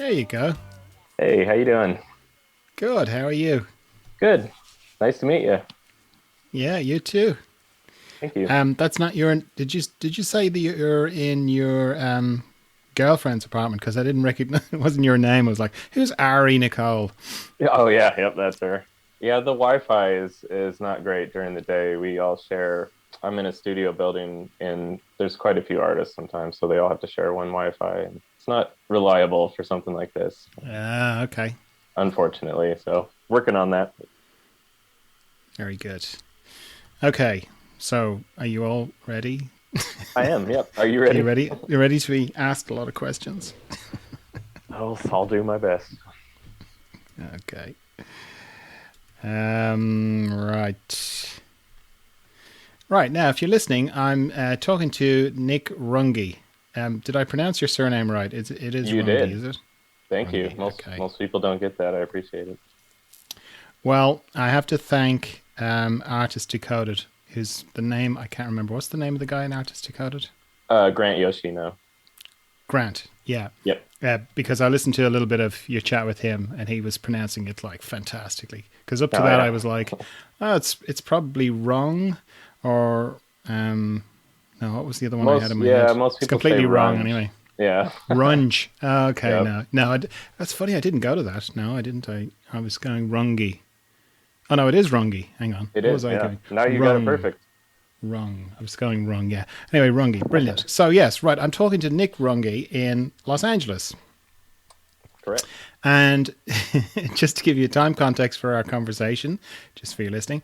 There you go. Hey, how you doing? Good. How are you? Good. Nice to meet you. Yeah, you too. Thank you. That's not your. Did you say that you're in your girlfriend's apartment? Because I didn't recognize it wasn't your name. I was like, who's Ari Nicole? Yeah, oh yeah, yep, that's her. Yeah, the Wi-Fi is not great during the day. We all share. I'm in a studio building, and there's quite a few artists sometimes, so they all have to share one Wi-Fi, and it's not reliable for something like this, Ah, okay. unfortunately. So working on that. Very good. Okay, so are you all ready? I am. Yep. Are you Are you ready? ready? You're ready to be asked a lot of questions. I'll do my best. Okay. Right. Right now, if you're listening, I'm talking to Nick Runge. Did I pronounce your surname right? It is You Runge, did. is it? Thank you. Runge. Most Okay. most people don't get that. I appreciate it. Well, I have to thank Artist Decoded, who's the name I can't remember. What's the name of the guy in Artist Decoded? Grant Yoshino. Grant. Yeah. Yep. Because I listened to a little bit of your chat with him, and he was pronouncing it like fantastically. Because up to Oh that, I yeah. was like, "Oh, it's probably wrong," or no, what was the other one I had in my head? Most It's people say completely wrong runge. anyway. Yeah. Runge. Oh, okay, Yep. no, no, that's funny. I didn't go to that. No, I didn't. I was going rungy. Oh no, it is rungy. Hang on. It What is. was I Yeah. going? Now you got it Rung. perfect. Wrong. I was going wrong. Yeah. Anyway, Rungy. Brilliant. So yes, right. I'm talking to Nick Rungy in Los Angeles. Correct. And just to give you time context for our conversation, just for you listening,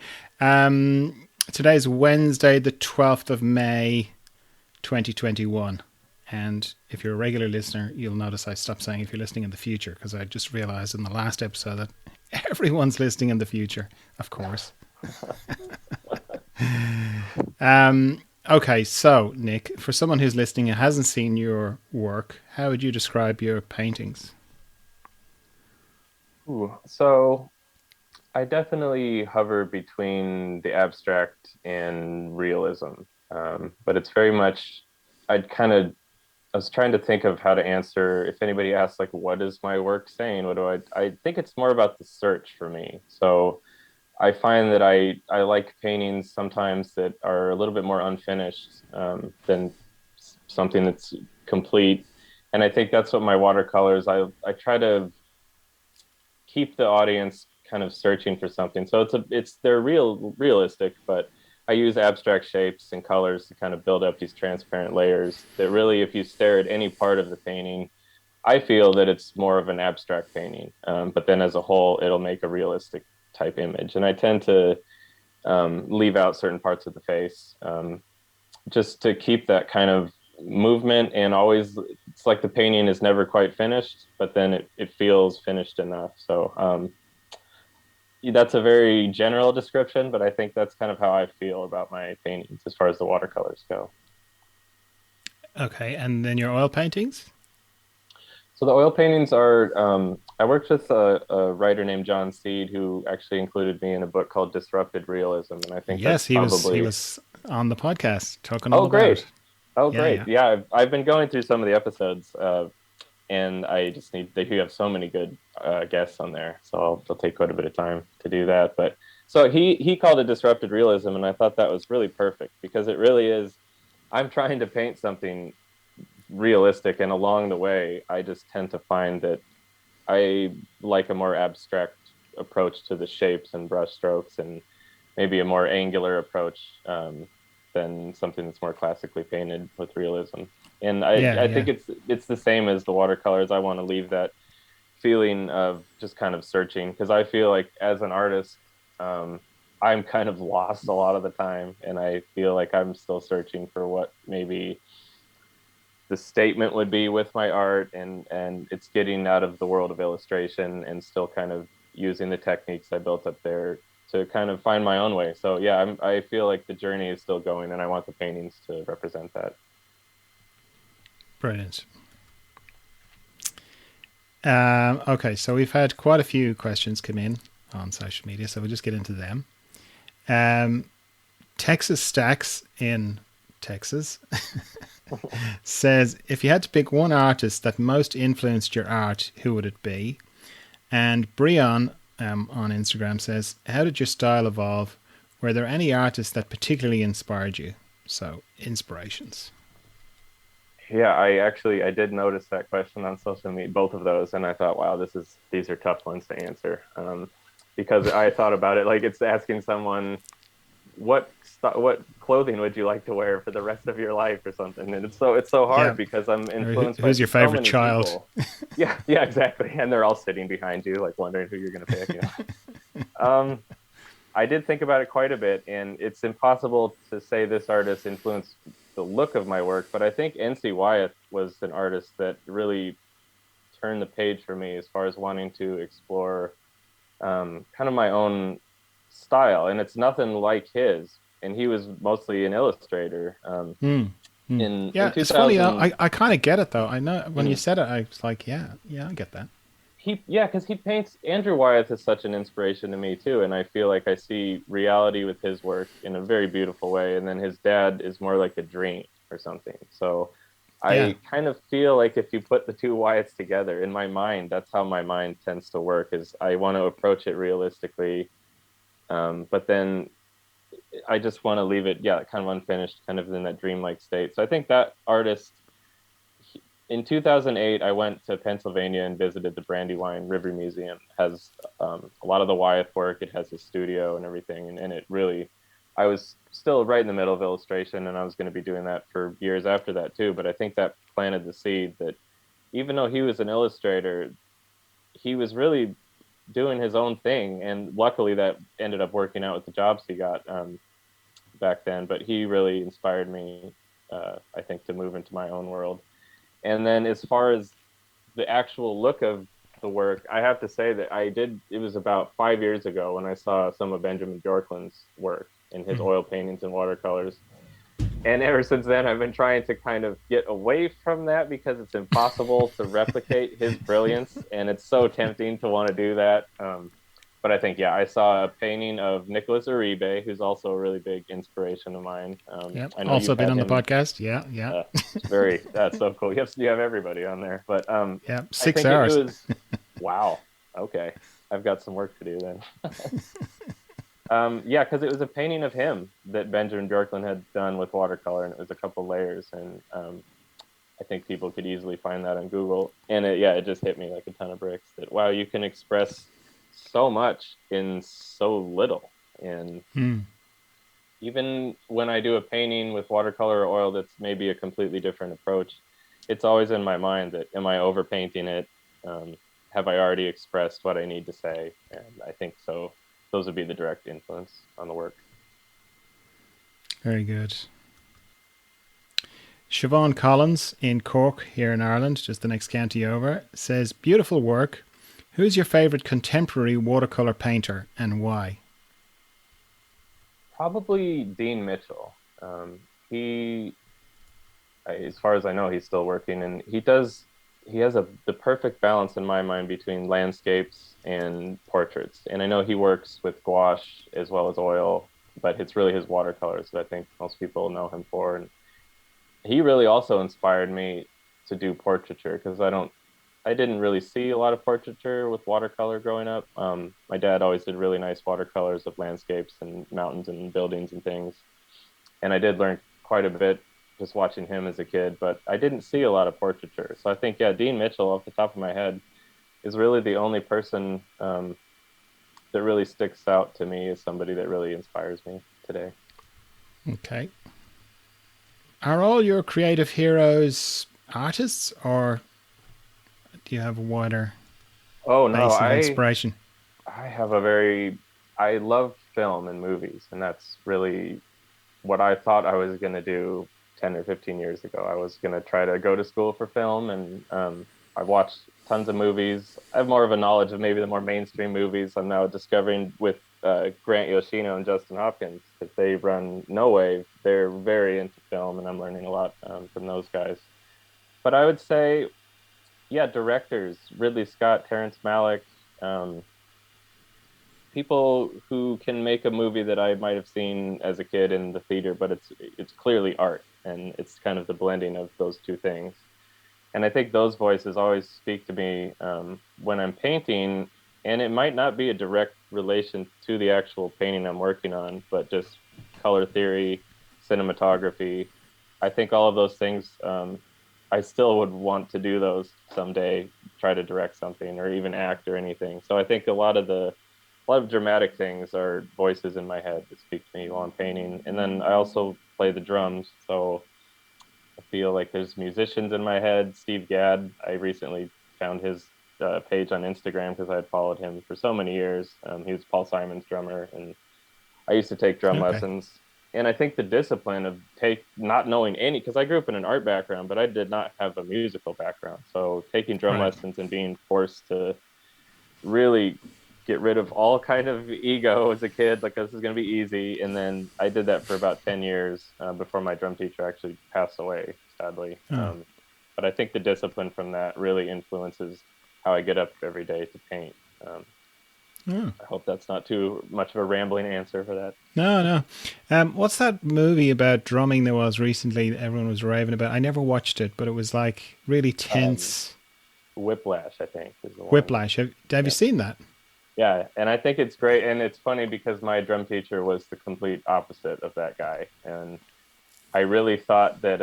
today's Wednesday, the 12th of May, 2021. And if you're a regular listener, you'll notice I stopped saying if you're listening in the future because I just realized in the last episode that everyone's listening in the future, of course. Okay, so Nick, for someone who's listening and hasn't seen your work, how would you describe your paintings? So I definitely hover between the abstract and realism, but it's very much. I'd kind of. I was trying to think of how to answer if anybody asks like, "What is my work saying?" What do I think it's more about the search for me. So I find that I like paintings sometimes that are a little bit more unfinished than something that's complete. And I think that's what my watercolors. I try to keep the audience kind of searching for something. So they're realistic, but I use abstract shapes and colors to kind of build up these transparent layers that really, if you stare at any part of the painting, I feel that it's more of an abstract painting. But then as a whole, it'll make a realistic type image. And I tend to leave out certain parts of the face just to keep that kind of movement. And always, it's like the painting is never quite finished, but then it feels finished enough. So that's a very general description, but I think that's kind of how I feel about my paintings as far as the watercolors go. Okay, and then your oil paintings? So the oil paintings are, I worked with a writer named John Seed who actually included me in a book called Disrupted Realism. And I think that's Yes, he probably, was on the podcast talking all oh, about great. it. Oh, Yeah, great. yeah. Yeah, I've been going through some of the episodes and I just you have so many good guests on there. So it'll take quite a bit of time to do that. But so he called it Disrupted Realism. And I thought that was really perfect because it really is, I'm trying to paint something realistic, and along the way I just tend to find that I like a more abstract approach to the shapes and brush strokes, and maybe a more angular approach than something that's more classically painted with realism. And Yeah, I yeah. think it's the same as the watercolors. I want to leave that feeling of just kind of searching, because I feel like as an artist, I'm kind of lost a lot of the time, and I feel like I'm still searching for what maybe the statement would be with my art, and it's getting out of the world of illustration and still kind of using the techniques I built up there to kind of find my own way. So yeah, I feel like the journey is still going, and I want the paintings to represent that. Brilliant. Okay, so we've had quite a few questions come in on social media, so we'll just get into them. Um, Texas Stacks in Texas, says, if you had to pick one artist that most influenced your art, who would it be? And Brian on Instagram says, how did your style evolve? Were there any artists that particularly inspired you? So, inspirations. Yeah, I did notice that question on social media, both of those, and I thought, wow, these are tough ones to answer. Because I thought about it like it's asking someone what clothing would you like to wear for the rest of your life or something, and it's so hard Yeah. because I'm influenced by Who's your so favorite many child? people. Yeah, yeah, exactly, and they're all sitting behind you, like wondering who you're gonna pick. I did think about it quite a bit, and it's impossible to say this artist influenced the look of my work, but I think NC Wyeth was an artist that really turned the page for me as far as wanting to explore kind of my own style. And it's nothing like his. And he was mostly an illustrator. Hmm. Hmm. In Yeah, it's funny. 2000, I kind of get it though. I know when you mm, said it, I was like, yeah, yeah, I get that. yeah, because he paints. Andrew Wyeth is such an inspiration to me too, and I feel like I see reality with his work in a very beautiful way. And then his dad is more like a dream or something. So Yeah. I kind of feel like if you put the two Wyeths together in my mind, that's how my mind tends to work. Is I want to approach it realistically, but then I just want to leave it, yeah, kind of unfinished, kind of in that dreamlike state. So I think that artist, in 2008, I went to Pennsylvania and visited the Brandywine River Museum. It has a lot of the Wyeth work. It has his studio and everything, and it really, I was still right in the middle of illustration, and I was going to be doing that for years after that too. But I think that planted the seed that even though he was an illustrator, he was really doing his own thing, and luckily that ended up working out with the jobs he got. Back then, but he really inspired me, I think, to move into my own world. And then as far as the actual look of the work, I have to say that it was about 5 years ago when I saw some of Benjamin Bjorklund's work in his Hmm. oil paintings and watercolors. And ever since then, I've been trying to kind of get away from that because it's impossible to replicate his brilliance. And it's so tempting to want to do that. But I think, yeah, I saw a painting of Nicholas Uribe, who's also a really big inspiration of mine. Yep. I know Also you've been had on the him. podcast. Yeah. Yeah. That's so cool. You have everybody on there. But Yeah. I Six think it hours. was, wow. Okay. I've got some work to do then. Yeah, because it was a painting of him that Benjamin Bjorklund had done with watercolor, and it was a couple layers. And I think people could easily find that on Google. And it just hit me like a ton of bricks that, wow, you can express so much in so little. And Hmm. even when I do a painting with watercolor or oil that's maybe a completely different approach, it's always in my mind that, am I overpainting it? Um, have I already expressed what I need to say? And I think so. Those would be the direct influence on the work. Very good. Siobhan Collins in Cork, here in Ireland, just the next county over, says, beautiful work. Who's your favourite contemporary watercolour painter and why? Probably Dean Mitchell. He, as far as I know, he's still working, and he has the perfect balance in my mind between landscapes and portraits. And I know he works with gouache as well as oil, but it's really his watercolors that I think most people know him for. And he really also inspired me to do portraiture because I didn't really see a lot of portraiture with watercolor growing up. My dad always did really nice watercolors of landscapes and mountains and buildings and things, and I did learn quite a bit just watching him as a kid. But I didn't see a lot of portraiture, so I think, yeah, Dean Mitchell, off the top of my head, is really the only person that really sticks out to me as somebody that really inspires me today. Okay. Are all your creative heroes artists or do you have a wider Oh no, base of inspiration? I have a very I love film and movies, and that's really what I thought I was going to do 10 or 15 years ago. I was going to try to go to school for film, and I've watched tons of movies. I have more of a knowledge of maybe the more mainstream movies. I'm now discovering with Grant Yoshino and Justin Hopkins that they run No Wave. They're very into film, and I'm learning a lot from those guys. But I would say, yeah, directors, Ridley Scott, Terrence Malick, um, people who can make a movie that I might have seen as a kid in the theater, but it's clearly art, and it's kind of the blending of those two things. And I think those voices always speak to me when I'm painting, and it might not be a direct relation to the actual painting I'm working on, but just color theory, cinematography. I think all of those things, I still would want to do those someday, try to direct something or even act or anything. So I think a lot of dramatic things are voices in my head that speak to me while I'm painting. And then I also play the drums, so I feel like there's musicians in my head. Steve Gadd, I recently found his page on Instagram because I had followed him for so many years. He was Paul Simon's drummer, and I used to take drum Okay. lessons. And I think the discipline of take not knowing any, because I grew up in an art background, but I did not have a musical background. So taking drum Right. lessons and being forced to really get rid of all kind of ego as a kid, like this is going to be easy. And then I did that for about 10 years before my drum teacher actually passed away, sadly. Oh. But I think the discipline from that really influences how I get up every day to paint. um, Oh. I hope that's not too much of a rambling answer for that. No, no. What's that movie about drumming there was recently that everyone was raving about? I never watched it, but it was like really um, tense. Whiplash, I think, is the one. Whiplash. Have you Yeah. seen that? Yeah, and I think it's great, and it's funny because my drum teacher was the complete opposite of that guy, and I really thought that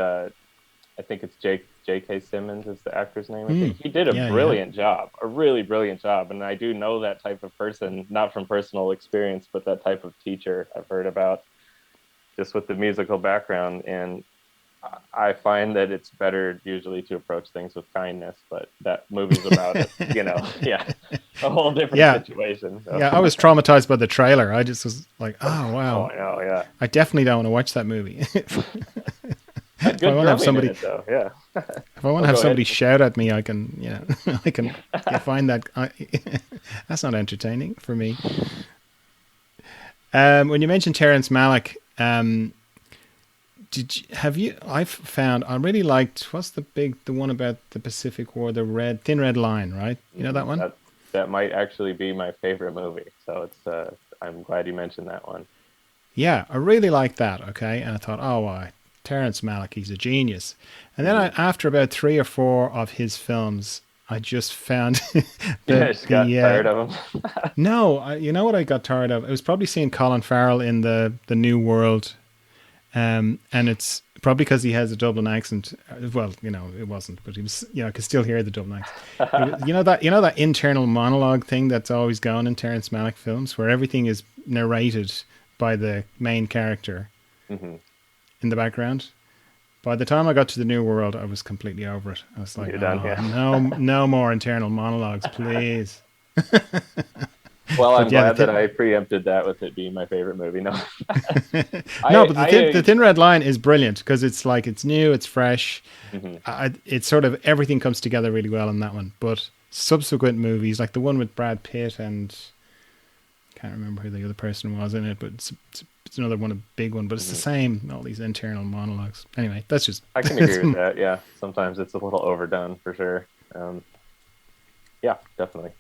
I think it's J.K. Simmons is the actor's name. I Hmm. think he did a Yeah, yeah. brilliant job, a really brilliant job, and I do know that type of person, not from personal experience, but that type of teacher I've heard about just with the musical background. And I find that it's better usually to approach things with kindness, but that movie's about it, yeah, a whole different Yeah, situation. So, yeah. I was traumatized by the trailer. I just was like, oh oh, wow, I know, yeah, I definitely don't want to watch that movie. had If I good want to have drumming in somebody, it though. Yeah. if I want Oh, to have go somebody ahead. shout at me, I can, I can find that. That's not entertaining for me. When you mentioned Terrence Malick, have you? I've found I really liked. What's the one about the Pacific War, the Thin Red Line, right? You know that one? That that might actually be my favorite movie. So it's I'm glad you mentioned that one. Yeah, I really liked that. Okay, and I thought, oh, Terrence Malick, he's a genius. And then Hmm. after about three or four of his films, I just found Yeah, I the just got tired of him. no, you know what I got tired of? It was probably seeing Colin Farrell in the New World, and it's probably because he has a Dublin accent. Well, it wasn't, but he was, I could still hear the Dublin accent. It was, that internal monologue thing that's always going in Terrence Malick films, where everything is narrated by the main character Hmm. in the background. By the time I got to the New World, I was completely over it. I was like, You're done, oh, yeah. no, no more internal monologues, please. Well, But I'm yeah, glad that I preempted that with it being my favorite movie. No, no, I but the I Thin Red Line is brilliant because it's like it's new, it's fresh. mhm. It's sort of everything comes together really well in that one. But subsequent movies, like the one with Brad Pitt and can't remember who the other person was in it, but it's another one, a big one. But it's the Mhm. same, all these internal monologues. Anyway, that's just I can agree with that. Yeah, sometimes it's a little overdone for sure. Yeah, definitely.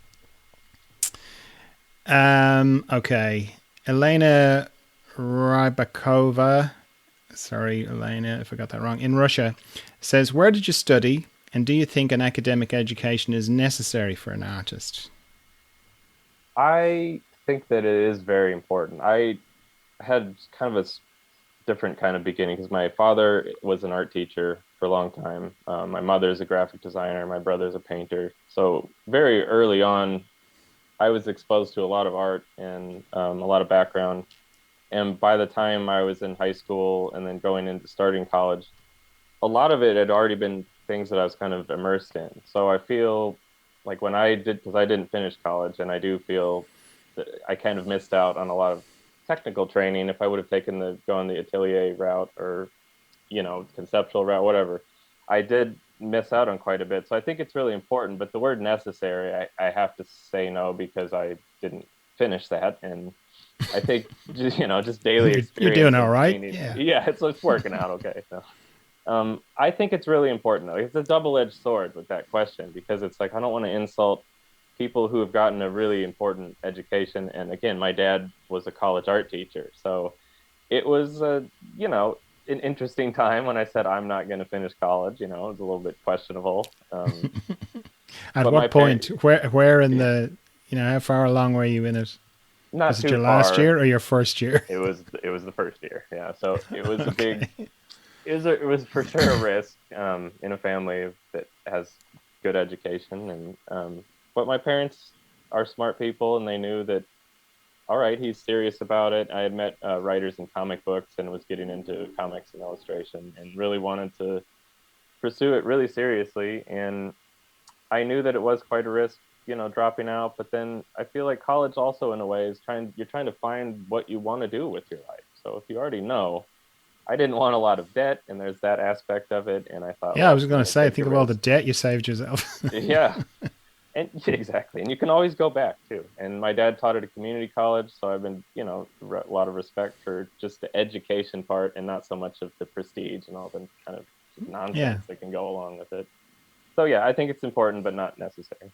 Okay. Elena Rybakova, sorry, Elena, if I got that wrong, in Russia, says, where did you study? And do you think an academic education is necessary for an artist? I think that it is very important. I had kind of a different kind of beginning because my father was an art teacher for a long time. My mother's a graphic designer. My brother's a painter. So very early on, I was exposed to a lot of art and a lot of background. And by the time I was in high school and then going into starting college, a lot of it had already been things that I was kind of immersed in. So I feel like when I did, because I didn't finish college, and I do feel that I kind of missed out on a lot of technical training if I would have taken the going the atelier route or conceptual route, whatever. I did miss out on quite a bit. So I think it's really important. But the word necessary, I have to say no because I didn't finish that. And I think just daily You're doing experience all of right. painting. Yeah. Yeah, it's working out okay. So I think it's really important though. It's a double-edged sword with that question because it's like I don't want to insult people who have gotten a really important education. And again, my dad was a college art teacher, so it was you know, an interesting time when I said I'm not going to finish college. You know, it was a little bit questionable. At But my what point? parent, Where in the, how far along were you in it? not Was it too your last far. year or your first year? It was the first year. Yeah, so it was a big, Okay. it was for sure a risk in a family that has good education, and but my parents are smart people, and they knew that, all right, he's serious about it. I had met writers in comic books and was getting into comics and illustration, and really wanted to pursue it really seriously. And I knew that it was quite a risk, you know, dropping out. But then I feel like college also, in a way, is you're trying to find what you want to do with your life. So if you already know, I didn't want a lot of debt, and there's that aspect of it. And I thought, Yeah, I well, was I'm going to going to say, take think the of all the risk. debt you saved yourself. Yeah, and exactly. And you can always go back too. And my dad taught at a community college, so I've been, you know, a lot of respect for just the education part and not so much of the prestige and all the kind of Yeah. nonsense that can go along with it. So yeah, I think it's important, but not necessary.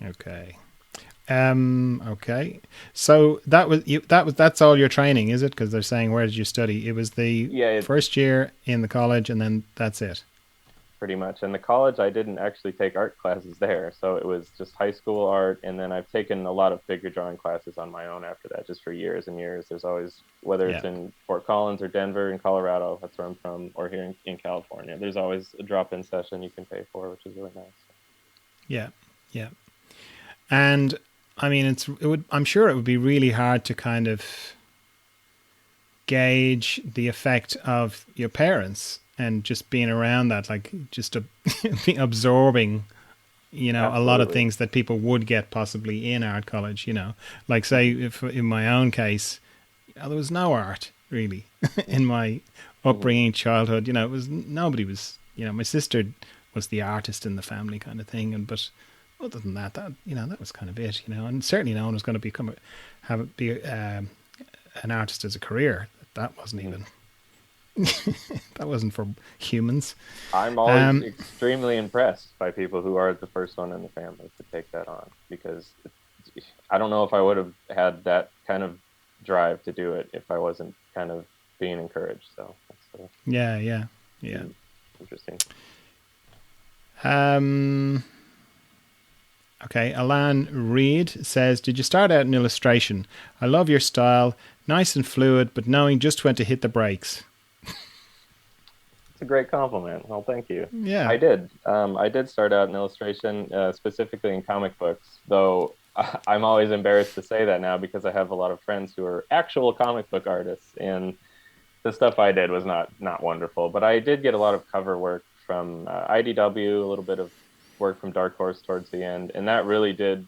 Okay. Okay. So that was you. That's all your training, is it? Because they're saying, where did you study? It was the Yeah, first year in the college, and then that's it. pretty much. And the college, I didn't actually take art classes there. So it was just high school art. And then I've taken a lot of figure drawing classes on my own after that, just for years and years. There's always, whether it's Yeah. in Fort Collins or Denver in Colorado, that's where I'm from, or here in California, there's always a drop in session you can pay for, which is really nice. Yeah. Yeah. And I mean, it would. I'm sure it would be really hard to kind of gauge the effect of your parents and just being around that, like just absorbing, a lot of Absolutely. things that people would get possibly in art college. Like say if in my own case, there was no art really in my Hmm. upbringing, childhood. It was nobody was. My sister was the artist in the family kind of thing, and but other than that, that was kind of it. And certainly no one was going to be an artist as a career. That wasn't Hmm. even that wasn't for humans. I'm always Um, extremely impressed by people who are the first one in the family to take that on, because I don't know if I would have had that kind of drive to do it if I wasn't kind of being encouraged. So that's yeah, yeah, yeah. mm, interesting. Um, okay, Alan Reed says, "Did you start out in illustration? I love your style, nice and fluid, but knowing just when to hit the brakes." It's a great compliment. Well, thank you. Yeah, I did. I did start out in illustration, specifically in comic books, though I'm always embarrassed to say that now because I have a lot of friends who are actual comic book artists, and the stuff I did was not wonderful. But I did get a lot of cover work from IDW, a little bit of work from Dark Horse towards the end, and that really did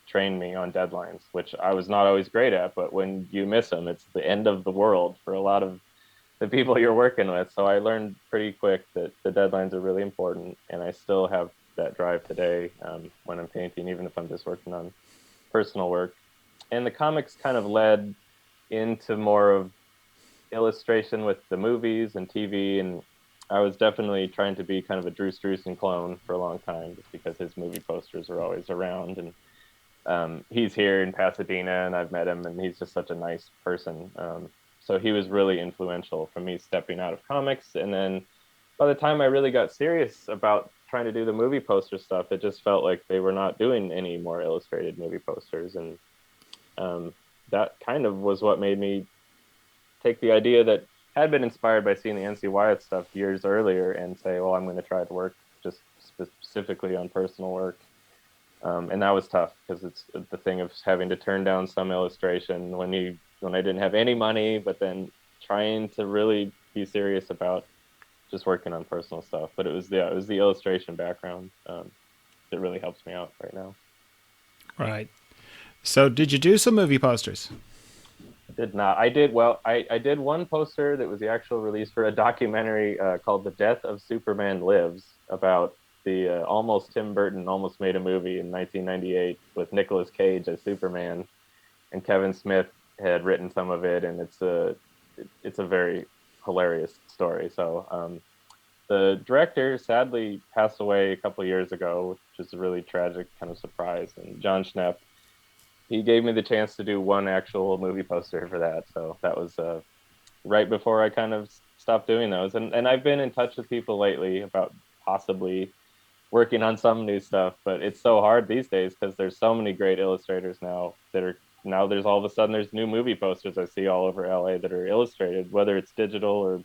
train me on deadlines, which I was not always great at. But when you miss them, it's the end of the world for a lot of the people you're working with. So I learned pretty quick that the deadlines are really important, and I still have that drive today when I'm painting, even if I'm just working on personal work. And the comics kind of led into more of illustration with the movies and TV, and I was definitely trying to be kind of a Drew Struzan clone for a long time, just because his movie posters are always around, and he's here in Pasadena, and I've met him, and he's just such a nice person. So he was really influential for me stepping out of comics. And then by the time I really got serious about trying to do the movie poster stuff, it just felt like they were not doing any more illustrated movie posters, and um, that kind of was what made me take the idea that had been inspired by seeing the NC Wyatt stuff years earlier and say, well, I'm going to try to work just specifically on personal work. And that was tough because it's the thing of having to turn down some illustration when I didn't have any money, but then trying to really be serious about just working on personal stuff. But it was the illustration background that really helps me out right now. right. So, did you do some movie posters? I did not. I did well. I did one poster that was the actual release for a documentary called "The Death of Superman Lives," about the almost Tim Burton almost made a movie in 1998 with Nicolas Cage as Superman, and Kevin Smith had written some of it, and it's a very hilarious story. So The director sadly passed away a couple of years ago, which is a really tragic kind of surprise. And John Schnepp, he gave me the chance to do one actual movie poster for that. So that was right before I kind of stopped doing those. And I've been in touch with people lately about possibly working on some new stuff, but it's so hard these days because there's so many great illustrators now that are now there's all of a sudden there's new movie posters I see all over LA that are illustrated, whether it's digital or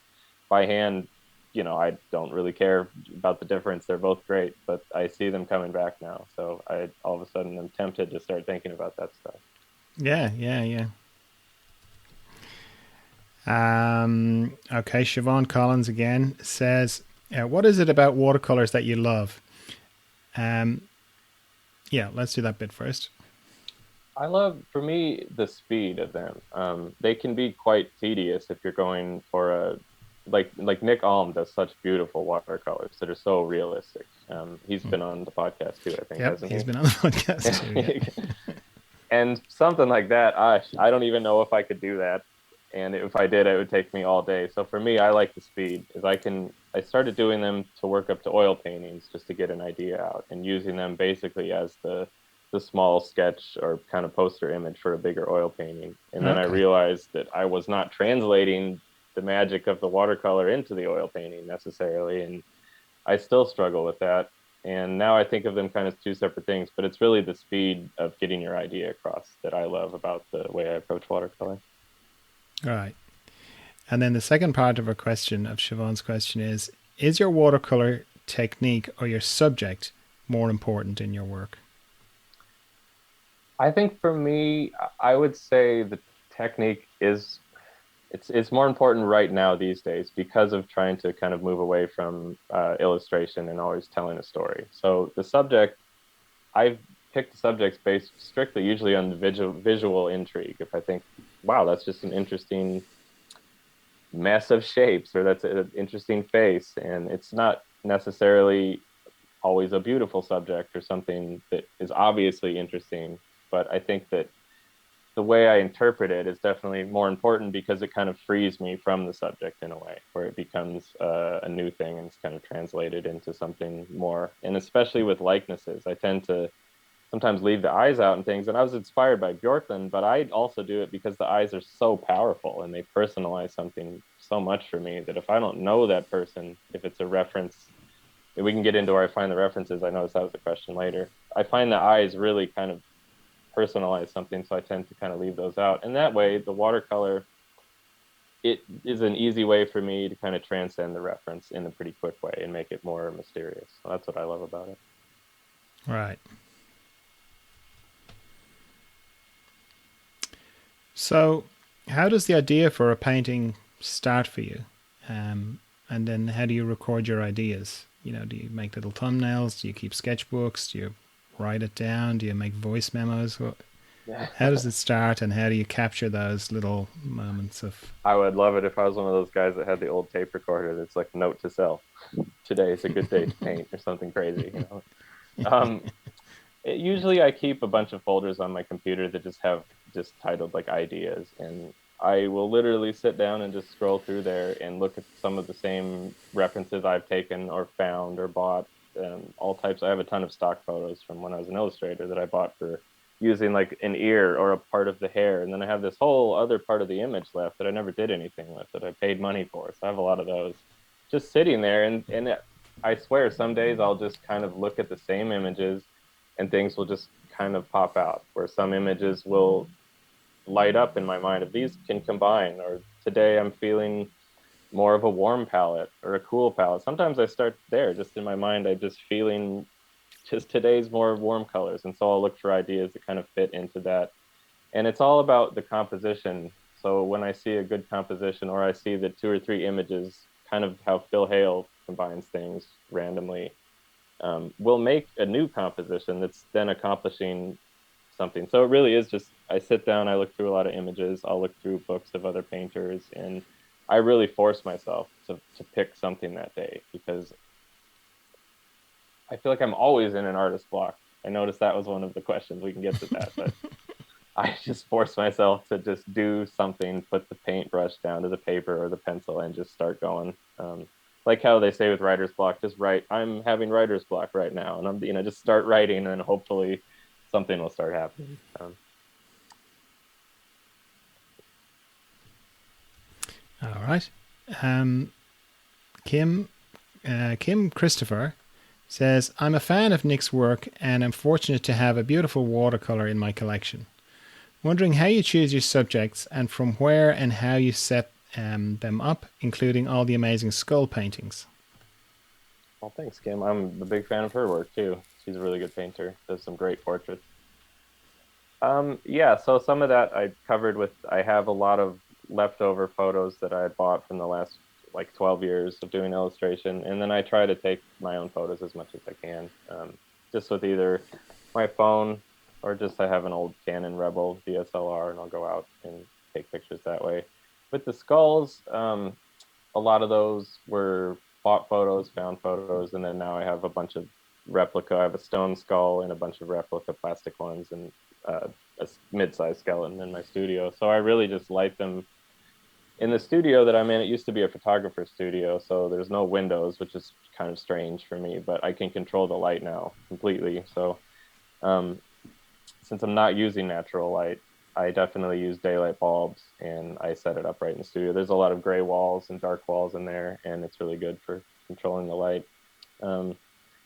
by hand. I don't really care about the difference. They're both great, but I see them coming back now. So I all of a sudden am tempted to start thinking about that stuff. Yeah, yeah, yeah. Okay, Siobhan Collins again says, "What is it about watercolors that you love?" Um, yeah, let's do that bit first. I love, for me, the speed of them. They can be quite tedious if you're going for a like Nick Alm does such beautiful watercolors that are so realistic. He's been on the podcast too, I think, Yep, hasn't he's he? been on the podcast too. Yeah. And something like that, I don't even know if I could do that. And if I did, it would take me all day. So for me, I like the speed. Is I started doing them to work up to oil paintings just to get an idea out and using them basically as the small sketch or kind of poster image for a bigger oil painting. And then I Okay. realized that I was not translating the magic of the watercolor into the oil painting necessarily. And I still struggle with that. And now I think of them kind of two separate things, but it's really the speed of getting your idea across that I love about the way I approach watercolor. All right. And then the second part of Siobhan's question is your watercolor technique or your subject more important in your work? I think for me, I would say the technique is it's more important right now these days because of trying to kind of move away from illustration and always telling a story. So the subject, I've picked the subjects based strictly usually on the visual intrigue. If I think, wow, that's just an interesting mess of shapes, or that's an interesting face, and it's not necessarily always a beautiful subject or something that is obviously interesting. But I think that the way I interpret it is definitely more important because it kind of frees me from the subject in a way where it becomes a new thing and it's kind of translated into something more. And especially with likenesses, I tend to sometimes leave the eyes out and things. And I was inspired by Bjorklund, but I also do it because the eyes are so powerful and they personalize something so much for me that if I don't know that person, if it's a reference, we can get into where I find the references. I noticed that was a question later. I find the eyes really kind of personalize something, so I tend to kind of leave those out. And that way, the watercolor, it is an easy way for me to kind of transcend the reference in a pretty quick way and make it more mysterious. So that's what I love about it. Right. So, how does the idea for a painting start for you? And then how do you record your ideas? Do you make little thumbnails? Do you keep sketchbooks? Do you write it down? Do you make voice memos? How does it start, and how do you capture those little moments of? I would love it if I was one of those guys that had the old tape recorder that's like note to self. Today is a good day to paint or something crazy. Usually I keep a bunch of folders on my computer that just have just titled like ideas, and I will literally sit down and just scroll through there and look at some of the same references I've taken or found or bought, all types. I have a ton of stock photos from when I was an illustrator that I bought for using like an ear or a part of the hair, and then I have this whole other part of the image left that I never did anything with that I paid money for. So I have a lot of those just sitting there, I swear some days I'll just kind of look at the same images and things will just kind of pop out where some images will light up in my mind of these can combine, or today I'm feeling more of a warm palette or a cool palette. Sometimes I start there just in my mind. I just feeling just today's more warm colors. And so I'll look for ideas that kind of fit into that. And it's all about the composition. So when I see a good composition or I see the two or three images, kind of how Phil Hale combines things randomly, we'll make a new composition that's then accomplishing something. So it really is just I sit down, I look through a lot of images, I'll look through books of other painters, and I really force myself to pick something that day because I feel like I'm always in an artist block. I noticed that was one of the questions. We can get to that, but I just force myself to just do something, put the paintbrush down to the paper or the pencil, and just start going. like how they say with writer's block, just write, I'm having writer's block right now. And I'm, just start writing and hopefully something will start happening. All right. Um, Kim Kim Christopher says, I'm a fan of Nick's work and am fortunate to have a beautiful watercolor in my collection. Wondering how you choose your subjects and from where and how you set them up, including all the amazing skull paintings. Well, thanks, Kim. I'm a big fan of her work too. She's a really good painter, does some great portraits. Yeah, so some of that I covered with, I have a lot of leftover photos that I had bought from the last like 12 years of doing illustration. And then I try to take my own photos as much as I can, just with either my phone or just I have an old Canon Rebel DSLR and I'll go out and take pictures that way. With the skulls, a lot of those were bought photos, found photos, and then now I have a bunch of replica. I have a stone skull and a bunch of replica plastic ones and a mid-sized skeleton in my studio. So I really just light them in the studio that I'm in. It used to be a photographer studio, so there's no windows, which is kind of strange for me, but I can control the light now completely. So um, since I'm not using natural light, I definitely use daylight bulbs and I set it up right in the studio. There's a lot of gray walls and dark walls in there, and it's really good for controlling the light. Um,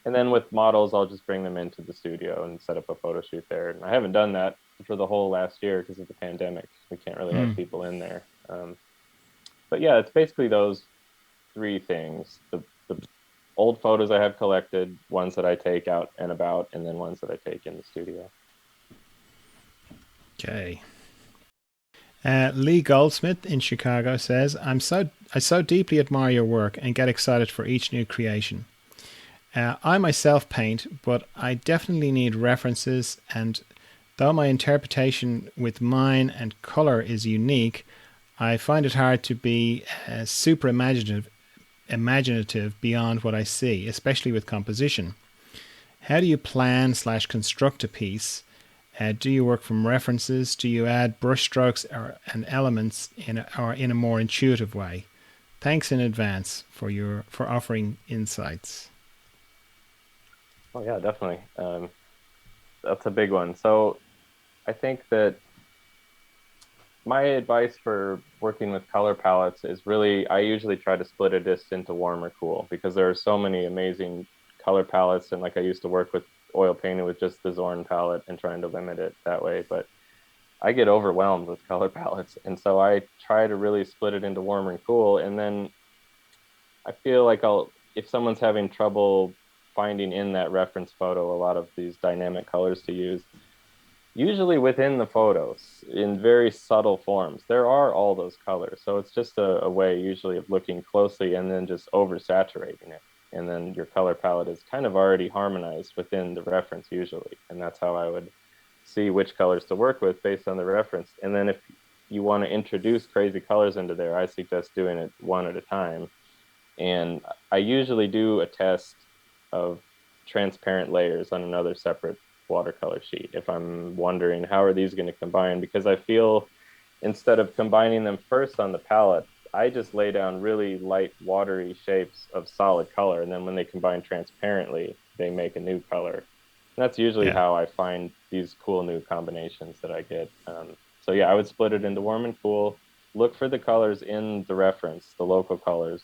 and then with models, I'll just bring them into the studio and set up a photo shoot there. And I haven't done that for the whole last year because of the pandemic. We can't really Hmm. have people in there. But yeah, it's basically those three things: the old photos I have collected, ones that I take out and about, and then ones that I take in the studio. Okay. Lee Goldsmith in Chicago says, I so deeply admire your work and get excited for each new creation. I myself paint, but I definitely need references, and though my interpretation with mine and color is unique, I find it hard to be super imaginative beyond what I see, especially with composition. How do you plan slash construct a piece? Do you work from references? Do you add brushstrokes and elements or in a more intuitive way? Thanks in advance for offering insights. Oh yeah, definitely. That's a big one. So I think that my advice for working with color palettes is really, I usually try to split a disc into warm or cool because there are so many amazing color palettes. And like I used to work with oil painting with just the Zorn palette and trying to limit it that way. But I get overwhelmed with color palettes. And so I try to really split it into warm and cool. And then I feel like if someone's having trouble finding in that reference photo a lot of these dynamic colors to use, usually within the photos in very subtle forms there are all those colors, so it's just a way usually of looking closely and then just oversaturating it, and then your color palette is kind of already harmonized within the reference usually, and that's how I would see which colors to work with based on the reference. And then if you want to introduce crazy colors into there, I suggest doing it one at a time. And I usually do a test of transparent layers on another separate watercolor sheet if I'm wondering how are these going to combine, because I feel instead of combining them first on the palette, I just lay down really light watery shapes of solid color, and then when they combine transparently they make a new color. And that's usually Yeah. how I find these cool new combinations that I get. So yeah, I would split it into warm and cool, look for the colors in the reference, the local colors,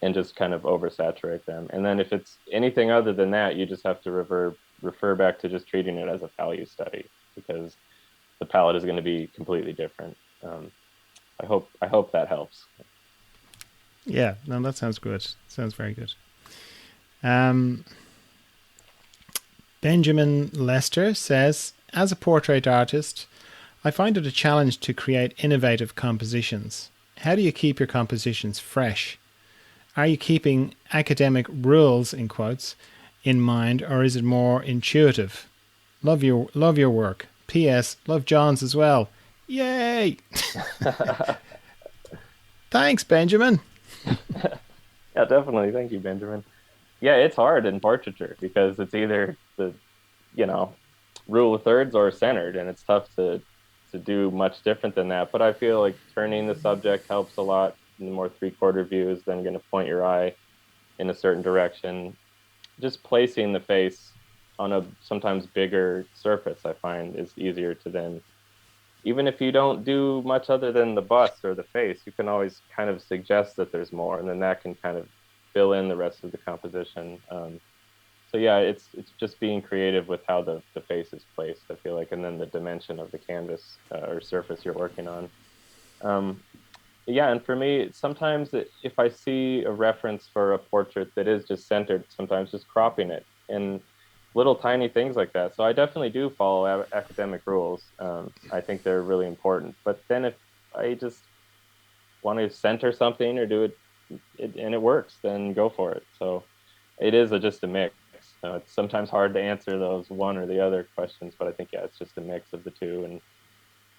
and just kind of oversaturate them. And then if it's anything other than that, you just have to refer back to just treating it as a value study because the palette is going to be completely different. I hope that helps. Yeah, no, that sounds good. Sounds very good. Um, Benjamin Lester says, as a portrait artist, I find it a challenge to create innovative compositions. How do you keep your compositions fresh? Are you keeping academic rules in quotes in mind, or is it more intuitive? Love your work. P.S. Love John's as well. Yay! Thanks, Benjamin. Yeah, definitely. Thank you, Benjamin. Yeah, it's hard in portraiture because it's either the, you know, rule of thirds or centered, and it's tough to do much different than that. But I feel like turning the subject helps a lot. The more three-quarter view is then going to point your eye. in a certain direction. Just placing the face on a sometimes bigger surface, I find is easier to then, even if you don't do much other than the bust or the face, you can always kind of suggest that there's more, and then that can kind of fill in the rest of the composition. So yeah, it's just being creative with how the face is placed, I feel like, and then the dimension of the canvas or surface you're working on. Um, yeah, and for me, sometimes if I see a reference for a portrait that is just centered, sometimes just cropping it and little tiny things like that. So I definitely do follow academic rules. I think they're really important. But then if I just want to center something or do it and it works, then go for it. So it is just a mix. It's sometimes hard to answer those one or the other questions, but I think yeah, it's just a mix of the two,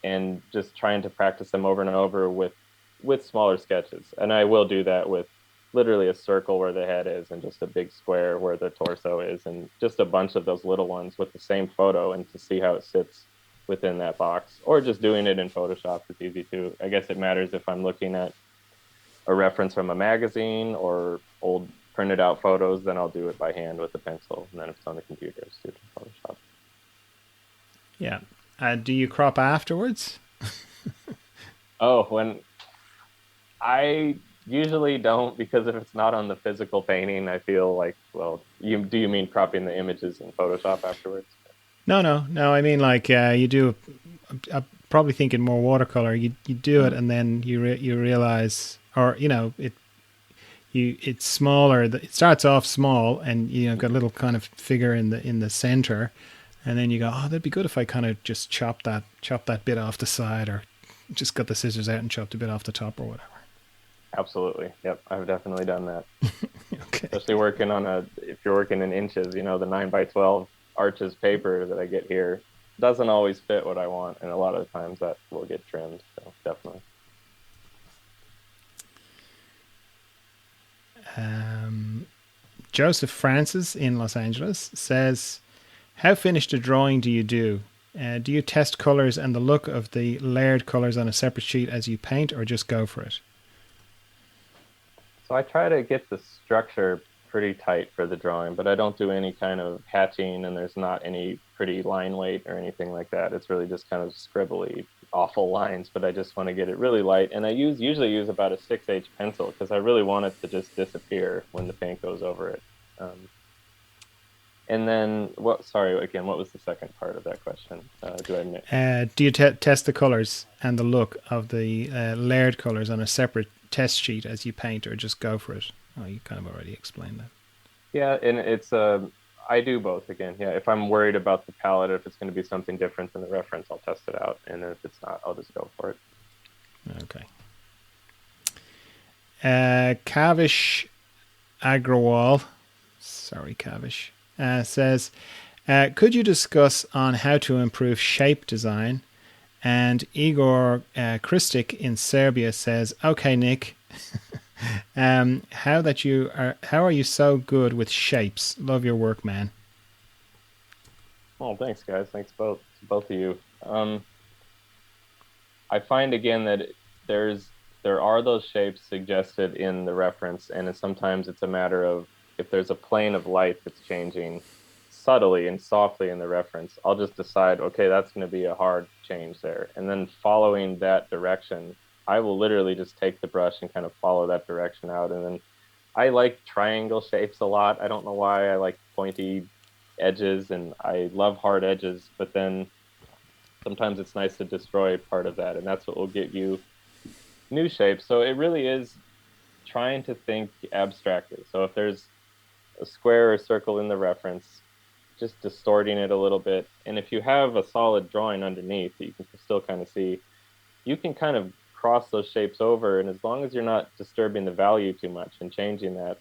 and just trying to practice them over and over with smaller sketches. And I will do that with literally a circle where the head is and just a big square where the torso is and just a bunch of those little ones with the same photo and to see how it sits within that box. Or just doing it in Photoshop is easy too. I guess it matters if I'm looking at a reference from a magazine or old printed out photos, then I'll do it by hand with a pencil. And then if it's on the computer, it's do it in Photoshop. Yeah. Do you crop afterwards? Oh, when I usually don't, because if it's not on the physical painting, I feel like, well, you mean cropping the images in Photoshop afterwards? No, no, no. I mean, like you do. Probably thinking more watercolor. You do it, Mm. and then you realize, or it's smaller. It starts off small, and got a little kind of figure in the center, and then you go, oh, that'd be good if I kind of just chop that bit off the side, or just got the scissors out and chopped a bit off the top, or whatever. Absolutely. Yep, I've definitely done that. Okay. Especially working on if you're working in inches, the 9 by 12 arches paper that I get here doesn't always fit what I want. And a lot of the times that will get trimmed. So definitely. Um, Joseph Francis in Los Angeles says, "How finished a drawing do you do? Do you test colors and the look of the layered colors on a separate sheet as you paint, or just go for it?" So I try to get the structure pretty tight for the drawing, but I don't do any kind of hatching and there's not any pretty line weight or anything like that. It's really just kind of scribbly, awful lines, but I just want to get it really light. And I usually use about a 6H pencil because I really want it to just disappear when the paint goes over it. Um, and then sorry, again, what was the second part of that question? Do I admit? Do you test the colors and the look of the layered colors on a separate test sheet as you paint, or just go for it? Oh, you kind of already explained that. Yeah, and I do both again. Yeah, if I'm worried about the palette, if it's going to be something different than the reference, I'll test it out, and if it's not, I'll just go for it. Okay. Kavish Agrawal, sorry, Kavish, says, could you discuss on how to improve shape design? And Igor Kristic in Serbia says, "Okay, Nick, how are you so good with shapes? Love your work, man." Oh, thanks, guys. Thanks both of you. I find again that there are those shapes suggested in the reference, and sometimes it's a matter of if there's a plane of light that's changing subtly and softly in the reference, I'll just decide, okay, that's going to be a hard change there. And then following that direction, I will literally just take the brush and kind of follow that direction out. And then I like triangle shapes a lot. I don't know why I like pointy edges and I love hard edges, but then sometimes it's nice to destroy part of that. And that's what will get you new shapes. So it really is trying to think abstractly. So if there's a square or circle in the reference, just distorting it a little bit. And if you have a solid drawing underneath that you can still kind of see, you can kind of cross those shapes over. And as long as you're not disturbing the value too much and changing that,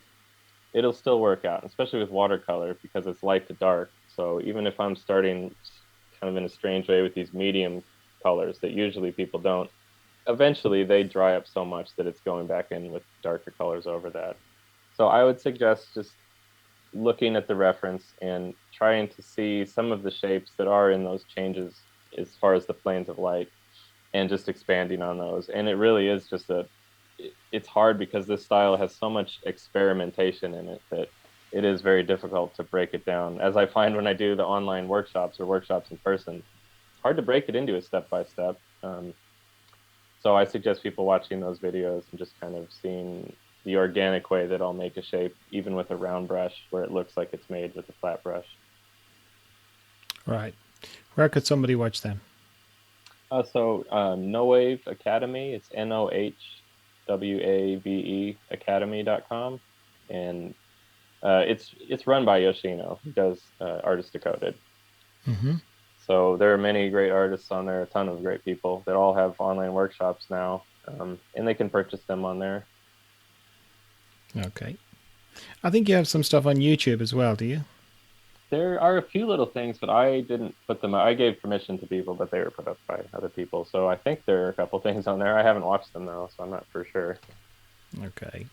it'll still work out, especially with watercolor because it's light to dark. So even if I'm starting kind of in a strange way with these medium colors that usually people don't, eventually they dry up so much that it's going back in with darker colors over that. So I would suggest just looking at the reference and trying to see some of the shapes that are in those changes as far as the planes of light and just expanding on those. And it really is just it's hard because this style has so much experimentation in it that it is very difficult to break it down. As I find when I do the online workshops or workshops in person, it's hard to break it into a step by step. So I suggest people watching those videos and just kind of seeing the organic way that I'll make a shape, even with a round brush, where it looks like it's made with a flat brush. Right. Where could somebody watch them? No Wave Academy, it's NOHWAVE Academy.com. And it's run by Yoshino, who does Artist Decoded. Hmm. So there are many great artists on there, a ton of great people that all have online workshops now, and they can purchase them on there. Okay. I think you have some stuff on YouTube as well, do you? There are a few little things, but I didn't put them. I gave permission to people, but they were put up by other people. So I think there are a couple things on there. I haven't watched them though, so I'm not for sure. Okay.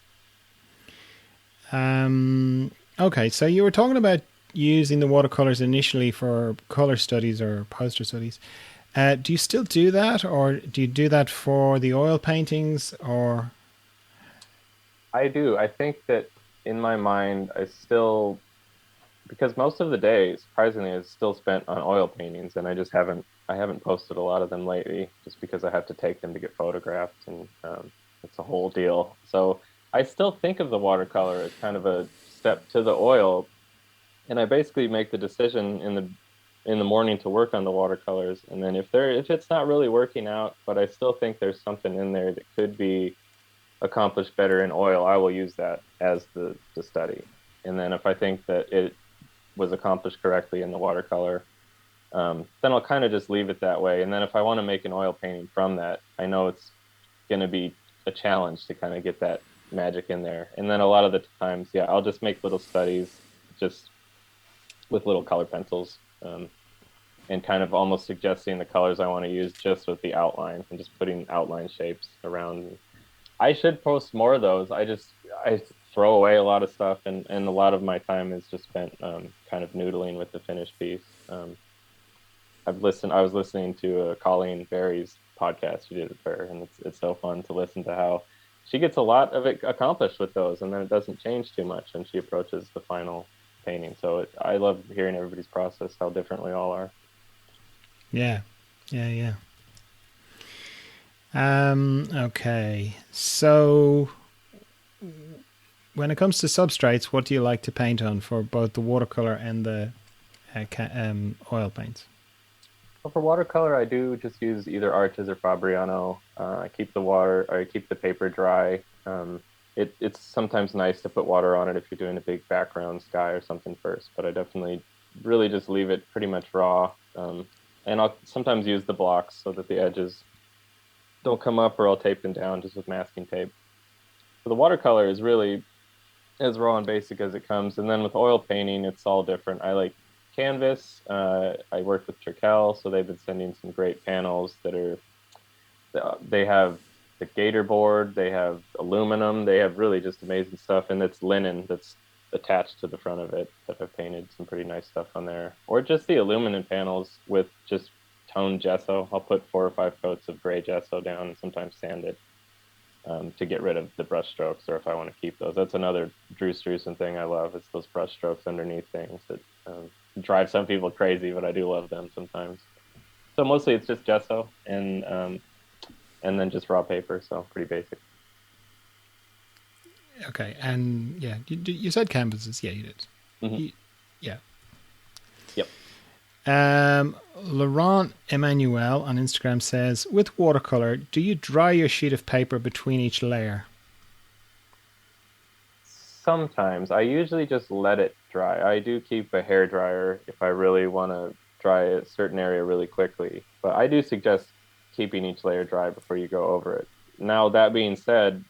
Okay, so you were talking about using the watercolors initially for color studies or poster studies. Do you still do that, or do you do that for the oil paintings, or I do. I think that in my mind, I still because most of the day, surprisingly, is still spent on oil paintings, and I haven't posted a lot of them lately, just because I have to take them to get photographed, and it's a whole deal. So I still think of the watercolor as kind of a step to the oil, and I basically make the decision in the morning to work on the watercolors, and then if it's not really working out, but I still think there's something in there that could be accomplished better in oil, I will use that as the study. And then if I think that it was accomplished correctly in the watercolor, then I'll kind of just leave it that way. And then if I want to make an oil painting from that, I know it's going to be a challenge to kind of get that magic in there. And then a lot of the times, yeah, I'll just make little studies just with little color pencils, and kind of almost suggesting the colors I want to use just with the outline and just putting outline shapes around. I should post more of those. I throw away a lot of stuff, and a lot of my time is just spent kind of noodling with the finished piece. I was listening to Colleen Berry's podcast. She did it for her, and it's so fun to listen to how she gets a lot of it accomplished with those, and then it doesn't change too much, and she approaches the final painting. So I love hearing everybody's process, how different we all are. yeah, yeah, yeah. Okay. So when it comes to substrates, what do you like to paint on for both the watercolor and the oil paints? Well, for watercolor, I do just use either Arches or Fabriano. I keep the paper dry. It's sometimes nice to put water on it if you're doing a big background sky or something first, but I definitely really just leave it pretty much raw. And I'll sometimes use the blocks so that the edges don't come up, or I'll tape them down just with masking tape. So the watercolor is really as raw and basic as it comes. And then with oil painting, it's all different. I like canvas. I work with Turkel, so they've been sending some great panels that are, they have the gator board, they have aluminum, they have really just amazing stuff. And it's linen that's attached to the front of it that I've painted some pretty nice stuff on there. Or just the aluminum panels with just toned gesso. I'll put 4 or 5 coats of gray gesso down and sometimes sand it, to get rid of the brush strokes, or if I want to keep those. That's another Drew Struzan thing I love. It's those brush strokes underneath things that drive some people crazy, but I do love them sometimes. So mostly it's just gesso and then just raw paper. So pretty basic. Okay, and yeah, you said canvases. Yeah, you did. Hmm. You, yeah. Yep. Laurent Emmanuel on Instagram says, with watercolor, do you dry your sheet of paper between each layer? Sometimes I usually just let it dry. I do keep a hair dryer if I really want to dry a certain area really quickly, but I do suggest keeping each layer dry before you go over it. Now, that being said,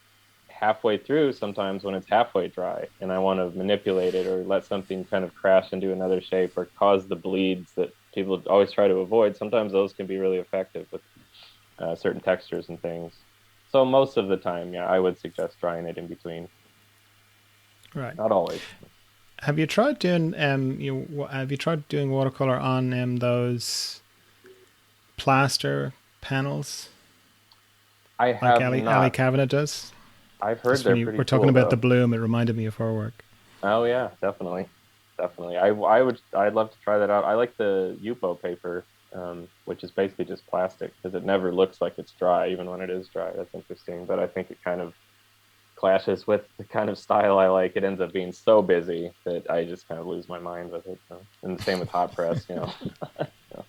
halfway through, sometimes when it's halfway dry and I want to manipulate it or let something kind of crash into another shape or cause the bleeds that people always try to avoid, sometimes those can be really effective with certain textures and things. So most of the time, yeah, I would suggest drying it in between. Right. Not always. Have you tried doing have you tried doing watercolor on those plaster panels I like have Ali not. Kavanagh does? I've heard Just when they're you pretty were talking cool about the though. bloom, it reminded me of her work. Oh yeah, definitely, definitely. I'd love to try that out. I like the Yupo paper, which is basically just plastic because it never looks like it's dry, even when it is dry. That's interesting, but I think it kind of clashes with the kind of style I like. It ends up being so busy that I just kind of lose my mind with it. So. And the same with hot press, you know. So,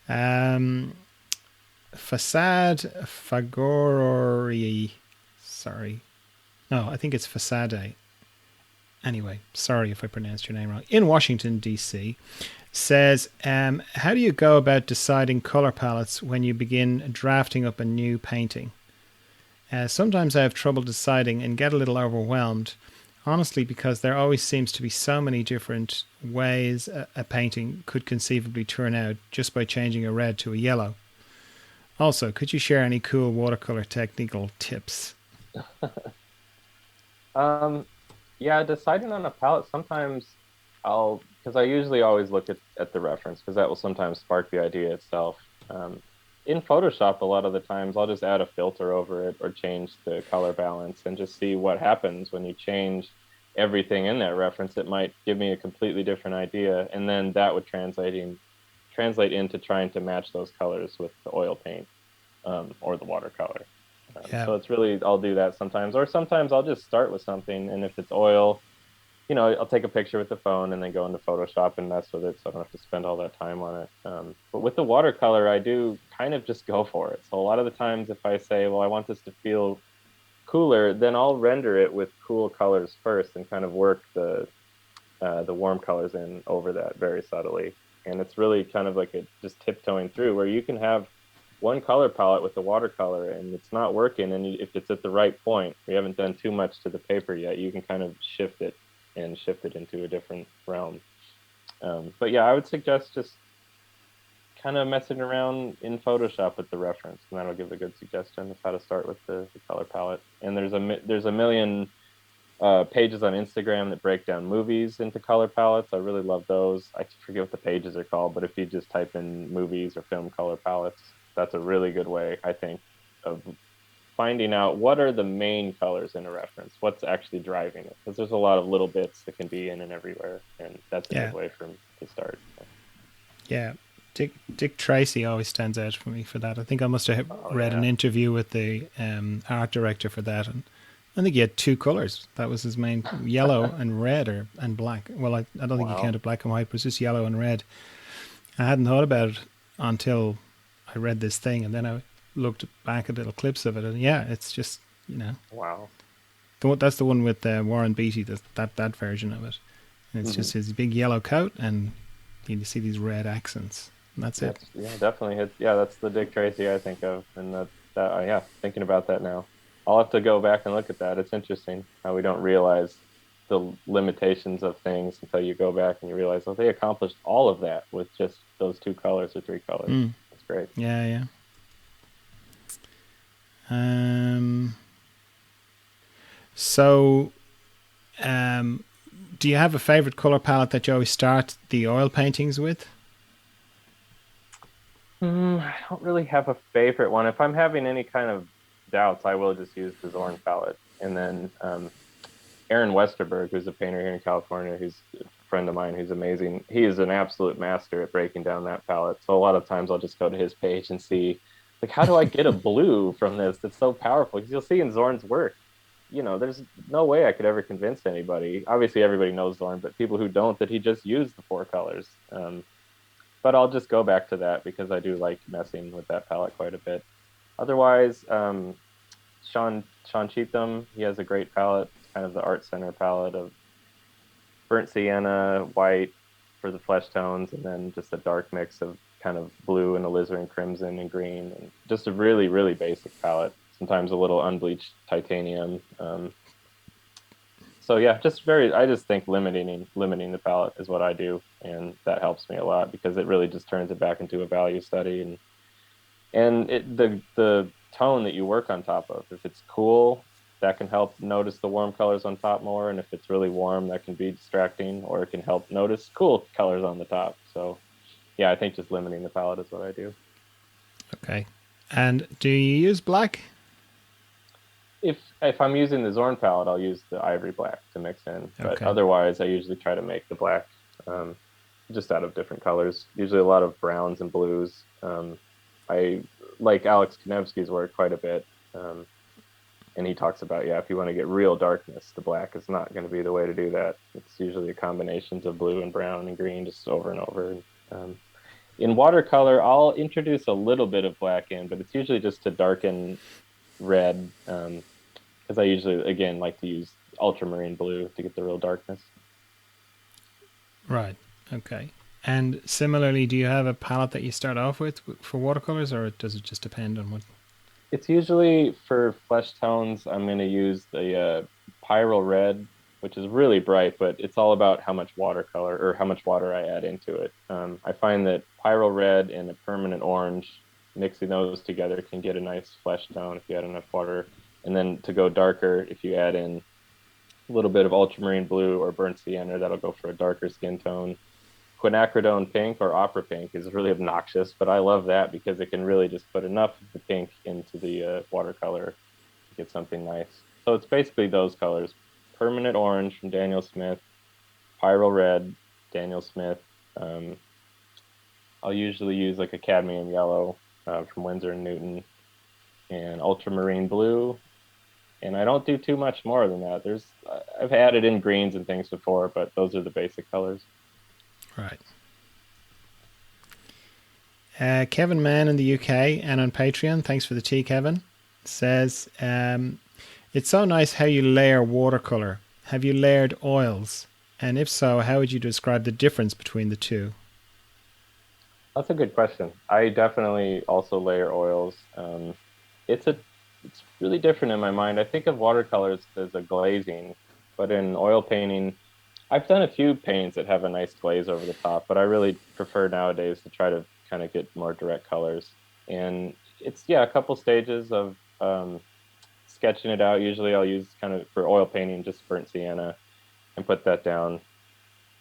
Um, Facade Fagori. Sorry. No, I think it's Facade. Anyway, sorry if I pronounced your name wrong. In Washington, D.C., says, how do you go about deciding color palettes when you begin drafting up a new painting? Sometimes I have trouble deciding and get a little overwhelmed, honestly, because there always seems to be so many different ways a painting could conceivably turn out just by changing a red to a yellow. Also, could you share any cool watercolor technical tips? um, yeah, deciding on a palette, sometimes because I usually always look at the reference because that will sometimes spark the idea itself. In Photoshop, a lot of the times I'll just add a filter over it or change the color balance and just see what happens when you change everything in that reference. It might give me a completely different idea, and then that would translate into trying to match those colors with the oil paint or the watercolor. Yeah, So it's really, I'll do that sometimes, or sometimes I'll just start with something, and if it's oil, I'll take a picture with the phone and then go into Photoshop and mess with it, so I don't have to spend all that time on it. But with the watercolor, I do kind of just go for it. So a lot of the times, if I say, well, I want this to feel cooler, then I'll render it with cool colors first and kind of work the warm colors in over that very subtly. And it's really kind of like a just tiptoeing through where you can have one color palette with the watercolor and it's not working. And if it's at the right point, we haven't done too much to the paper yet, you can kind of shift it and shift it into a different realm. But yeah, I would suggest just kind of messing around in Photoshop with the reference, and that'll give a good suggestion of how to start with the color palette. And there's a million pages on Instagram that break down movies into color palettes. I really love those. I forget what the pages are called, but if you just type in movies or film color palettes, that's a really good way, I think, of finding out what are the main colors in a reference, what's actually driving it. Because there's a lot of little bits that can be in and everywhere, and that's a good yeah, way to start. yeah. Dick Tracy always stands out for me for that. I think I must have Oh read an yeah. interview with the art director for that, and I think he had two colors. That was his main, yellow and red, or and black. Well, I don't think he Wow. counted black and white, but it was just yellow and red. I hadn't thought about it until I read this thing, and then I looked back at little clips of it, and yeah, it's just Wow. that's the one with Warren Beatty, that version of it, and it's Hmm. just his big yellow coat, and you see these red accents, and that's it. That's yeah, definitely. Yeah, that's the Dick Tracy I think of, and yeah, thinking about that now, I'll have to go back and look at that. It's interesting how we don't realize the limitations of things until you go back and you realize, oh, they accomplished all of that with just those two colors or three colors. Mm, That's great. yeah, yeah. Um, so, um, do you have a favorite color palette that you always start the oil paintings with? I don't really have a favorite one. If I'm having any kind of doubts, I will just use the Zorn palette. And then Aaron Westerberg, who's a painter here in California, who's a friend of mine who's amazing. He is an absolute master at breaking down that palette. So a lot of times I'll just go to his page and see, like, how do I get a blue from this that's so powerful? Because you'll see in Zorn's work, there's no way I could ever convince anybody. Obviously, everybody knows Zorn, but people who don't, that he just used the four colors. But I'll just go back to that because I do like messing with that palette quite a bit. Otherwise, Sean Cheetham, he has a great palette. It's kind of the art center palette of burnt sienna, white for the flesh tones, and then just a dark mix of kind of blue and alizarin crimson and green, and just a really, really basic palette. Sometimes a little unbleached titanium. So yeah, I just think limiting the palette is what I do, and that helps me a lot because it really just turns it back into a value study, and the tone that you work on top of. If it's cool, that can help notice the warm colors on top more, and if it's really warm, that can be distracting, or it can help notice cool colors on the top. So yeah, I think just limiting the palette is what I do. Okay. And do you use black? If I'm using the Zorn palette, I'll use the ivory black to mix in. But Okay. otherwise, I usually try to make the black um, just out of different colors. Usually a lot of browns and blues. I like Alex Konevsky's work quite a bit. And he talks about, yeah, if you want to get real darkness, the black is not going to be the way to do that. It's usually a combinations of blue and brown and green just over and over. Um, in watercolor, I'll introduce a little bit of black in, but it's usually just to darken red. Because I usually, again, like to use ultramarine blue to get the real darkness. Right. Okay. And similarly, do you have a palette that you start off with for watercolors, or does it just depend on what? It's usually for flesh tones, I'm going to use the Pyral Red, which is really bright, but it's all about how much watercolor or how much water I add into it. I find that Pyral Red and a permanent orange, mixing those together can get a nice flesh tone if you add enough water. And then to go darker, if you add in a little bit of ultramarine blue or burnt sienna, that'll go for a darker skin tone. Quinacridone pink or opera pink is really obnoxious, but I love that because it can really just put enough of the pink into the watercolor to get something nice. So it's basically those colors: permanent orange from Daniel Smith, pyro red, Daniel Smith. Um, I'll usually use like a cadmium yellow from Winsor and Newton, and ultramarine blue. And I don't do too much more than that. I've added in greens and things before, but those are the basic colors. Right. Kevin Mann in the UK and on Patreon, thanks for the tea, Kevin, says, it's so nice how you layer watercolor. Have you layered oils? And if so, how would you describe the difference between the two? That's a good question. I definitely also layer oils. It's a it's really different in my mind. I think of watercolors as a glazing, but in oil painting, I've done a few paints that have a nice glaze over the top, but I really prefer nowadays to try to kind of get more direct colors. And it's yeah, a couple stages of sketching it out. Usually I'll use kind of for oil painting just burnt sienna and put that down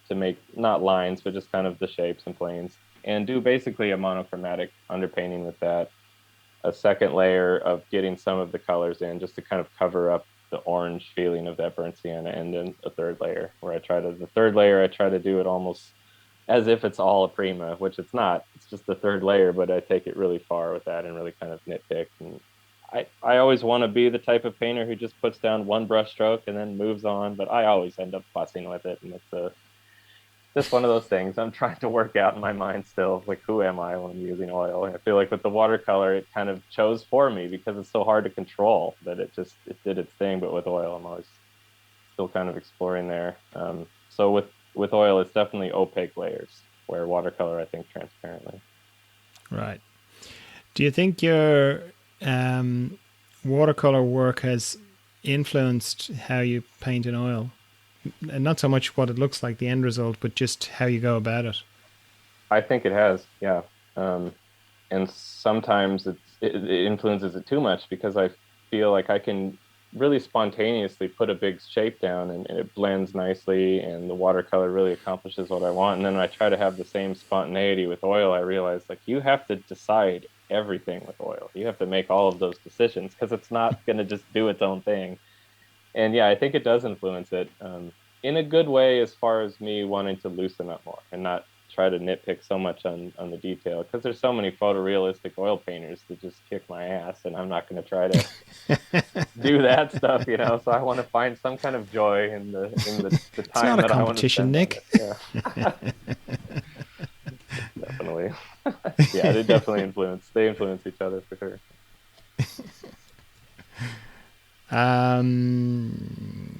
to make not lines, but just kind of the shapes and planes, and do basically a monochromatic underpainting with that. A second layer of getting some of the colors in just to kind of cover up the orange feeling of that burnt sienna, and then a third layer where the third layer, I try to do it almost as if it's all a prima, which it's not. It's just the third layer, but I take it really far with that and really kind of nitpick. And I always want to be the type of painter who just puts down one brush stroke and then moves on, but I always end up fussing with it. And it's just one of those things I'm trying to work out in my mind still. Like, who am I when I'm using oil? And I feel like with the watercolor, it kind of chose for me because it's so hard to control that it did its thing. But with oil, I'm always still kind of exploring there. So with oil, it's definitely opaque layers, where watercolor, I think, transparently. Right. Do you think your um, watercolor work has influenced how you paint in oil? And not so much what it looks like, the end result, but just how you go about it. I think it has, yeah. Um, and sometimes it influences it too much because I feel like I can really spontaneously put a big shape down and it blends nicely and the watercolor really accomplishes what I want. And then I try to have the same spontaneity with oil. I realize like you have to decide everything with oil. You have to make all of those decisions because it's not going to just do its own thing. And yeah, I think it does influence it in a good way as far as me wanting to loosen up more and not try to nitpick so much on the detail because there's so many photorealistic oil painters that just kick my ass, and I'm not going to try to do that stuff, you know. So I want to find some kind of joy in the It's not time a that I want to competition, spend on Nick. it. Yeah, definitely. Yeah, they definitely influence each other for sure.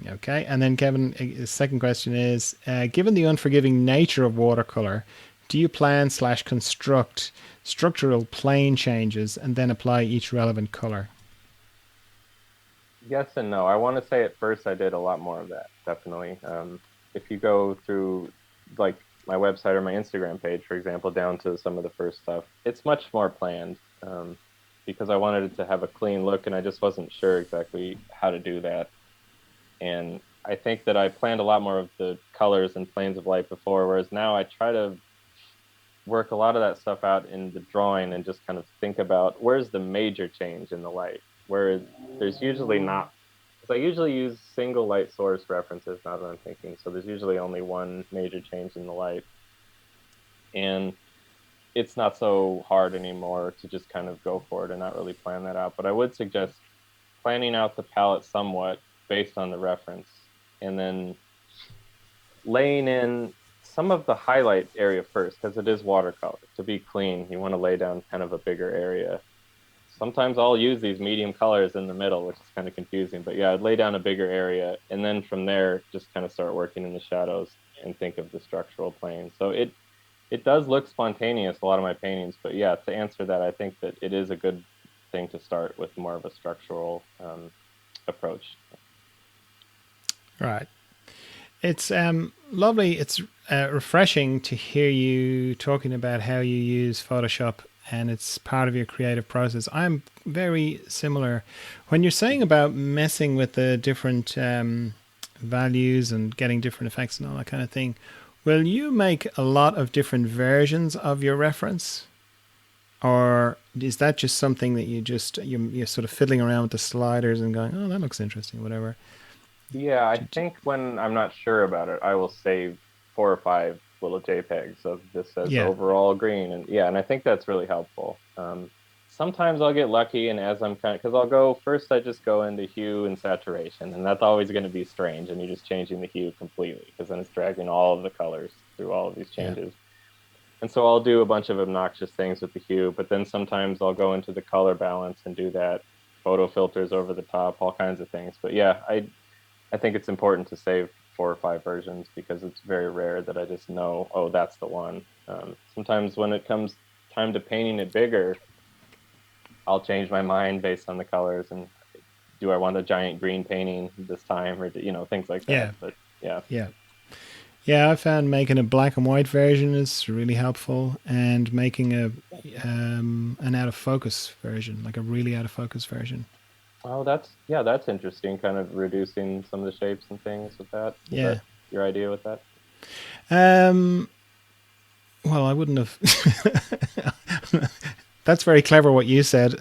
Okay, and then Kevin, his second question is: given the unforgiving nature of watercolor, do you plan slash construct structural plane changes and then apply each relevant color? Yes and no. I want to say at first I did a lot more of that, definitely. If you go through like my website or my Instagram page, for example, down to some of the first stuff, it's much more planned because I wanted it to have a clean look and I just wasn't sure exactly how to do that. And I think that I planned a lot more of the colors and planes of light before, whereas now I try to work a lot of that stuff out in the drawing and just kind of think about where's the major change in the light. where there's usually not, because I usually use single light source references now that I'm thinking. So there's usually only one major change in the light. And it's not so hard anymore to just kind of go for it and not really plan that out. But I would suggest planning out the palette somewhat based on the reference and then laying in some of the highlight area first because it is watercolor. To be clean, you want to lay down kind of a bigger area. Sometimes I'll use these medium colors in the middle, which is kind of confusing. But yeah, I'd lay down a bigger area and then from there just kind of start working in the shadows and think of the structural plane. So it does look spontaneous, a lot of my paintings, but yeah, to answer that, I think that it is a good thing to start with more of a structural approach. Right. It's lovely. It's refreshing to hear you talking about how you use Photoshop and it's part of your creative process. I'm very similar. When you're saying about messing with the different values and getting different effects and all that kind of thing, will you make a lot of different versions of your reference? Or is that just something that you're sort of fiddling around with the sliders and going, oh, that looks interesting, whatever? Yeah, I think when I'm not sure about it, I will save 4 or 5 little JPEGs of this as Yeah, overall green. And yeah, and I think that's really helpful. Sometimes I'll get lucky, and as I'm kind of, because I'll go first, I just go into hue and saturation, and that's always going to be strange. And you're just changing the hue completely because then it's dragging all of the colors through all of these yeah. changes. And so I'll do a bunch of obnoxious things with the hue, but then sometimes I'll go into the color balance and do that, photo filters over the top, all kinds of things. But yeah, I think it's important to save 4 or 5 versions because it's very rare that I just know, oh, that's the one. Sometimes when it comes time to painting it bigger, I'll change my mind based on the colors and do I want a giant green painting this time or things like that. Yeah, But yeah. yeah. Yeah, I found making a black and white version is really helpful, and making a an out of focus version, like a really out of focus version. Oh, that's interesting. Kind of reducing some of the shapes and things with that. Is that Yeah. your idea with that? Um. Well, I wouldn't have. That's very clever what you said.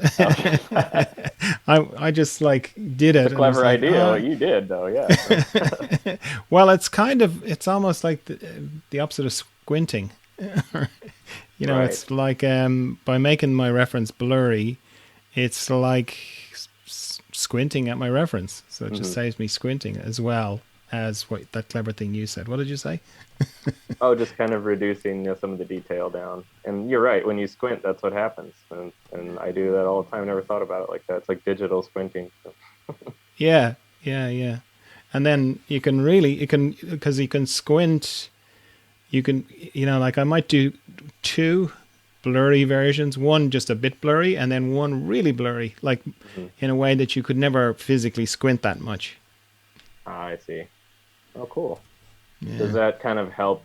Oh, I just like did it's a it and was clever like, idea oh. what you did, though. Yeah. Well, it's almost like the opposite of squinting. Right. It's like by making my reference blurry, it's like squinting at my reference. So it just Hmm. saves me squinting as well as what that clever thing you said. What did you say? Oh, just kind of reducing some of the detail down. And you're right. When you squint, that's what happens. And I do that all the time. I never thought about it like that. It's like digital squinting. So, Yeah, yeah, yeah. And then because you can squint, like I might do two blurry versions, one just a bit blurry and then one really blurry, like mhm. in a way that you could never physically squint that much. I see. Oh, cool. Does Yeah. that kind of help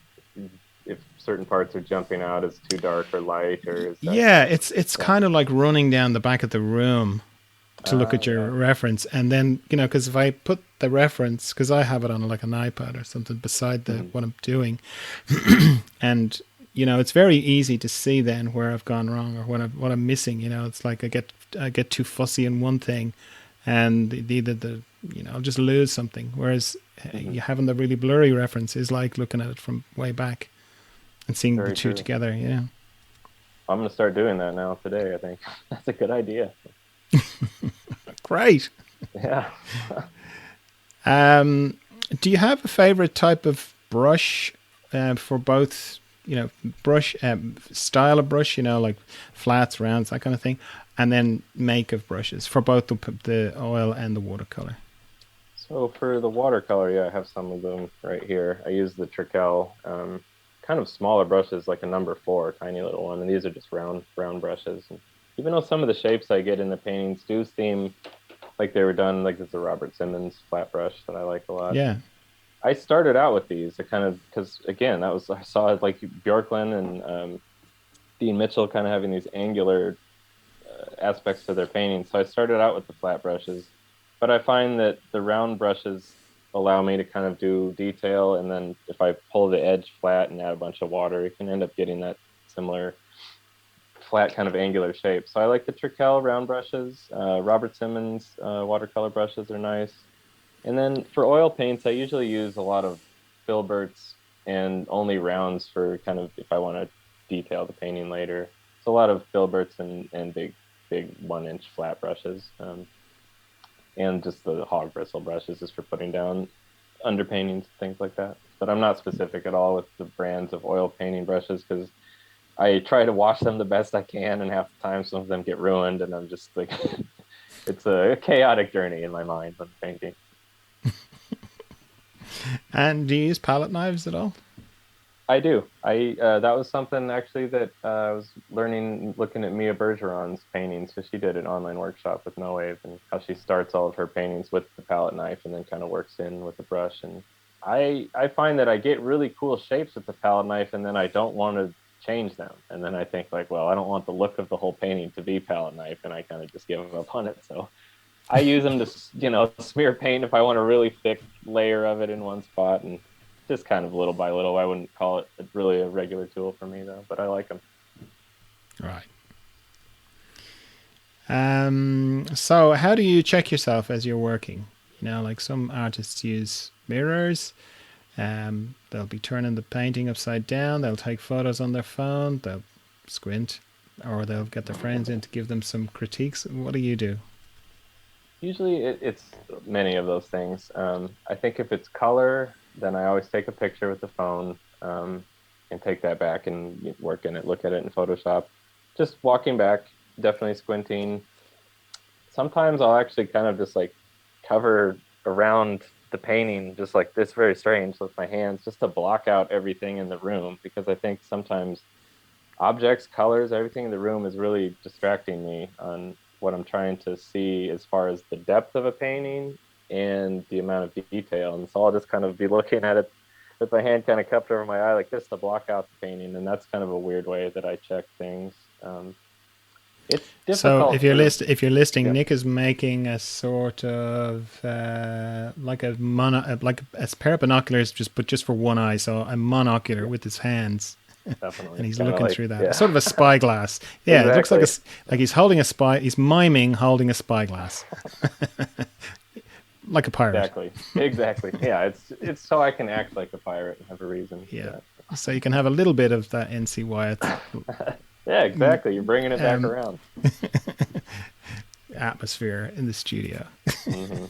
if certain parts are jumping out as too dark or light, or is that Yeah, kind of, it's yeah. kind of like running down the back of the room to look at your Yeah. reference, and then because if I put the reference, because I have it on like an iPad or something beside the Hmm. what I'm doing, and it's very easy to see then where I've gone wrong or what I'm missing. It's like I get too fussy in one thing, and either I'll just lose something. Whereas Hmm. you having the really blurry reference is like looking at it from way back and seeing the Very two true. together. Yeah. I'm going to start doing that now today, I think. That's a good idea. Great. Yeah. Um, do you have a favorite type of brush for both? Brush style of brush. Like flats, rounds, that kind of thing, and then make of brushes for both the oil and the watercolor. So for the watercolor, yeah, I have some of them right here. I use the Trekell, kind of smaller brushes, like a number 4, tiny little one, and these are just round brushes. And even though some of the shapes I get in the paintings do seem like they were done, like there's a Robert Simmons flat brush that I like a lot. Yeah, I started out with these. I kind of because again, that was I saw like Bjorklund and Dean Mitchell kind of having these angular aspects to their painting. So I started out with the flat brushes, but I find that the round brushes allow me to kind of do detail. And then if I pull the edge flat and add a bunch of water, you can end up getting that similar flat kind of angular shape. So I like the Trekell round brushes. Robert Simmons watercolor brushes are nice. And then for oil paints, I usually use a lot of filberts and only rounds for kind of if I want to detail the painting later. So a lot of filberts and big 1 inch flat brushes, and just the hog bristle brushes just for putting down underpaintings, things like that. But I'm not specific at all with the brands of oil painting brushes because I try to wash them the best I can, and half the time some of them get ruined, and I'm just like, it's a chaotic journey in my mind when painting. And do you use palette knives at all? I do. I That was something actually that I was learning looking at Mia Bergeron's paintings. So she did an online workshop with No Wave, and how she starts all of her paintings with the palette knife and then kind of works in with the brush. And I find that I get really cool shapes with the palette knife, and then I don't want to change them. And then I think like, well, I don't want the look of the whole painting to be palette knife, and I kind of just give up on it. So I use them to, smear paint if I want a really thick layer of it in one spot, and just kind of little by little. I wouldn't call it really a regular tool for me though, but I like them. Right. So how do you check yourself as you're working? Like some artists use mirrors. They'll be turning the painting upside down. They'll take photos on their phone. They'll squint, or they'll get their friends in to give them some critiques. What do you do? Usually it's many of those things. I think if it's color, then I always take a picture with the phone, and take that back and work in it, look at it in Photoshop. Just walking back, definitely squinting. Sometimes I'll actually kind of just like cover around the painting, just like this, very strange, with my hands, just to block out everything in the room, because I think sometimes objects, colors, everything in the room is really distracting me on what I'm trying to see as far as the depth of a painting and the amount of detail. And so I'll just kind of be looking at it with my hand kind of cupped over my eye like this to block out the painting. And that's kind of a weird way that I check things. It's So difficult if you're listing, yeah. Nick is making a sort of like a like a pair of binoculars, just for one eye. So a monocular with his hands, Definitely. and It's he's kind of looking like, through that. yeah, Sort of a spyglass. Yeah, it looks like exactly. like he's holding a spy. He's miming holding a spyglass, like a pirate. Exactly. Exactly. Yeah. It's so I can act like a pirate and have a reason. Yeah. Yeah. So you can have a little bit of that NC Wyatt Yeah, exactly. You're bringing it back um, around. atmosphere in the studio. Hmm.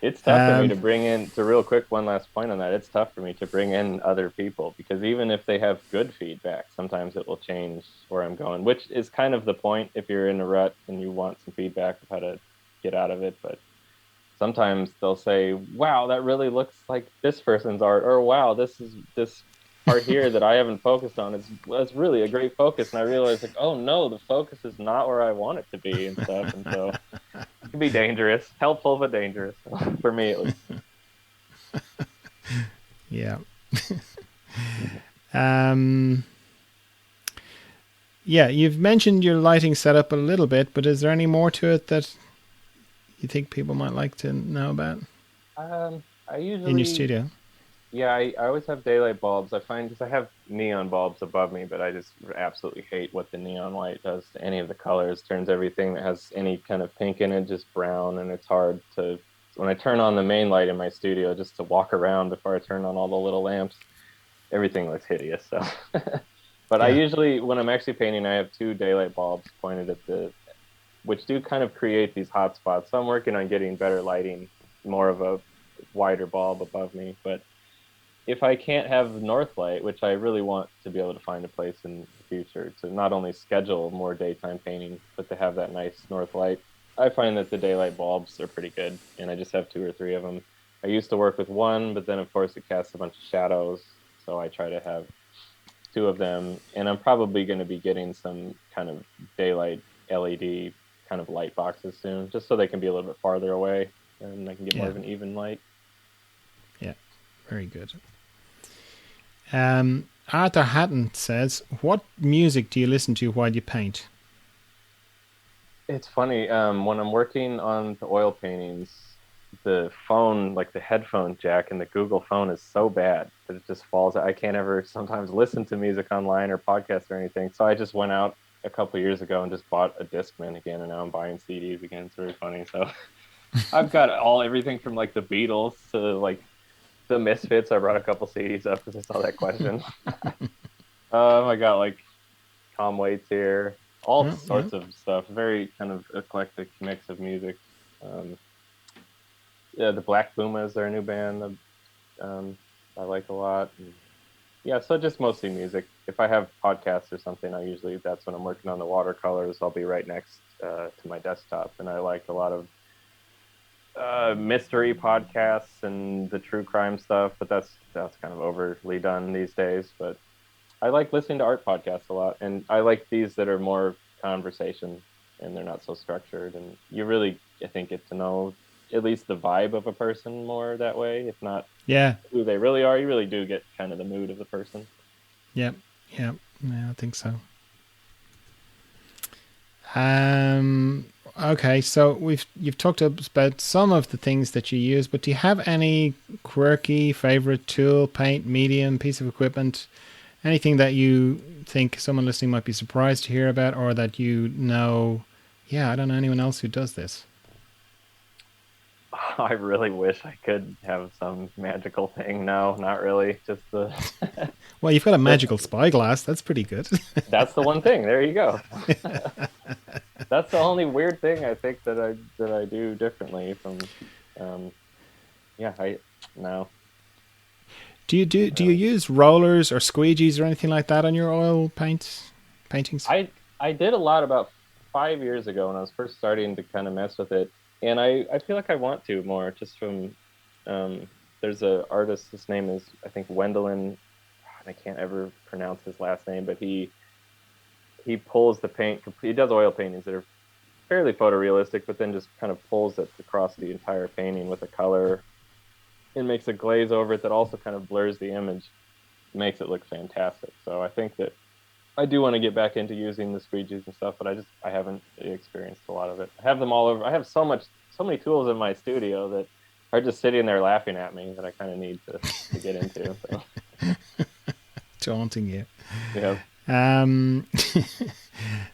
It's tough for me Um, to bring in, to real quick, one last point on that. It's tough for me to bring in other people because even if they have good feedback, sometimes it will change where I'm going, which is kind of the point if you're in a rut and you want some feedback of how to get out of it. But sometimes they'll say, wow, that really looks like this person's art, or wow, this part here that I haven't focused on is really a great focus. And I realized like, oh no, the focus is not where I want it to be and stuff. And so it can be dangerous, helpful but dangerous for me at least. yeah. Um, yeah, you've mentioned your lighting setup a little bit, but is there any more to it that you think people might like to know about I in your usually, studio? yeah, I always have daylight bulbs. I find because I have neon bulbs above me, but I just absolutely hate what the neon light does to any of the colors. Turns everything that has any kind of pink in it just brown, and it's hard to, when I turn on the main light in my studio, just to walk around before I turn on all the little lamps, everything looks hideous. So, but I Yeah. usually, when I'm actually painting, I have two daylight bulbs pointed at which do kind of create these hot spots. So I'm working on getting better lighting, more of a wider bulb above me. But if I can't have north light, which I really want to be able to find a place in the future to not only schedule more daytime painting, but to have that nice north light, I find that the daylight bulbs are pretty good. And I just have two or three of them. I used to work with one, but then of course it casts a bunch of shadows. So I try to have two of them. And I'm probably going to be getting some kind of daylight LED kind of light boxes soon, just so they can be a little bit farther away and I can get more Yeah. of an even light. Yeah. Very good. Arthur Hatton says, "What music do you listen to while you paint?" It's funny, when I'm working on the oil paintings, the phone, like the headphone jack in the Google phone is so bad that it just falls. I can't ever sometimes listen to music online or podcasts or anything. So I just went out a couple of years ago and just bought a Discman again, and now I'm buying CDs again. It's really funny. So I've got everything from like the Beatles to like the Misfits. I brought a couple CDs up because I saw that question. I got like Tom Waits here, all Yeah, yeah. sorts of stuff. Very kind of eclectic mix of music. Um, yeah, the Black Pumas are a new band that I like a lot. And yeah, so just mostly music. If I have podcasts or something, I usually that's when I'm working on the watercolors. I'll be right next to my desktop, and I like a lot of mystery podcasts and the true crime stuff. But that's kind of overly done these days. But I like listening to art podcasts a lot, and I like these that are more conversation and they're not so structured. And you really, I think, get to know at least the vibe of a person more that way. If not Yeah, who they really are, you really do get kind of the mood of the person. yeah, yeah. Yeah, I think so. Um, okay, so you've talked about some of the things that you use, but do you have any quirky favorite tool, paint, medium, piece of equipment, anything that you think someone listening might be surprised to hear about, or that you know? Yeah, I don't know anyone else who does this. I really wish I could have some magical thing. No, not really. Just the Well, you've got a just magical spyglass. That's pretty good. that's the one thing. There you go. That's the only weird thing I think that I do differently from um yeah, I no. Do you Really. use rollers or squeegees or anything like that on your oil paintings? I did a lot about 5 years ago when I was first starting to kind of mess with it, and I feel like I want to more just from um, there's a artist. His name is I think Wendelin. I can't ever pronounce his last name, but he pulls the paint. He does oil paintings that are fairly photorealistic, but then just kind of pulls it across the entire painting with a color and makes a glaze over it that also kind of blurs the image, makes it look fantastic. So I think that I do want to get back into using the squeegees and stuff, but I haven't experienced a lot of it. I have them all over. I have so many tools in my studio that are just sitting there laughing at me that I kind of need to get into. So Taunting you. yeah, Um,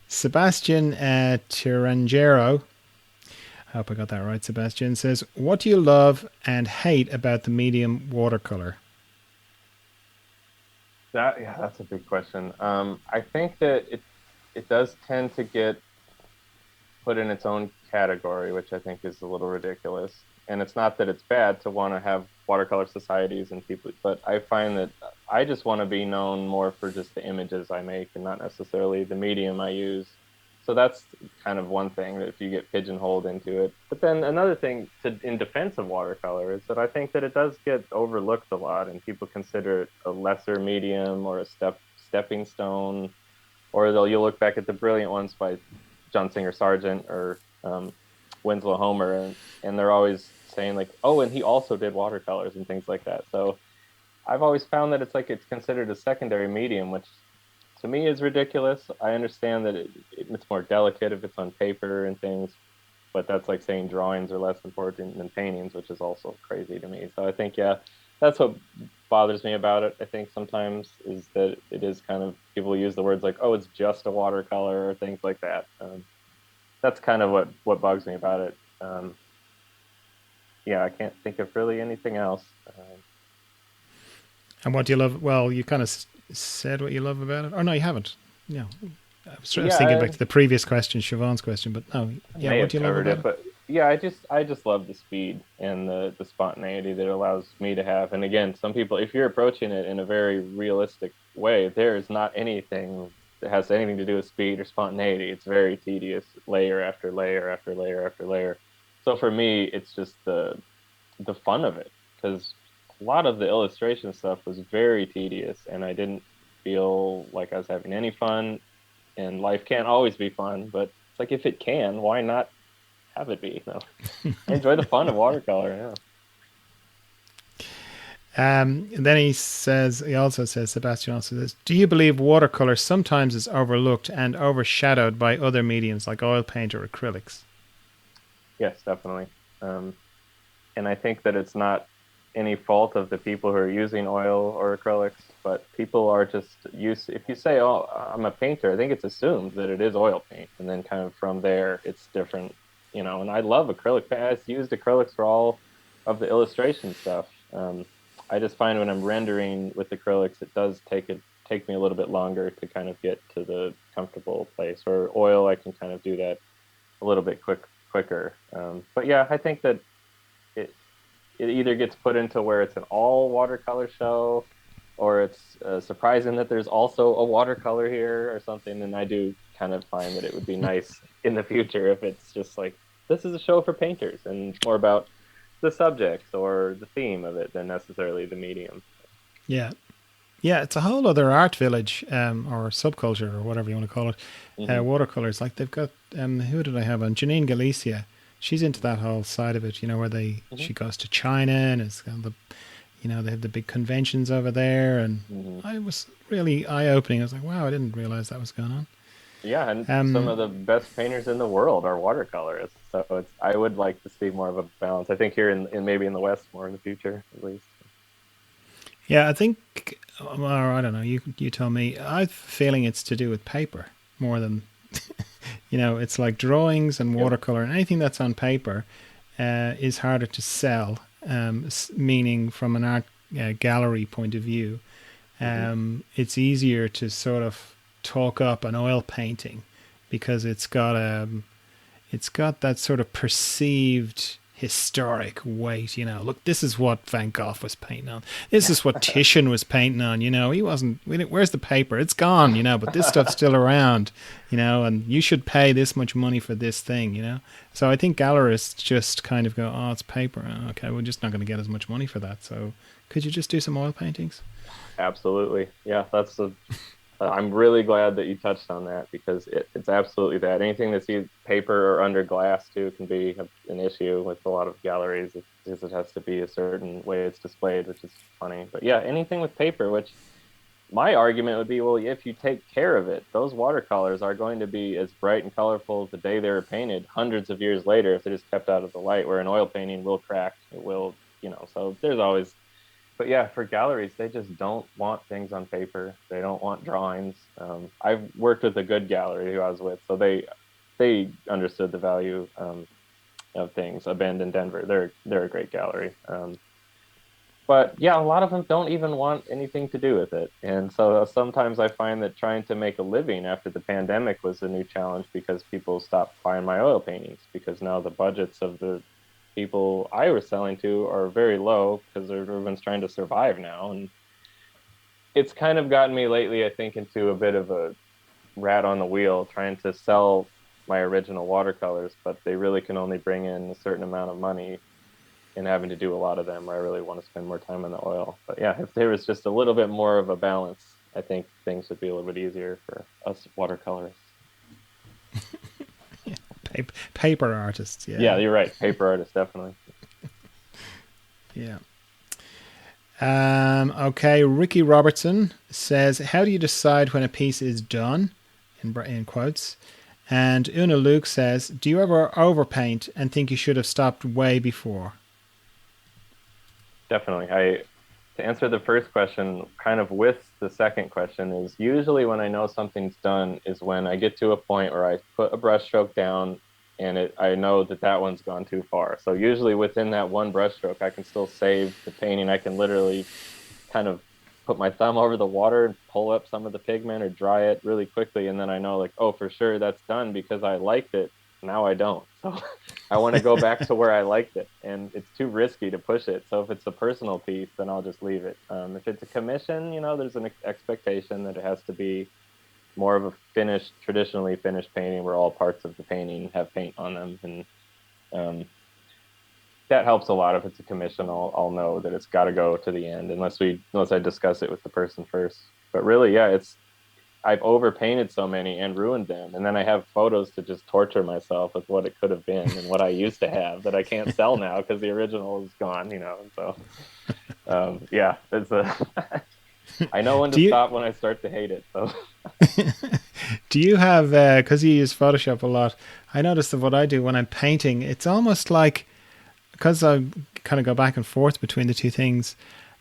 Sebastian Tirangero, I hope I got that right, Sebastian, says, what do you love and hate about the medium watercolor? that's a big question. I think that it does tend to get put in its own category, which I think is a little ridiculous. And it's not that it's bad to want to have watercolor societies and people, but I find that I just want to be known more for just the images I make and not necessarily the medium I use. So that's kind of one thing that if you get pigeonholed into it. But then another thing in defense of watercolor is that I think that it does get overlooked a lot and people consider it a lesser medium or a stepping stone, or you'll look back at the brilliant ones by John Singer Sargent or Winslow Homer, and they're always saying like, oh, and he also did watercolors and things like that. So I've always found that it's like it's considered a secondary medium, which to me is ridiculous. I understand that it's more delicate if it's on paper and things, but that's like saying drawings are less important than paintings, which is also crazy to me. So I think, yeah, that's what bothers me about it. I think sometimes is that it is kind of people use the words like, oh, it's just a watercolor or things like that. That's kind of what bugs me about it. Yeah, I can't think of really anything else. And what do you love? Well, you kind of said what you love about it. Or no, you haven't. Yeah. I was thinking back Yeah, to the previous question, Siobhan's question, but no, I yeah, may what have do you love covered about it, it? but yeah, I just love the speed and the spontaneity that it allows me to have. And again, some people, if you're approaching it in a very realistic way, there is not anything that has anything to do with speed or spontaneity. It's very tedious, layer after layer after layer after layer. So for me, it's just the fun of it because a lot of the illustration stuff was very tedious, and I didn't feel like I was having any fun. And life can't always be fun, but it's like if it can, why not have it be? No, I enjoy the fun of watercolor. Yeah. And then he also says, Sebastian also says, do you believe watercolor sometimes is overlooked and overshadowed by other mediums like oil paint or acrylics? Yes, definitely. Um, and I think that it's not any fault of the people who are using oil or acrylics, but people are just used. If you say, "Oh, I'm a painter," I think it's assumed that it is oil paint, and then kind of from there, it's different, you know. And I love acrylic paint. I've used acrylics for all of the illustration stuff. I just find when I'm rendering with acrylics, it does take me a little bit longer to kind of get to the comfortable place. Or oil, I can kind of do that a little bit quicker. But yeah, I think that it it either gets put into where it's an all watercolor show, or it's surprising that there's also a watercolor here or something. And I do kind of find that it would be nice in the future if it's just like, this is a show for painters and more about the subjects or the theme of it than necessarily the medium. Yeah. Yeah, it's a whole other art village, or subculture, or whatever you want to call it. Hmm. Watercolors, like they've got, who did I have on? Janine Galicia. She's into that whole side of it, where Hmm. she goes to China and it's got they have the big conventions over there. And Hmm. I was really eye opening. I was like, wow, I didn't realize that was going on. Yeah, and some of Um, the best painters in the world are watercolorists. So I would like to see more of a balance. I think here in maybe in the West more in the future at least. yeah, I think, well, I don't know. You tell me. I have a feeling it's to do with paper more than it's like drawings and Yep. watercolor, and anything that's on paper is harder to sell. Meaning from an art gallery point of view, Hmm. it's easier to sort of talk up an oil painting because it's got that sort of perceived historic weight. Look, this is what Van Gogh was painting on. This is what Titian was painting on. He wasn't. Where's the paper? It's gone. But this stuff's still around. And you should pay this much money for this thing. So I think gallerists just kind of go, oh, it's paper. Oh, okay, we're just not going to get as much money for that. So could you just do some oil paintings? Absolutely. Yeah, I'm really glad that you touched on that because it's absolutely that. Anything that's either paper or under glass too can be an issue with a lot of galleries because it has to be a certain way it's displayed, which is funny. But yeah, anything with paper, which my argument would be, well, if you take care of it, those watercolors are going to be as bright and colorful as the day they were painted hundreds of years later if they're just kept out of the light, where an oil painting will crack. It will, so there's always, but yeah, for galleries, they just don't want things on paper. They don't want drawings. I've worked with a good gallery who I was with, so they understood the value of things. A Bend in Denver, they're a great gallery. But yeah, a lot of them don't even want anything to do with it. And so sometimes I find that trying to make a living after the pandemic was a new challenge because people stopped buying my oil paintings because now the budgets of the people I was selling to are very low because everyone's trying to survive now. And it's kind of gotten me lately, I think, into a bit of a rat on the wheel trying to sell my original watercolors, but they really can only bring in a certain amount of money and having to do a lot of them where I really want to spend more time on the oil. But yeah, if there was just a little bit more of a balance, I think things would be a little bit easier for us watercolorists. Paper artists, Yeah, yeah. you're right. Paper artists, definitely. Yeah. Okay, Ricky Robertson says, how do you decide when a piece is done? In quotes. And Una Luke says, do you ever overpaint and think you should have stopped way before? Definitely. To answer the first question, kind of with the second question, is usually when I know something's done is when I get to a point where I put a brush stroke down and I know that that one's gone too far. So usually within that one brush stroke, I can still save the painting. I can literally kind of put my thumb over the water and pull up some of the pigment or dry it really quickly. And then I know like, oh, for sure that's done because I liked it. Now I don't. So I want to go back to where I liked it. And it's too risky to push it. So if it's a personal piece, then I'll just leave it. If it's a commission, there's an expectation that it has to be more of a finished, traditionally finished painting where all parts of the painting have paint on them. And um, that helps a lot. If it's a commission, I'll know that it's got to go to the end unless I discuss it with the person first. But really, yeah, I've overpainted so many and ruined them, and then I have photos to just torture myself with what it could have been and what I used to have that I can't sell now because the original is gone. And so yeah, it's a I know when to Do you stop when I start to hate it. So do you have, because you use Photoshop a lot, I notice that what I do when I'm painting, it's almost like, because I'm kind of go back and forth between the two things.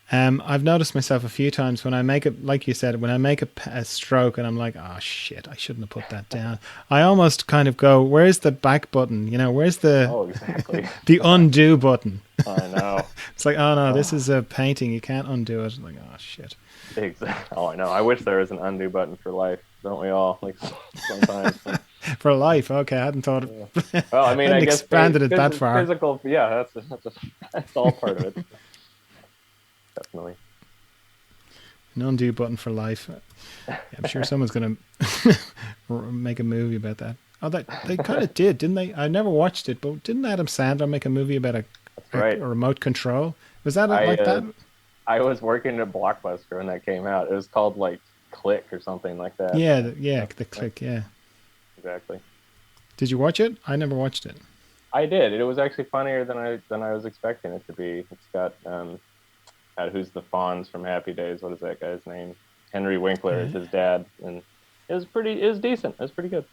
I've noticed myself a few times when I make it, like you said, when I make a stroke and I'm like, oh shit, I shouldn't have put that down. I almost kind of go, where's the back button? Where's the Oh, exactly. the undo button? I know. It's like, oh no, this Oh, is a painting. You can't undo it. I'm like, oh shit. exactly. Oh, I know. I wish there was an undo button for life, don't we all? Like sometimes. For life, okay, I hadn't thought, Yeah. Well, I I mean, hadn't I guess expanded it that far. physical. Yeah, that's all part of it. Definitely. An undo button for life. Yeah, I'm sure someone's gonna make a movie about that. Oh, that they kind of did, didn't they? I never watched it, but didn't Adam Sandler make a movie about That's right. a remote control? Was that I like uh, that? I was working at Blockbuster when that came out. It was called like Click or something like that. Yeah, Yeah, the click. Yeah. exactly. Did you watch it? I never watched it. I did. It was actually funnier than I was expecting it to be. It's got who's the Fonz from Happy Days? What is that guy's name? Henry Winkler is Uh, his dad, and it was decent. It was pretty good.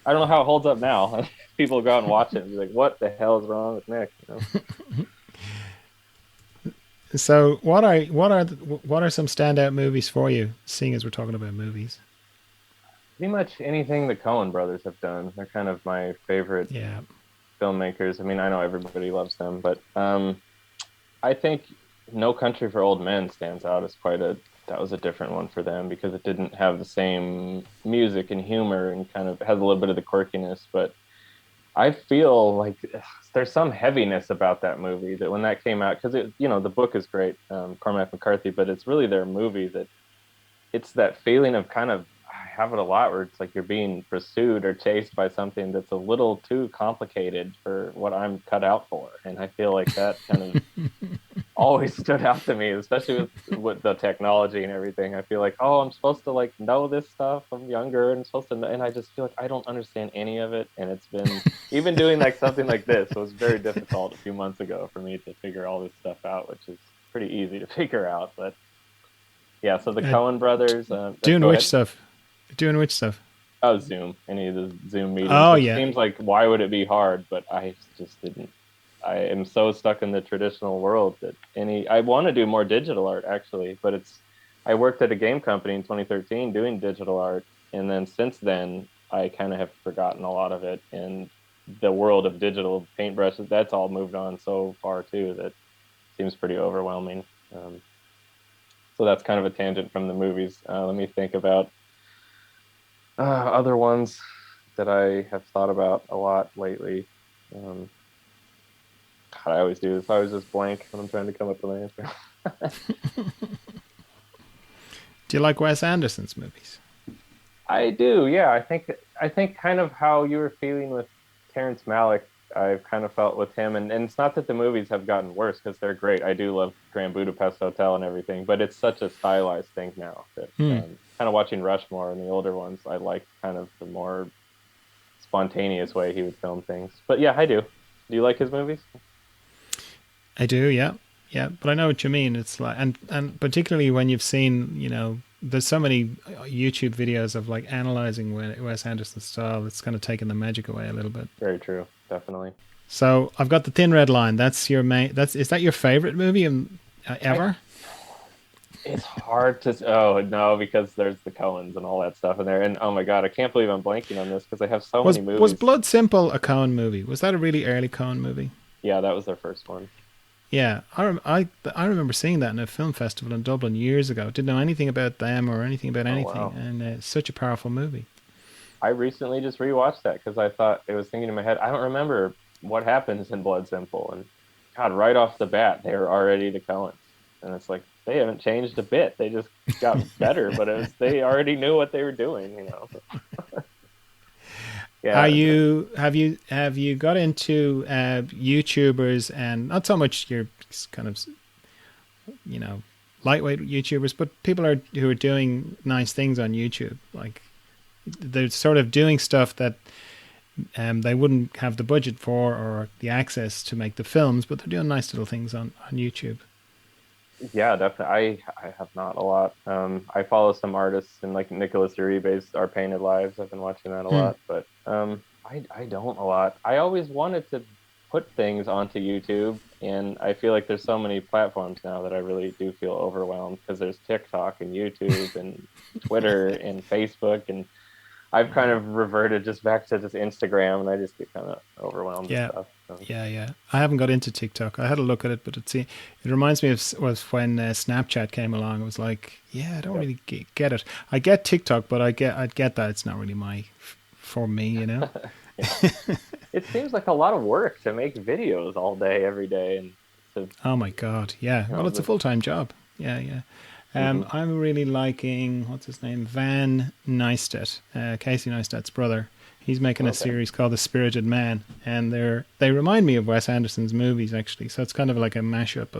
I don't know how it holds up now. People go out and watch it and be like, "What the hell is wrong with Nick?" You know? so, what are some standout movies for you? Seeing as we're talking about movies. Pretty much anything the Coen brothers have done. They're kind of my favorite Yeah. filmmakers. I mean, I know everybody loves them, but I think No Country for Old Men stands out as quite a that was a different one for them because it didn't have the same music and humor and kind of has a little bit of the quirkiness, but I feel like there's some heaviness about that movie that when that came out because the book is great, Cormac McCarthy, but it's really their movie that it's that feeling of kind of I have it a lot where it's like you're being pursued or chased by something that's a little too complicated for what I'm cut out for, and I feel like that kind of always stood out to me, especially with the technology and everything. I feel like, oh, I'm supposed to like know this stuff. I'm younger and supposed to know, and I just feel like I don't understand any of it. And it's been even doing like something like this was very difficult a few months ago for me to figure all this stuff out, which is pretty easy to figure out. But yeah, so the Uh, Coen brothers. doing Go which ahead. stuff? Doing which stuff? Oh, Zoom. Any of the Zoom meetings, Oh which yeah. seems like why would it be hard? But I just didn't. I am so stuck in the traditional world that I want to do more digital art actually, but I worked at a game company in 2013 doing digital art, and then since then I kind of have forgotten a lot of it, and the world of digital paintbrushes that's all moved on so far too that seems pretty overwhelming. So that's kind of a tangent from the movies. Let me think about other ones that I have thought about a lot lately. Um, God, I always do this. I always just blank when I'm trying to come up with an answer. Do you like Wes Anderson's movies? I do, yeah. I think kind of how you were feeling with Terrence Malick, I've kind of felt with him, and it's not that the movies have gotten worse because they're great. I do love Grand Budapest Hotel and everything, but it's such a stylized thing now that Hmm. kind of watching Rushmore and the older ones, I like kind of the more spontaneous way he would film things. But yeah, I do. Do you like his movies? I do, yeah, yeah. But I know what you mean. It's like, and particularly when you've seen, there's so many YouTube videos of like analyzing Wes Anderson's style. It's kind of taken the magic away a little bit. Very true, definitely. So I've got the Thin Red Line. That's your main. Is that your favorite movie I ever? It's hard to. Oh no, because there's the Coens and all that stuff in there. And oh my God, I can't believe I'm blanking on this because I have so many Was movies. Blood Simple a Coen movie? Was that a really early Coen movie? Yeah, that was their first one. Yeah, I remember seeing that in a film festival in Dublin years ago. Didn't know anything about them or anything about Oh anything, wow. and it's such a powerful movie. I recently just rewatched that because I thought it was thinking in my head. I don't remember what happens in Blood Simple, and God, right off the bat, they were already the Coens, and it's like they haven't changed a bit. They just got better, but they already knew what they were doing. Are Yeah, you have you got into YouTubers and not so much your kind of you know lightweight YouTubers, but people who are doing nice things on YouTube, like they're sort of doing stuff that they wouldn't have the budget for or the access to make the films, but they're doing nice little things on YouTube. yeah, definitely. I have not a lot. I follow some artists and like Nicholas Uribe's Our Painted Lives. I've been watching that a Hmm. lot, but I don't a lot. I always wanted to put things onto YouTube, and I feel like there's so many platforms now that I really do feel overwhelmed because there's TikTok and YouTube and Twitter and Facebook, and I've kind Yeah. of reverted just back to just Instagram, and I just get kind of overwhelmed with Yeah. stuff. So, Yeah. I haven't got into TikTok. I had a look at it, but it reminds me of was when Snapchat came along. It was like, yeah, I don't yep. really get it. I get TikTok, but I'd get that it's not really for me, you know. Yeah. It seems like a lot of work to make videos all day, every day, and to, Oh my god, yeah. Well, it's a the. full time job. Yeah. Hmm. I'm really liking what's his name, Van Neistat, Casey Neistat's brother. He's making a Okay. series called The Spirited Man, and they remind me of Wes Anderson's movies actually. So it's kind of like a mashup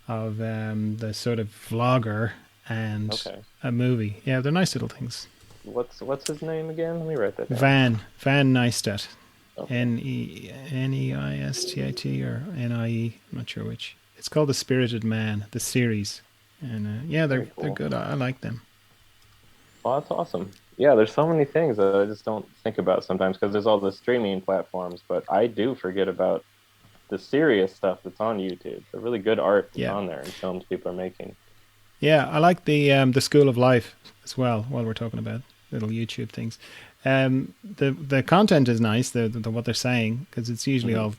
of the sort of vlogger and Okay. a movie. Yeah, they're nice little things. What's his name again? Let me write that down. Van Neistat, Okay. Neistat or Nie. I'm not sure which. It's called The Spirited Man, the series, and yeah, Very they're cool. good. I like them. Well, that's awesome. Yeah, there's so many things that I just don't think about sometimes because there's all the streaming platforms, but I do forget about the serious stuff that's on YouTube, the really good art that's Yeah, on there and films people are making. yeah. I like the School of Life as well. While we're talking about little YouTube things, the content is nice. The what they're saying because it's usually Hmm. all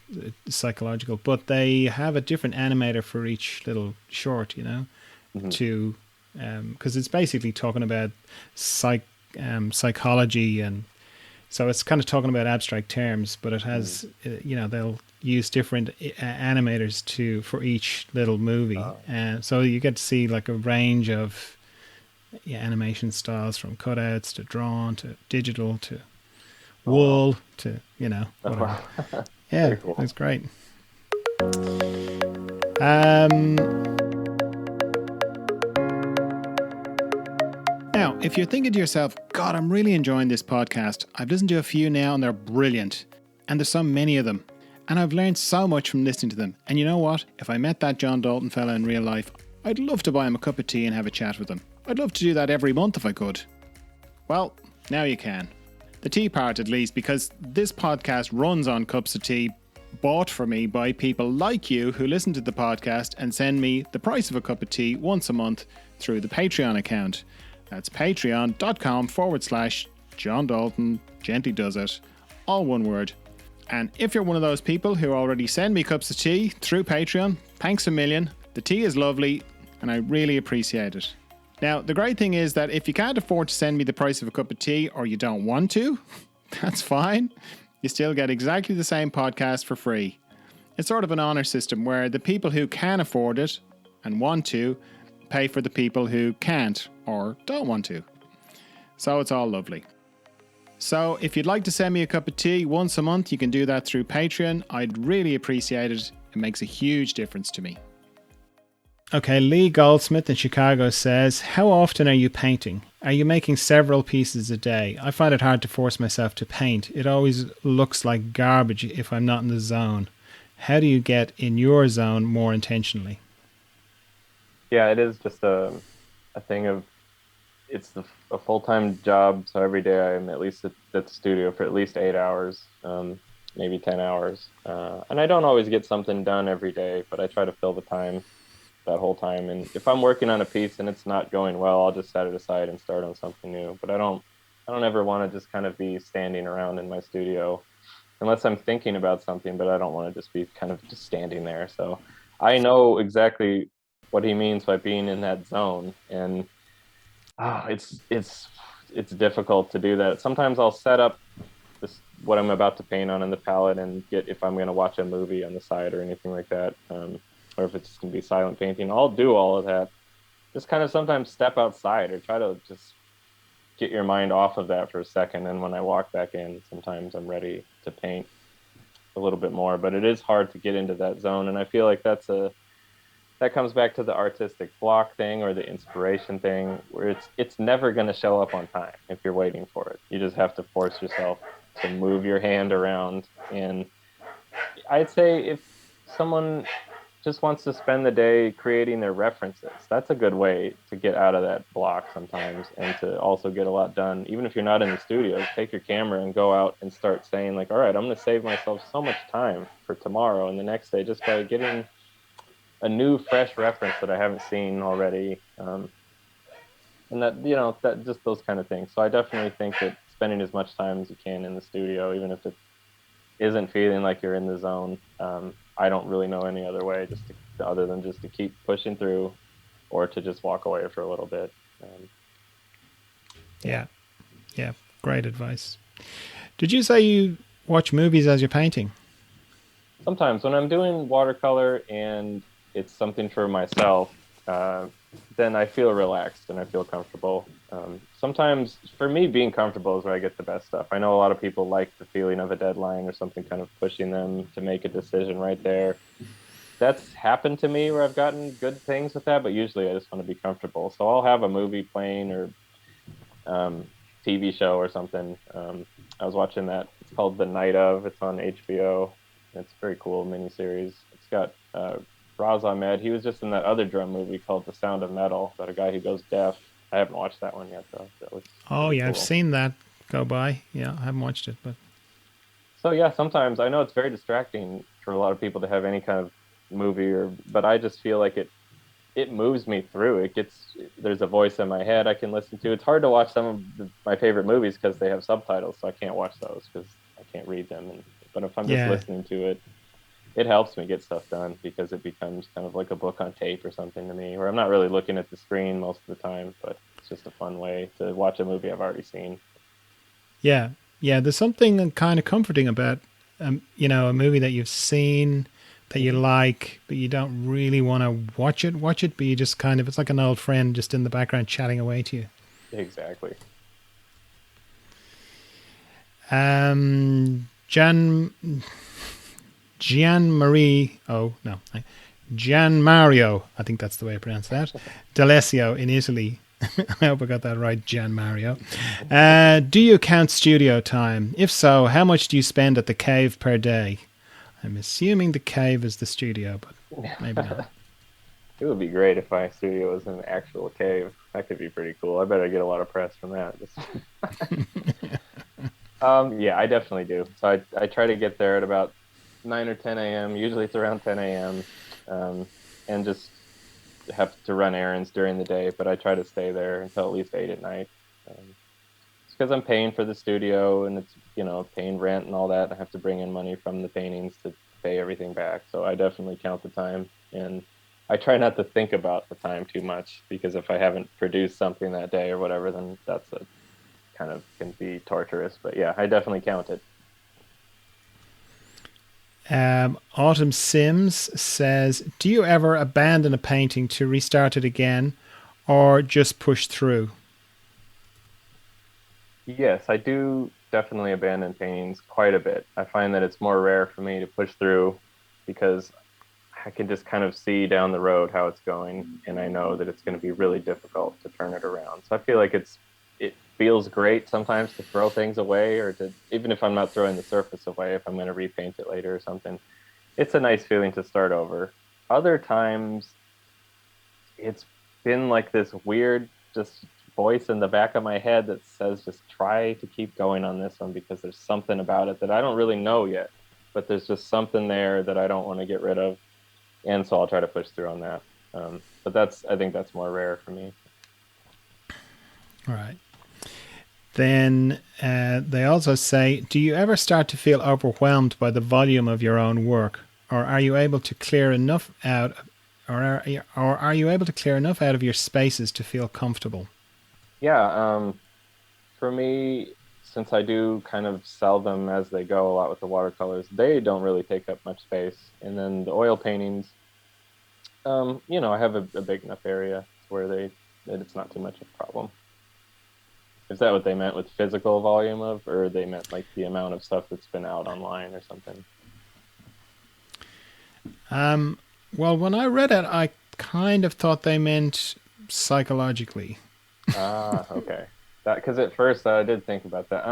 psychological, but they have a different animator for each little short. You know, Hmm. to because it's basically talking about psych psychology, and so it's kind of talking about abstract terms, but it Hmm. has they'll use different animators to for each little movie, Uh, and so you get to see like a range of animation styles from cutouts to drawn to digital to oh wow. wool to Oh, whatever. wow. Yeah, Very cool. it's great. Um, Now, if you're thinking to yourself, God, I'm really enjoying this podcast. I've listened to a few now and they're brilliant. And there's so many of them. And I've learned so much from listening to them. And you know what? If I met that John Dalton fella in real life, I'd love to buy him a cup of tea and have a chat with him. I'd love to do that every month if I could. Well, now you can. The tea part at least, because this podcast runs on cups of tea bought for me by people like you who listen to the podcast and send me the price of a cup of tea once a month through the Patreon account. That's patreon.com/John Dalton Gently Does It. All one word. And if you're one of those people who already send me cups of tea through Patreon, thanks a million. The tea is lovely and I really appreciate it. Now, the great thing is that if you can't afford to send me the price of a cup of tea or you don't want to, that's fine. You still get exactly the same podcast for free. It's sort of an honor system where the people who can afford it and want to pay for the people who can't or don't want to. So it's all lovely. So if you'd like to send me a cup of tea once a month, you can do that through Patreon. I'd really appreciate it. It makes a huge difference to me. Okay, Lee Goldsmith in Chicago says, how often are you painting? Are you making several pieces a day? I find it hard to force myself to paint. It always looks like garbage if I'm not in the zone. How do you get in your zone more intentionally? Yeah, it is just a thing of it's a full-time job, so every day I'm at least at the studio for at least 8 hours, maybe 10 hours. And I don't always get something done every day, but I try to fill the time that whole time. And if I'm working on a piece and it's not going well, I'll just set it aside and start on something new. But I don't ever want to just kind of be standing around in my studio unless I'm thinking about something, but I don't want to just be kind of just standing there. So I know exactly what he means by being in that zone. And it's difficult to do that. Sometimes I'll set up this what I'm about to paint on in the palette and get if I'm going to watch a movie on the side or anything like that, or if it's going to be silent painting. I'll do all of that. Just kind of sometimes step outside or try to just get your mind off of that for a second. And when I walk back in, sometimes I'm ready to paint a little bit more. But it is hard to get into that zone, and I feel like that comes back to the artistic block thing or the inspiration thing where it's never going to show up on time if you're waiting for it. You just have to force yourself to move your hand around. And I'd say if someone just wants to spend the day creating their references. That's a good way to get out of that block sometimes and to also get a lot done. Even if you're not in the studio, take your camera and go out and start saying like, all right, I'm going to save myself so much time for tomorrow and the next day just by getting a new fresh reference that I haven't seen already. And that, that just those kind of things. So I definitely think that spending as much time as you can in the studio, even if it isn't feeling like you're in the zone, I don't really know any other way other than just to keep pushing through or to just walk away for a little bit. Um, yeah. Yeah, yeah, great advice. Did you say you watch movies as you're painting? Sometimes when I'm doing watercolor and it's something for myself, uh, then I feel relaxed and I feel comfortable. Sometimes for me, being comfortable is where I get the best stuff. I know a lot of people like the feeling of a deadline or something kind of pushing them to make a decision right there. That's happened to me where I've gotten good things with that, but usually I just want to be comfortable. So I'll have a movie playing or um, TV show or something. I was watching that. It's called The Night of. It's on HBO. It's a very cool miniseries. It's got Raz Ahmed. He was just in that other drum movie called The Sound of Metal about a guy who goes deaf. I haven't watched that one yet though. That looks Oh really yeah, I've cool. seen that go by. Yeah, I haven't watched it, but So yeah, sometimes I know it's very distracting for a lot of people to have any kind of movie but I just feel like it moves me through. There's a voice in my head I can listen to. It's hard to watch some of my favorite movies because they have subtitles, so I can't watch those because I can't read them. But if I'm just yeah, listening to it, it helps me get stuff done because it becomes kind of like a book on tape or something to me, where I'm not really looking at the screen most of the time, but it's just a fun way to watch a movie I've already seen. yeah, yeah. There's something kind of comforting about, a movie that you've seen that you Hmm. like, but you don't really want to watch it, but you just kind of, it's like an old friend just in the background chatting away to you. Exactly. Jan Gian Marie. Oh no, Gian Mario. I think that's the way I pronounce that. D'Alessio in Italy. I hope I got that right, Gian Mario. Do you count studio time? If so, how much do you spend at the cave per day? I'm assuming the cave is the studio, but maybe not. It would be great if my studio was in an actual cave. That could be pretty cool. I bet I get a lot of press from that. Yeah, I definitely do. So I try to get there at about 9 or 10 a.m. Usually it's around 10 a.m. And just have to run errands during the day, but I try to stay there until at least 8 at night. It's because I'm paying for the studio and it's, paying rent and all that. I have to bring in money from the paintings to pay everything back. So I definitely count the time and I try not to think about the time too much because if I haven't produced something that day or whatever, then that's a kind of can be torturous. But yeah, I definitely count it. Autumn Sims says, "Do you ever abandon a painting to restart it again, or just push through?" Yes, I do definitely abandon paintings quite a bit. I find that it's more rare for me to push through because I can just kind of see down the road how it's going, and I know that it's going to be really difficult to turn it around. So I feel like it feels great sometimes to throw things away, or to even if I'm not throwing the surface away, if I'm going to repaint it later or something, it's a nice feeling to start over. Other times, it's been like this weird just voice in the back of my head that says just try to keep going on this one because there's something about it that I don't really know yet, but there's just something there that I don't want to get rid of, and so I'll try to push through on that. But I think that's more rare for me. All right. Then they also say, "Do you ever start to feel overwhelmed by the volume of your own work, or are you able to clear enough out, or are you able to clear enough out of your spaces to feel comfortable?" Yeah, for me, since I do kind of sell them as they go a lot with the watercolors, they don't really take up much space. And then the oil paintings, I have a big enough area where that it's not too much of a problem. Is that what they meant with physical volume of, or they meant like the amount of stuff that's been out online or something? Well, when I read it, I kind of thought they meant psychologically. Ah, okay. That because at first I did think about that.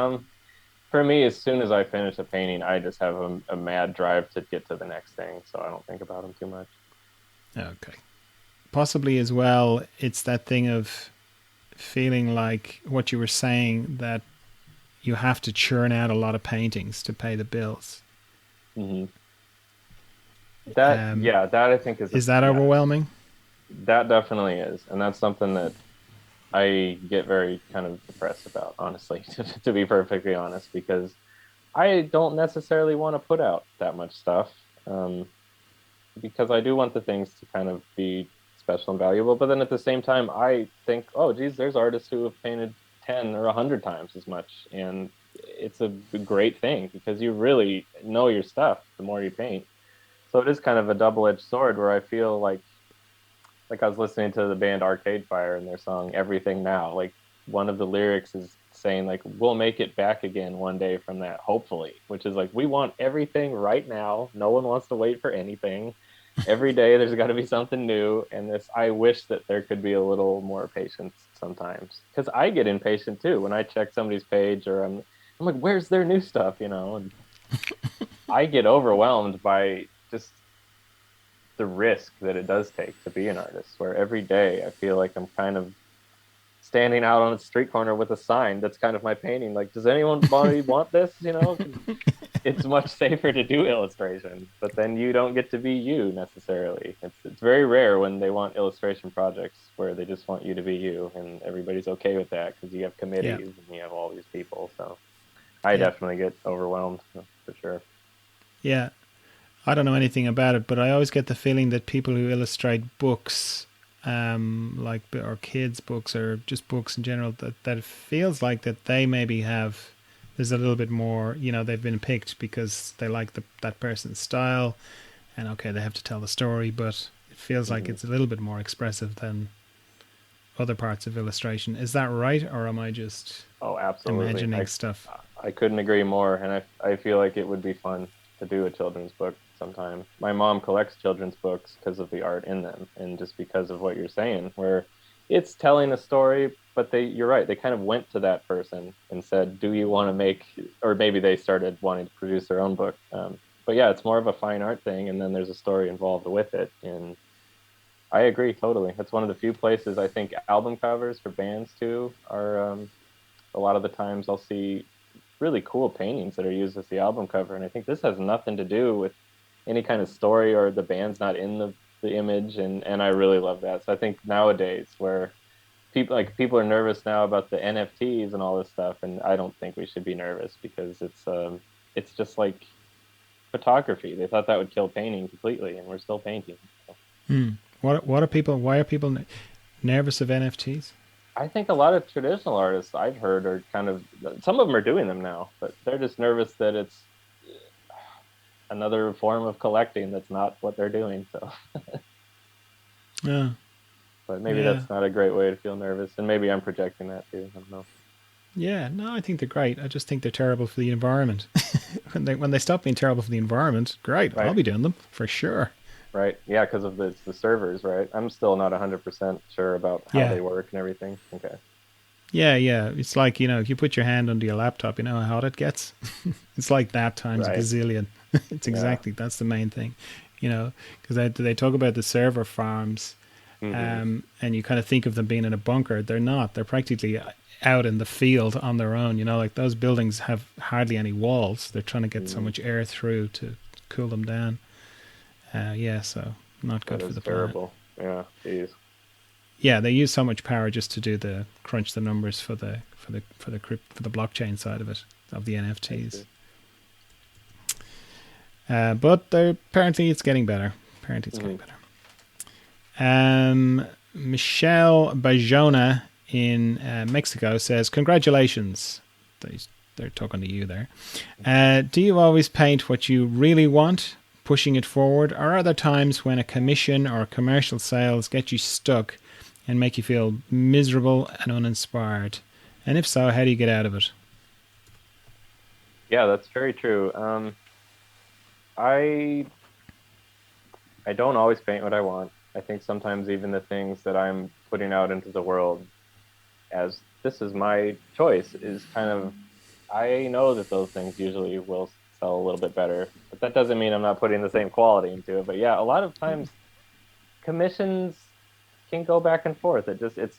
For me, as soon as I finish a painting, I just have a mad drive to get to the next thing, so I don't think about them too much. Okay. Possibly as well, it's that thing of feeling like what you were saying, that you have to churn out a lot of paintings to pay the bills. Hmm. That, Um, yeah, that I think is a, is that yeah, overwhelming? that definitely is. And that's something that I get very kind of depressed about, honestly, to be perfectly honest, because I don't necessarily want to put out that much stuff. Because I do want the things to kind of be special and valuable. But then at the same time, I think, oh, geez, there's artists who have painted 10 or 100 times as much. And it's a great thing because you really know your stuff the more you paint. So it is kind of a double-edged sword where I feel like I was listening to the band Arcade Fire and their song Everything Now. Like one of the lyrics is saying like we'll make it back again one day from that, hopefully, which is like we want everything right now. No one wants to wait for anything. Every day there's got to be something new, and this I wish that there could be a little more patience sometimes because I get impatient too when I check somebody's page or I'm like where's their new stuff, and I get overwhelmed by just the risk that it does take to be an artist, where every day I feel like I'm kind of standing out on a street corner with a sign that's kind of my painting. Like, does anyone want this? 'Cause it's much safer to do illustration, but then you don't get to be you necessarily. It's very rare when they want illustration projects where they just want you to be you, and everybody's okay with that because you have Yeah, committees and you have all these people. So I yeah, definitely get overwhelmed for sure. yeah. I don't know anything about it, but I always get the feeling that people who illustrate books, like or kids' books or just books in general, that it feels like that they maybe have. There's a little bit more, they've been picked because they like that person's style, and okay, they have to tell the story, but it feels like Hmm. it's a little bit more expressive than other parts of illustration. Is that right, or am I just Oh, absolutely. imagining I stuff? I couldn't agree more, and I feel like it would be fun to do a children's book sometime. My mom collects children's books because of the art in them, and just because of what you're saying, where it's telling a story, but you're right, they kind of went to that person and said, "Do you want to make?" Or maybe they started wanting to produce their own book. But yeah, it's more of a fine art thing, and then there's a story involved with it, and I agree totally. It's one of the few places I think album covers for bands too are a lot of the times I'll see really cool paintings that are used as the album cover. And I think this has nothing to do with any kind of story or the band's not in the image. And I really love that. So I think nowadays where people are nervous now about the NFTs and all this stuff, and I don't think we should be nervous because it's just like photography. They thought that would kill painting completely, and we're still painting. So Hmm. What are people? Why are people nervous of NFTs? I think a lot of traditional artists I've heard are kind of some of them are doing them now, but they're just nervous that it's another form of collecting that's not what they're doing. So, Yeah, but maybe yeah, that's not a great way to feel nervous, and maybe I'm projecting that too. I don't know. yeah. No, I think they're great. I just think they're terrible for the environment. When they stop being terrible for the environment, great. I'll Right, be doing them for sure. right, yeah, because of the servers, right? I'm still not 100% sure about how Yeah, they work and everything. Okay, yeah, yeah. It's like if you put your hand under your laptop, you know how hot it gets. It's like that times a right, gazillion. It's yeah, exactly that's the main thing, because they talk about the server farms, mm-hmm. and you kind of think of them being in a bunker. They're not. They're practically out in the field on their own. Like those buildings have hardly any walls. They're trying to get so Mm-hmm. much air through to cool them down. Yeah, so not That good for is the planet. terrible. Yeah, geez. Yeah, they use so much power just to do the crunch the numbers for the blockchain side of it, of the I NFTs. see. But apparently it's getting better. Apparently it's getting Mm-hmm. better. Michelle Bajona in Mexico says, "Congratulations." They, they're talking to you there. Do you always paint what you really want, pushing it forward, or are there times when a commission or commercial sales get you stuck and make you feel miserable and uninspired? And if so, how do you get out of it? Yeah, that's very true. I I don't always paint what I want. I think sometimes even the things that I'm putting out into the world as this is my choice is kind of I know that those things usually will sell a little bit better, but that doesn't mean I'm not putting the same quality into it. But yeah, a lot of times commissions can go back and forth. It's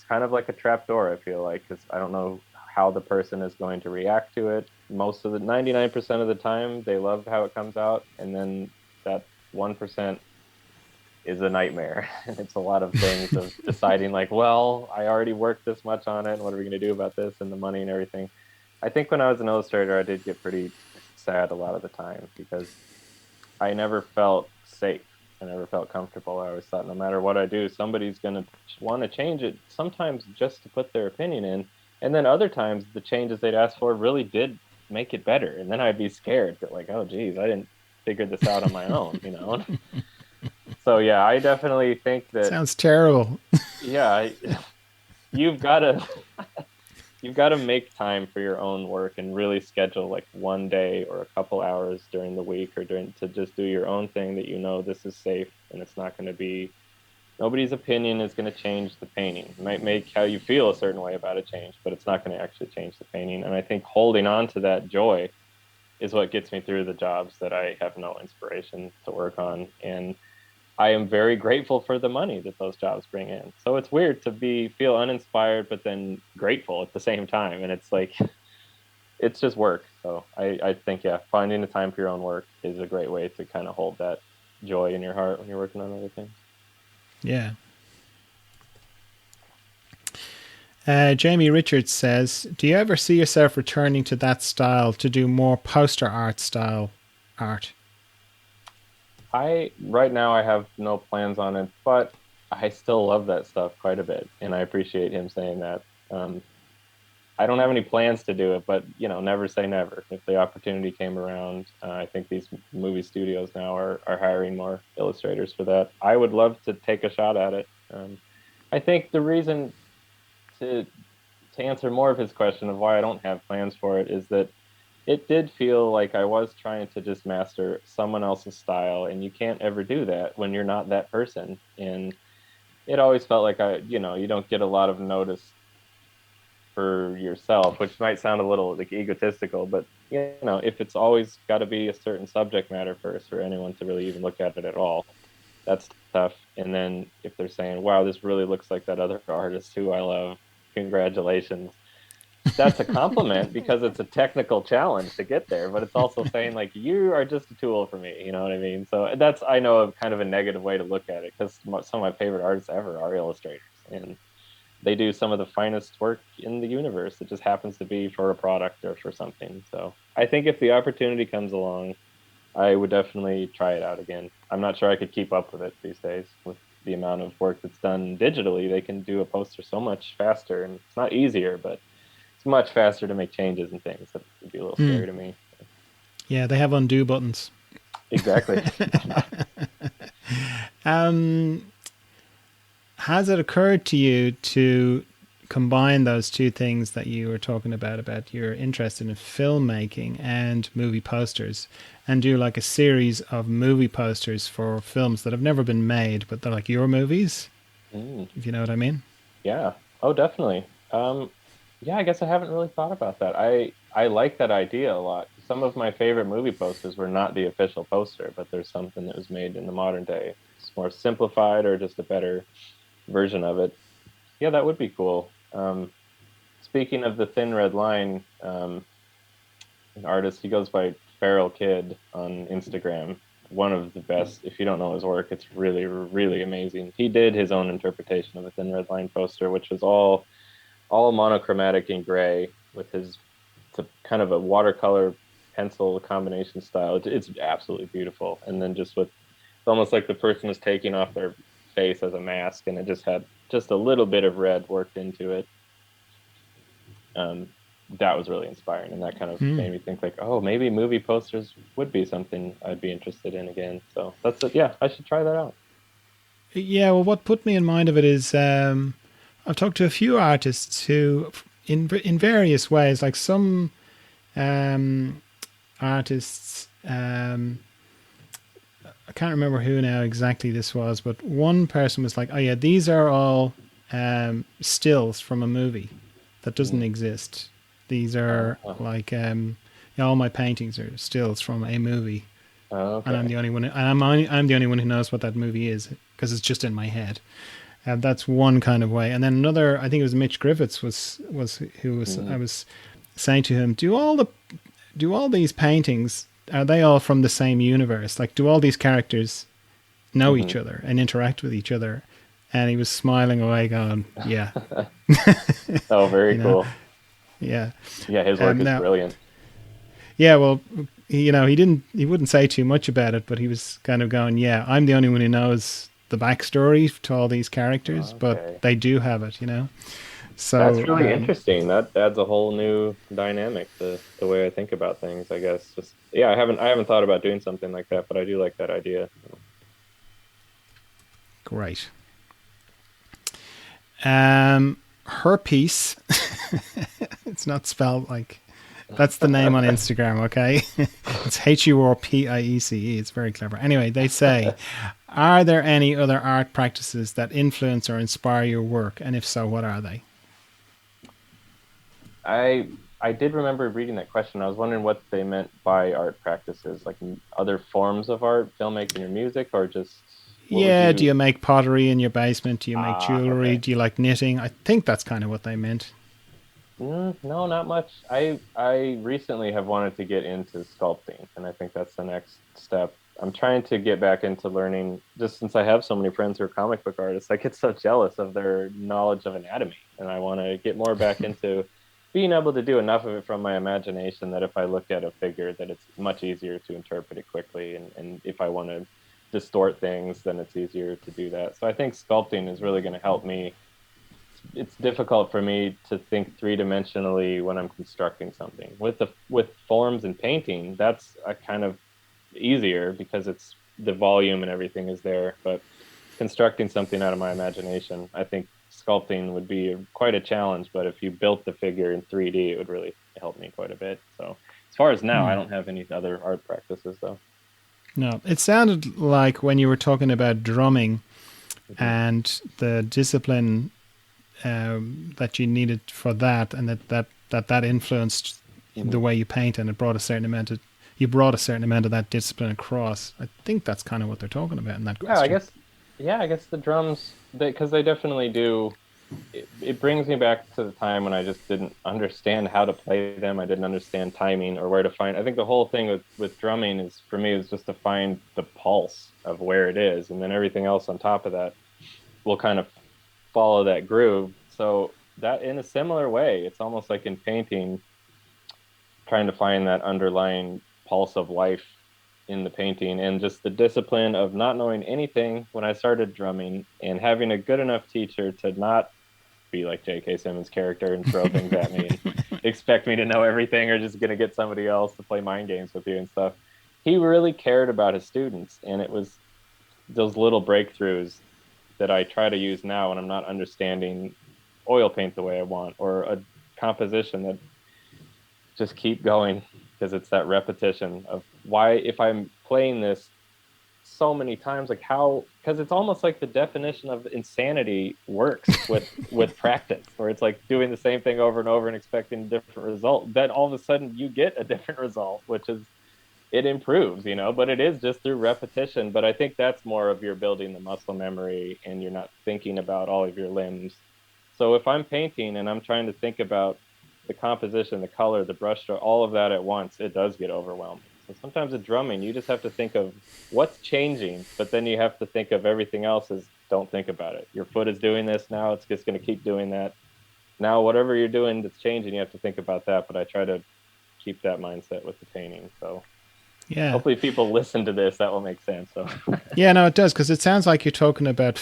kind of like a trap door, I feel like, because I don't know how the person is going to react to it. Most of the 99% of the time, they love how it comes out, and then that 1% is a nightmare. And it's a lot of things of deciding like, well, I already worked this much on it, and what are we going to do about this and the money and everything. I think when I was an illustrator, I did get pretty sad a lot of the time because I never felt safe. I never felt comfortable. I always thought no matter what I do, somebody's going to want to change it, sometimes just to put their opinion in. And then other times, the changes they'd asked for really did make it better. And then I'd be scared that, like, oh, geez, I didn't figure this out on my own, you know? So, yeah, I definitely think that, Sounds terrible. yeah, you've got to you've got to make time for your own work and really schedule like one day or a couple hours during the week or during to just do your own thing that you know this is safe and it's not going to be nobody's opinion is going to change the painting. It might make how you feel a certain way about it change, but it's not going to actually change the painting. And I think holding on to that joy is what gets me through the jobs that I have no inspiration to work on. And I am very grateful for the money that those jobs bring in. So it's weird to be feel uninspired but then grateful at the same time. And it's like it's just work. So I think yeah, finding the time for your own work is a great way to kind of hold that joy in your heart when you're working on other things. Yeah. Jamie Richards says, "Do you ever see yourself returning to that style to do more poster art style art?" I right now I have no plans on it, but I still love that stuff quite a bit, and I appreciate him saying that. Um, I don't have any plans to do it, but you know, never say never. If the opportunity came around, I think these movie studios now are hiring more illustrators for that. I would love to take a shot at it. I think the reason to to answer more of his question of why I don't have plans for it is that it did feel like I was trying to just master someone else's style, and you can't ever do that when you're not that person. And it always felt like you don't get a lot of notice for yourself, which might sound a little like egotistical, but if it's always got to be a certain subject matter first for anyone to really even look at it at all, that's tough. And then if they're saying, "Wow, this really looks like that other artist who I love, congratulations," that's a compliment because it's a technical challenge to get there, but it's also saying like you are just a tool for me. You know what I mean? So that's I know a kind of a negative way to look at it because some of my favorite artists ever are illustrators, and they do some of the finest work in the universe. It just happens to be for a product or for something. So I think if the opportunity comes along, I would definitely try it out again. I'm not sure I could keep up with it these days with the amount of work that's done digitally. They can do a poster so much faster, and it's not easier, but it's much faster to make changes and things. That would be a little Hmm. scary to me. Yeah, they have undo buttons. Exactly. Um, has it occurred to you to combine those two things that you were talking about your interest in filmmaking and movie posters, and do like a series of movie posters for films that have never been made, but they're like your movies, Mm, if you know what I mean? yeah. Oh, definitely. Yeah, I guess I haven't really thought about that. I like that idea a lot. Some of my favorite movie posters were not the official poster, but there's something that was made in the modern day. It's more simplified or just a better version of it. Yeah, that would be cool. Speaking of the Thin Red Line, an artist, he goes by Feral Kid on Instagram. One of the best. If you don't know his work, it's really, really amazing. He did his own interpretation of a Thin Red Line poster, which was all monochromatic in gray with his it's a kind of a watercolor pencil combination style. It's absolutely beautiful. And then just with it's almost like the person was taking off their face as a mask, and it just had just a little bit of red worked into it. Um, that was really inspiring, and that kind of Hmm. made me think like, oh, maybe movie posters would be something I'd be interested in again. So that's it. Yeah, I should try that out. Yeah, well, what put me in mind of it is I've talked to a few artists who, in various ways, like some um, artists. I can't remember who now exactly this was, but one person was like, "Oh yeah, these are all stills from a movie that doesn't Mm. exist. These are Uh, like yeah, all my paintings are stills from a movie." and I'm Okay. the only one. I'm the only one who knows what that movie is because it's just in my head. That's one kind of way. And then another, I think it was Mitch Griffiths was who was Hmm. I was saying to him, do all these paintings, are they all from the same universe? Like, do all these characters know Hmm. each other and interact with each other? And he was smiling away, going, "Yeah, Oh, very you know, cool. yeah." Yeah, his work is Now, brilliant. yeah, well, he wouldn't say too much about it, but he was kind of going, "Yeah, I'm the only one who knows the backstory to all these characters, but Okay. they do have it." That's So, really interesting. That adds a whole new dynamic to the way I think about things, I guess. Just yeah, I haven't thought about doing something like that, but I do like that idea. great. Her piece. It's not spelled like that's the name on Instagram, okay? It's HURPIECE. It's very clever. Anyway, they say, are there any other art practices that influence or inspire your work? And if so, what are they? I did remember reading that question. I was wondering what they meant by art practices, like other forms of art, filmmaking or music, or just what would Yeah, do you you make pottery in your basement? Do you make jewelry? okay. Do you like knitting? I think that's kind of what they meant. No, not much. I recently have wanted to get into sculpting, and I think that's the next step. I'm trying to get back into learning, just since I have so many friends who are comic book artists, I get so jealous of their knowledge of anatomy, and I want to get more back into being able to do enough of it from my imagination that if I look at a figure, that it's much easier to interpret it quickly, and if I want to distort things, then it's easier to do that. So I think sculpting is really going to help me. It's difficult for me to think three-dimensionally when I'm constructing something. With forms and painting, that's a kind of easier because it's the volume and everything is there. But constructing something out of my imagination, I think sculpting would be quite a challenge. But if you built the figure in 3D, it would really help me quite a bit. So as far as now, I don't have any other art practices though. No, it sounded like when you were talking about drumming Hmm. and the discipline that you needed for that, and that influenced the Hmm. way you paint, and it brought a certain amount of you brought a certain amount of that discipline across. I think that's kind of what they're talking about in that Yeah, I question. guess. Yeah, I guess the drums, because they definitely do. It brings me back to the time when I just didn't understand how to play them. I didn't understand timing or where to find. I think the whole thing with drumming is for me is just to find the pulse of where it is, and then everything else on top of that will kind of follow that groove. So that in a similar way, it's almost like in painting, trying to find that underlying pulse of life in the painting and just the discipline of not knowing anything when I started drumming and having a good enough teacher to not be like J.K. Simmons' character and throw things at me and expect me to know everything or just gonna get somebody else to play mind games with you and stuff. He really cared about his students, and it was those little breakthroughs that I try to use now when I'm not understanding oil paint the way I want or a composition that just keep going because it's that repetition of why if I'm playing this so many times like how because it's almost like the definition of insanity works with practice where it's like doing the same thing over and over and expecting a different result, then all of a sudden you get a different result, which is it improves, but it is just through repetition. But I think that's more of you're building the muscle memory and you're not thinking about all of your limbs. So if I'm painting and I'm trying to think about the composition, the color, the brush stroke, all of that at once, it does get overwhelming. So sometimes with drumming, you just have to think of what's changing, but then you have to think of everything else as don't think about it. Your foot is doing this now, it's just going to keep doing that. Now, whatever you're doing that's changing, you have to think about that. But I try to keep that mindset with the painting. So Yeah, hopefully people listen to this, that will make sense. So yeah, no, it does because it sounds like you're talking about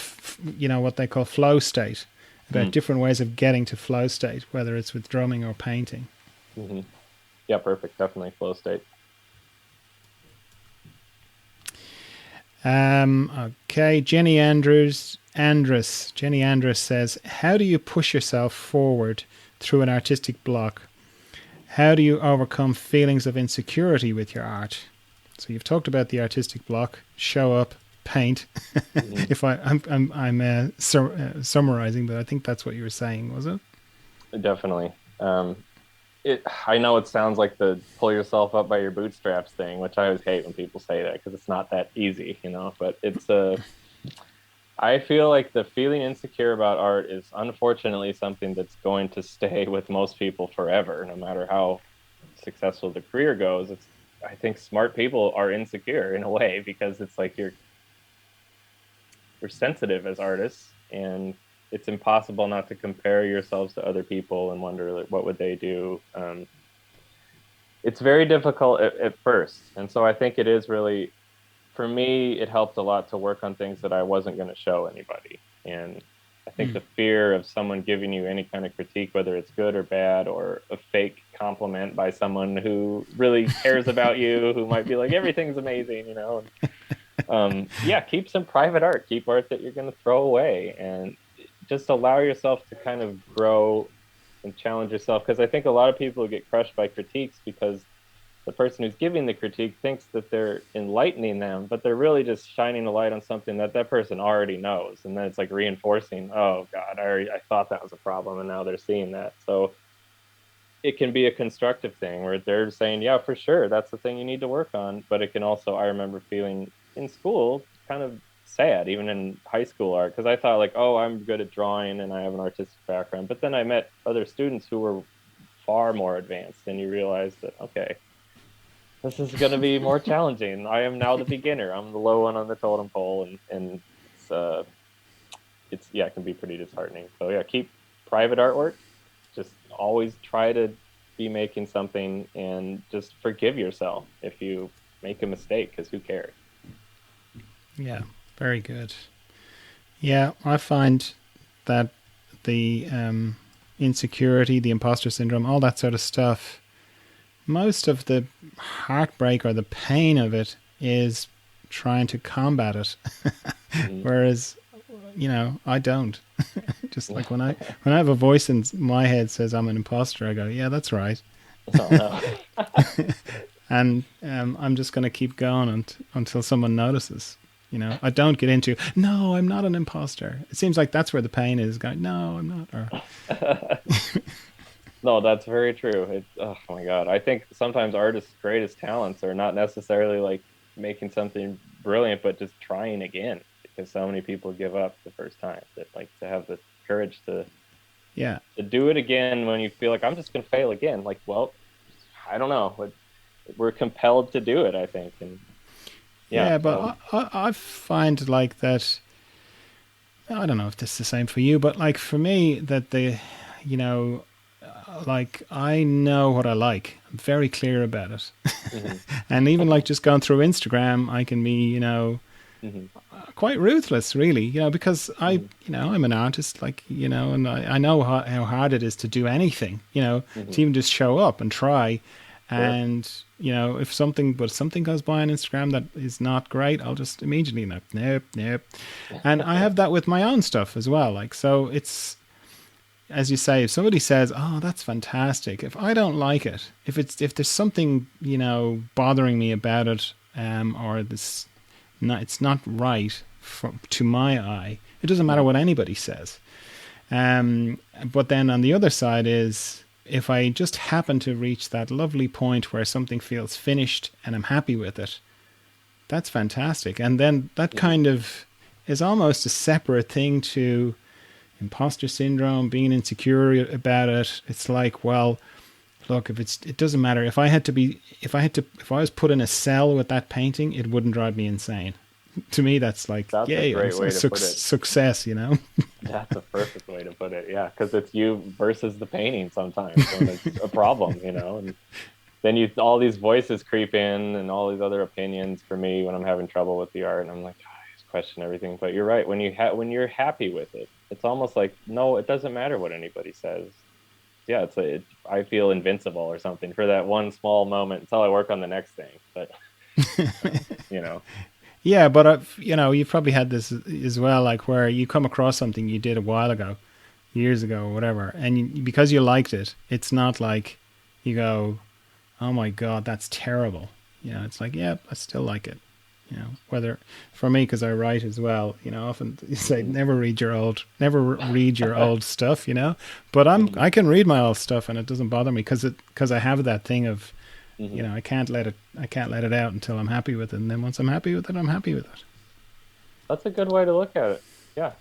what they call flow state, about mm, different ways of getting to flow state, whether it's with drumming or painting. hmm. Yeah, perfect. Definitely flow state. Okay, Jenny Andrews says, "How do you push yourself forward through an artistic block? How do you overcome feelings of insecurity with your art?" So you've talked about the artistic block, show up, paint. Hmm. If I'm summarizing, but I think that's what you were saying, was it? Definitely. I know it sounds like the pull yourself up by your bootstraps thing, which I always hate when people say that because it's not that easy, but I feel like the feeling insecure about art is unfortunately something that's going to stay with most people forever, no matter how successful the career goes. I think smart people are insecure in a way because it's like we're sensitive as artists, and it's impossible not to compare yourselves to other people and wonder like what would they do. It's very difficult at first, and so I think it is really, for me, it helped a lot to work on things that I wasn't going to show anybody. And I think Hmm. the fear of someone giving you any kind of critique, whether it's good or bad, or a fake compliment by someone who really cares about you, who might be like, everything's amazing, yeah, keep some private art, keep art that you're going to throw away, and just allow yourself to kind of grow and challenge yourself. Because I think a lot of people get crushed by critiques because the person who's giving the critique thinks that they're enlightening them, but they're really just shining a light on something that that person already knows. And then it's like reinforcing, oh God, I thought that was a problem, and now they're seeing that. So it can be a constructive thing where they're saying, yeah, for sure, that's the thing you need to work on. But it can also, I remember feeling in school kind of sad, even in high school art, because I thought like, oh, I'm good at drawing and I have an artistic background. But then I met other students who were far more advanced, and you realize that, okay, this is going to be more challenging. I am now the beginner. I'm the low one on the totem pole, and it's yeah, it can be pretty disheartening. So yeah, keep private artwork. Just always try to be making something, and just forgive yourself if you make a mistake, because who cares? Yeah, very good. Yeah, I find that the insecurity, the imposter syndrome, all that sort of stuff, most of the heartbreak or the pain of it is trying to combat it. Mhm. Whereas, I don't. Just like when I have a voice in my head says I'm an imposter, I go, yeah, that's right, Oh no. and I'm just going to keep going until someone notices. I don't get into no, I'm not an imposter. It seems like that's where the pain is. Going, no, I'm not. Or No, that's very true. Oh my God. I think sometimes artists' greatest talents are not necessarily like making something brilliant, but just trying again, because so many people give up the first time, that like to have the courage yeah, to do it again when you feel like I'm just going to fail again. Like, well, I don't know, but we're compelled to do it, I think. And yeah, yeah. But I find like that. I don't know if this is the same for you, but like for me, that you know, like I know what I like. I'm very clear about it. hmm And even like just going through Instagram, I can be, hmm quite ruthless, really, because hmm I'm an artist, like, and I know how hard it is to do anything, to hmm even just show up and try. Sure. And, if something goes by on Instagram that is not great, I'll just immediately, nope, nope, nope. And I have that with my own stuff as well. Like, so it's, as you say, if somebody says, "Oh, that's fantastic," if I don't like it, if there's something bothering me about it, or this, not it's not right to my eye, it doesn't matter hmm what anybody says. But then on the other side is if I just happen to reach that lovely point where something feels finished and I'm happy with it, that's fantastic. And then that hmm kind of is almost a separate thing to imposter syndrome, being insecure about it. It's like, well, look, it doesn't matter. If I was put in a cell with that painting, it wouldn't drive me insane. To me, that's like, That's a yay, I'm great a way to put it. success. That's a perfect way to put it. Yeah, because it's you versus the painting sometimes when it's a problem, and then all these voices creep in and all these other opinions for me when I'm having trouble with the art, and I'm like, "Ah, I just question everything." But you're right. When you're happy with it, it's almost like, no, it doesn't matter what anybody says. Yeah, I feel invincible or something for that one small moment until I work on the next thing. But you know, Yeah, but you've probably had this as well, like where you come across something you did a while ago, years ago, or whatever, and because you liked it, it's not like you go, "Oh my God, that's terrible." It's like, yeah, I still like it. Whether for me, because I write as well, often you say Mhm. never read your old stuff, but Mhm. I can read my old stuff and it doesn't bother me because I have that thing of, Mhm. I can't let it out until I'm happy with it. And then once I'm happy with it, I'm happy with it. That's a good way to look at it. Yeah,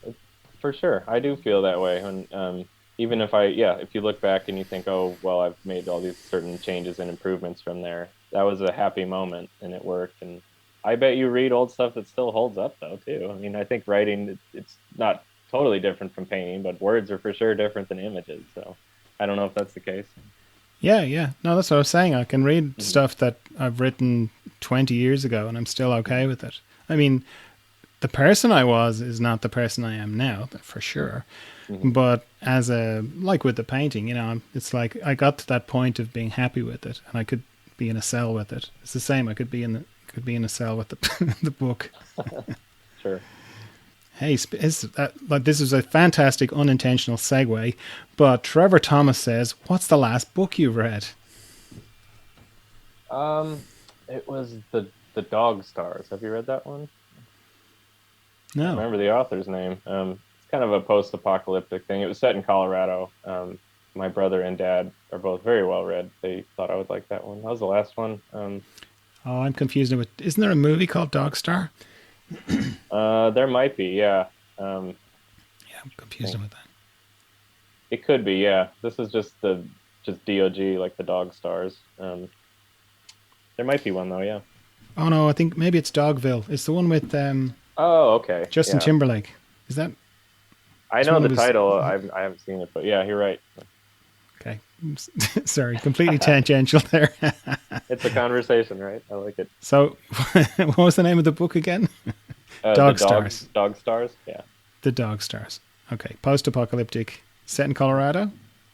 for sure. I do feel that way. And even if yeah, if you look back and you think, oh, well, I've made all these certain changes and improvements from there, that was a happy moment and it worked. And I bet you read old stuff that still holds up, though, too. I mean, I think writing, it's not totally different from painting, but words are for sure different than images. So I don't know if that's the case. Yeah, yeah. No, that's what I was saying. I can read Hmm. stuff that I've written 20 years ago and I'm still okay Hmm. with it. I mean, the person I was is not the person I am now, for Hmm. sure. Hmm. But like with the painting, it's like I got to that point of being happy with it, and I could be in a cell with it. It's the same. I could be in a cell with the the book. Sure. Hey, like this is a fantastic unintentional segue, but Trevor Thomas says, "What's the last book you read?" Um, it was the Dog Stars. Have you read that one? Can't No. remember the author's name. It's kind of a post-apocalyptic thing. It was set in Colorado. My brother and dad are both very well read. They thought I would like that one. That was the last one. Oh, I'm confused with. Isn't there a movie called Dog Star? There might be, yeah. Um, Yeah, I'm I confused think with that. it could be, yeah. This is just DOG, like the Dog Stars. There might be one though, yeah. Oh no, I think maybe it's Dogville. It's the one with Oh, okay, Justin yeah. Timberlake. Is that? I This know one the was title. I haven't seen it, but yeah, you're right. okay. Sorry, completely tangential there. It's a conversation, right? I like it. So, what was the name of the book again? The Dog Stars. Dog Stars, yeah. The Dog Stars. Okay, post-apocalyptic, set in Colorado.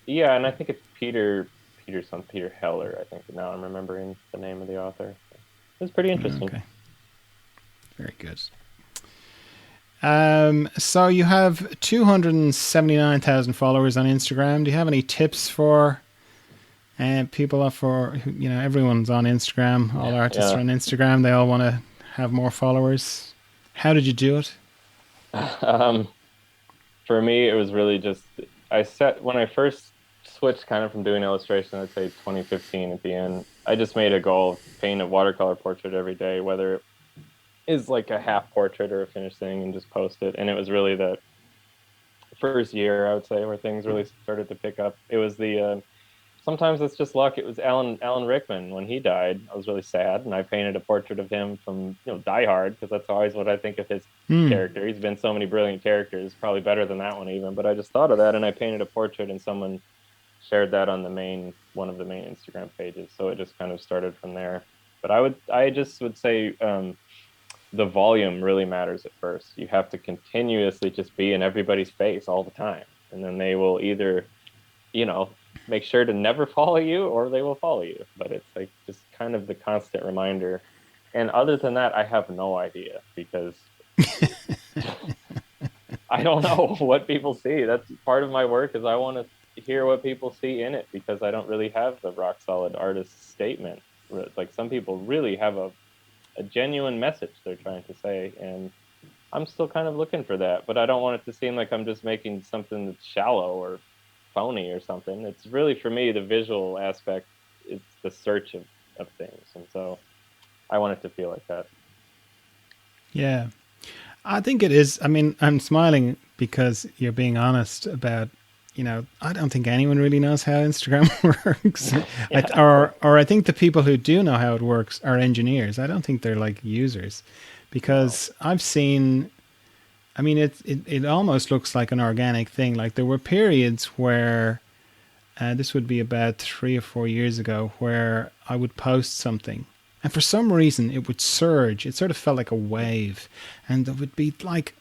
Yeah, and I think it's Peter Heller, I think. Now I'm remembering the name of the author. It's pretty interesting. Okay, very good. So you have 279,000 followers on Instagram. Do you have any tips for people up for everyone's on Instagram. All artists are Yeah. on Instagram. They all want to have more followers. How did you do it? Um, for me, it was really just I set when I first switched kind of from doing illustration, I'd say 2015 at the end. I just made a goal of painting a watercolor portrait every day, whether it is like a half portrait or a finished thing, and just post it. And it was really the first year, I would say, where things really started to pick up. It was the sometimes it's just luck. It was Alan Rickman when he died. I was really sad, and I painted a portrait of him from Die Hard because that's always what I think of his Hmm. character. He's been so many brilliant characters, probably better than that one even. But I just thought of that, and I painted a portrait, and someone shared that on the main one of the main Instagram pages. So it just kind of started from there. But I just would say the volume really matters at first. You have to continuously just be in everybody's face all the time, and then they will either you know, make sure to never follow you or they will follow you. But it's like just kind of the constant reminder. And other than that, I have no idea because I don't know what people see. That's part of my work is I want to hear what people see in it because I don't really have the rock solid artist statement. Like some people really have a genuine message they're trying to say. And I'm still kind of looking for that, but I don't want it to seem like I'm just making something that's shallow or phony or something. It's really for me the visual aspect. It's the search of things, and so I want it to feel like that. Yeah, I think it is. I mean, I'm smiling because you're being honest about. I don't think anyone really knows how Instagram works. Yeah, of course. Or I think the people who do know how it works are engineers. I don't think they're like users, No. because I've seen. I mean, it almost looks like an organic thing. Like there were periods where this would be about 3 or 4 years ago, where I would post something, and for some reason it would surge. It sort of felt like a wave, and there would be like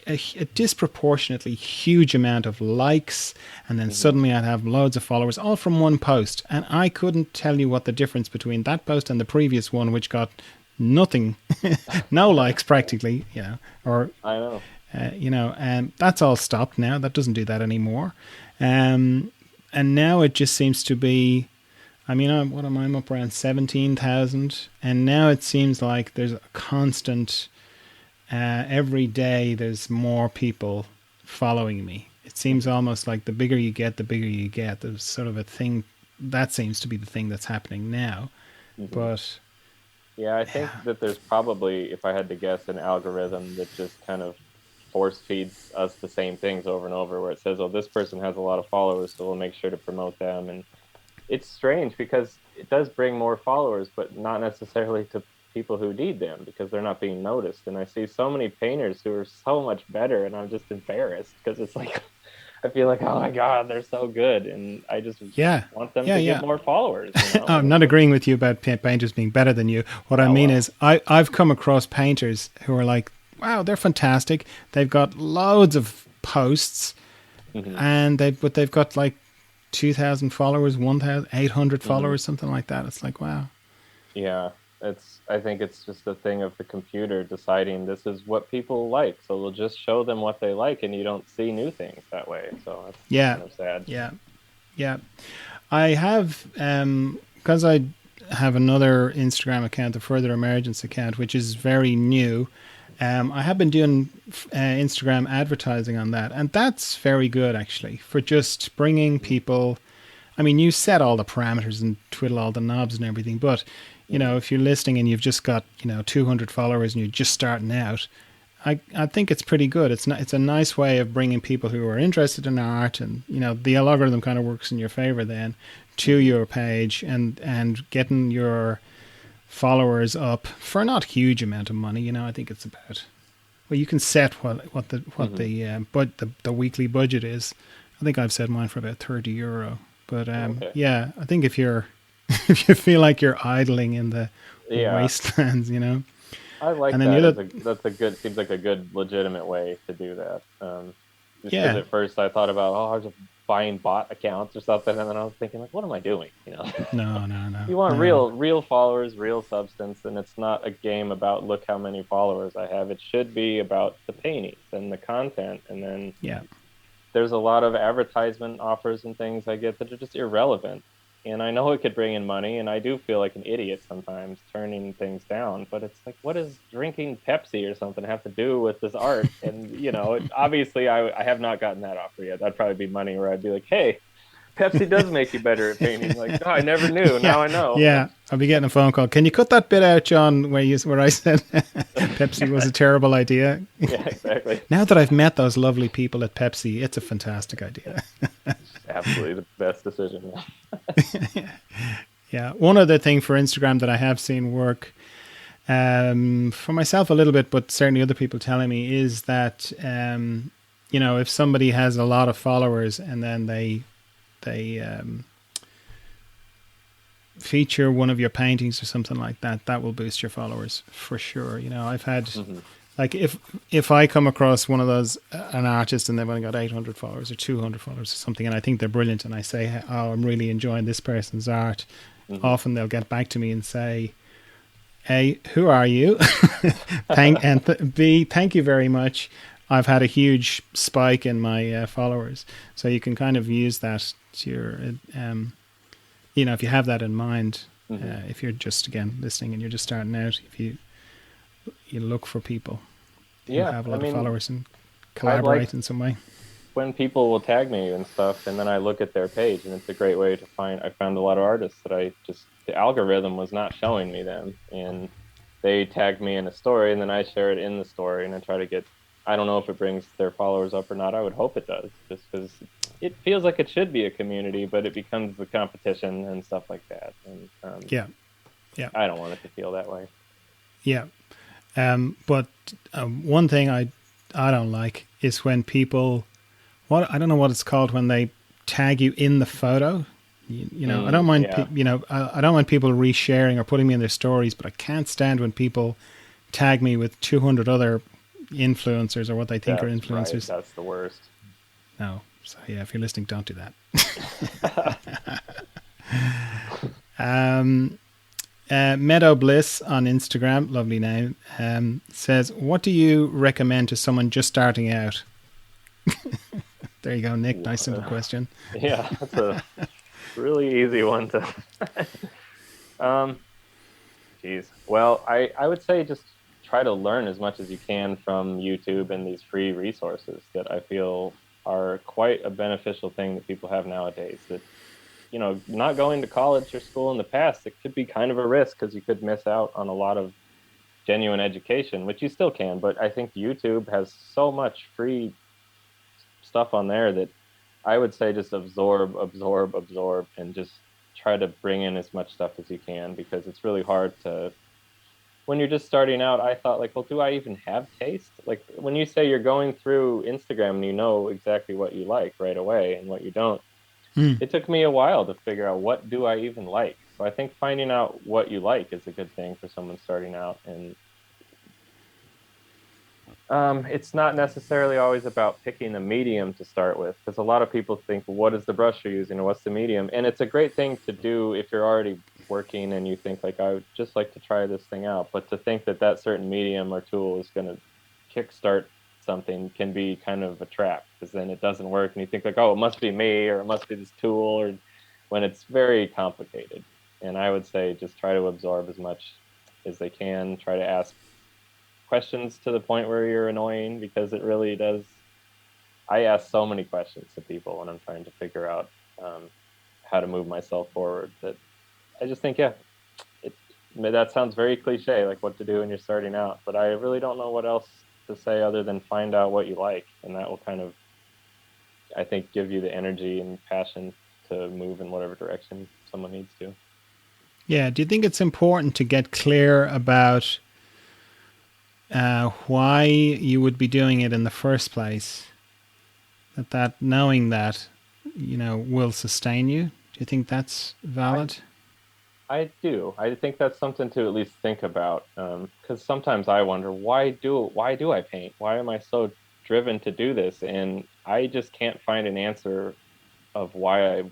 a disproportionately huge amount of likes, and then Hmm. suddenly I'd have loads of followers, all from one post, and I couldn't tell you what the difference between that post and the previous one, which got nothing, no likes practically, or I know. and that's all stopped now. That doesn't do that anymore. Um, and now it just seems to be I mean, what am I? I'm up around 17,000, and now it seems like there's a constant. Every day, there's more people following me. It seems almost like the bigger you get, the bigger you get. There's sort of a thing that seems to be the thing that's happening now. Hmm. But Yeah, I think that there's probably, if I had to guess, an algorithm that just kind of force feeds us the same things over and over, where it says, "Oh, this person has a lot of followers, so we'll make sure to promote them." And it's strange because it does bring more followers, but not necessarily to people who need them because they're not being noticed. And I see so many painters who are so much better, and I'm just embarrassed because it's like I feel like, oh my God, they're so good, and I just yeah, want them yeah, to get yeah. more followers, you know? And I'm it's not like, agreeing with you about painters being better than you. What I oh mean well. is, I've come across painters who are like, wow, they're fantastic. They've got loads of posts, Hmm. and they've got like 2,000 followers, 1,800 Hmm. followers, something like that. It's like, wow. Yeah, I think it's just a thing of the computer deciding this is what people like, so we'll just show them what they like, and you don't see new things that way. So that's Yeah, kind of sad. yeah, yeah. I have because I have another Instagram account, the Further Emergence account, which is very new. I have been doing Instagram advertising on that, and that's very good actually for just bringing people. I mean, you set all the parameters and twiddle all the knobs and everything, but Hmm. if you're listening and you've just got 200 followers and you're just starting out, I think it's pretty good. It's a nice way of bringing people who are interested in art, and the algorithm kind of works in your favor then, to Hmm. your page, and getting your followers up for a not huge amount of money. I think it's about, well, you can set Hmm. the weekly budget is. I think I've set mine for about €30. But Okay. yeah, I think if you're if you feel like you're idling in the Yeah, wastelands, I like and then the that other, as a that's a good seems like a good legitimate way to do that. Just because yeah, at first I thought about, oh, I was just buying bot accounts or something, and then I was thinking like, what am I doing? no, no, no, You want no, real followers, real substance, and it's not a game about look how many followers I have. It should be about the paintings and the content, and then yeah. there's a lot of advertisement offers and things I get that are just irrelevant. And I know it could bring in money, and I do feel like an idiot sometimes turning things down. But it's like, what does drinking Pepsi or something have to do with this art? And obviously, I have not gotten that offer yet. That'd probably be money where I'd be like, hey, Pepsi does make you better at painting. Like, oh, I never knew. Yeah, Now I know. yeah. I'll be getting a phone call. Can you cut that bit out, John, where I said Pepsi was a terrible idea? Yeah, exactly. Now that I've met those lovely people at Pepsi, it's a fantastic idea. Absolutely the best decision. Yeah. One other thing for Instagram that I have seen work, for myself a little bit, but certainly other people telling me, is that if somebody has a lot of followers and then they feature one of your paintings or something like that, that will boost your followers for sure. I've had, Hmm. like, if I come across one of those, an artist, and they've only got 800 followers or 200 followers or something, and I think they're brilliant, and I say, oh, I'm really enjoying this person's art, Hmm. often they'll get back to me and say, A, who are you? B, thank you very much. I've had a huge spike in my followers. So you can kind of use that to your, if you have that in mind, Hmm. if you're just, again, listening and you're just starting out, if you look for people who Yeah, have a I lot of mean, followers and I like collaborate in some way. when people will tag me and stuff, and then I look at their page, and it's a great way to find. I found a lot of artists that the algorithm was not showing me them, and they tagged me in a story, and then I share it in the story, and I try to get. I don't know if it brings their followers up or not. I would hope it does, just because it feels like it should be a community, but it becomes the competition and stuff like that, and Yeah, yeah, I don't want it to feel that way. yeah. But one thing I don't like is when people, what, I don't know what it's called, when they tag you in the photo. I don't mind. Yeah, I don't mind people resharing or putting me in their stories, but I can't stand when people tag me with 200 other influencers or what they think are that's right. influencers. That's the worst. No, so yeah, if you're listening, don't do that. Um, Meadow Bliss on Instagram, lovely name, says, "What do you recommend to someone just starting out?" There you go, Nick. Nice simple question. Yeah, that's a really easy one to. um, Geez. Well, I would say just try to learn as much as you can from YouTube and these free resources that I feel are quite a beneficial thing that people have nowadays. That, not going to college or school in the past, it could be kind of a risk because you could miss out on a lot of genuine education, which you still can. But I think YouTube has so much free stuff on there that I would say just absorb, absorb, absorb, and just try to bring in as much stuff as you can because it's really hard to when you're just starting out. I thought like, well, do I even have taste? Like when you say you're going through Instagram and you know exactly what you like right away and what you don't, Hmm. it took me a while to figure out what do I even like. So I think finding out what you like is a good thing for someone starting out. And it's not necessarily always about picking a medium to start with, because a lot of people think, well, what is the brush you're using or what's the medium? And it's a great thing to do if you're already working and you think like, I would just like to try this thing out. But to think that that certain medium or tool is going to kickstart something can be kind of a trap, because then it doesn't work and you think like, oh, it must be me or it must be this tool, or when it's very complicated. And I would say just try to absorb as much as they can, try to ask questions to the point where you're annoying, because it really does. I ask so many questions to people when I'm trying to figure out how to move myself forward that I just think, yeah, it, that sounds very cliche, like what to do when you're starting out, but I really don't know what else to say other than find out what you like. And that will kind of, I think, give you the energy and passion to move in whatever direction someone needs to. Yeah. Do you think it's important to get clear about why you would be doing it in the first place? That knowing that, will sustain you. Do you think that's I valid? I do. I think that's something to at least think about. Because sometimes I wonder why do I paint? Why am I so driven to do this? And I just can't find an answer of why I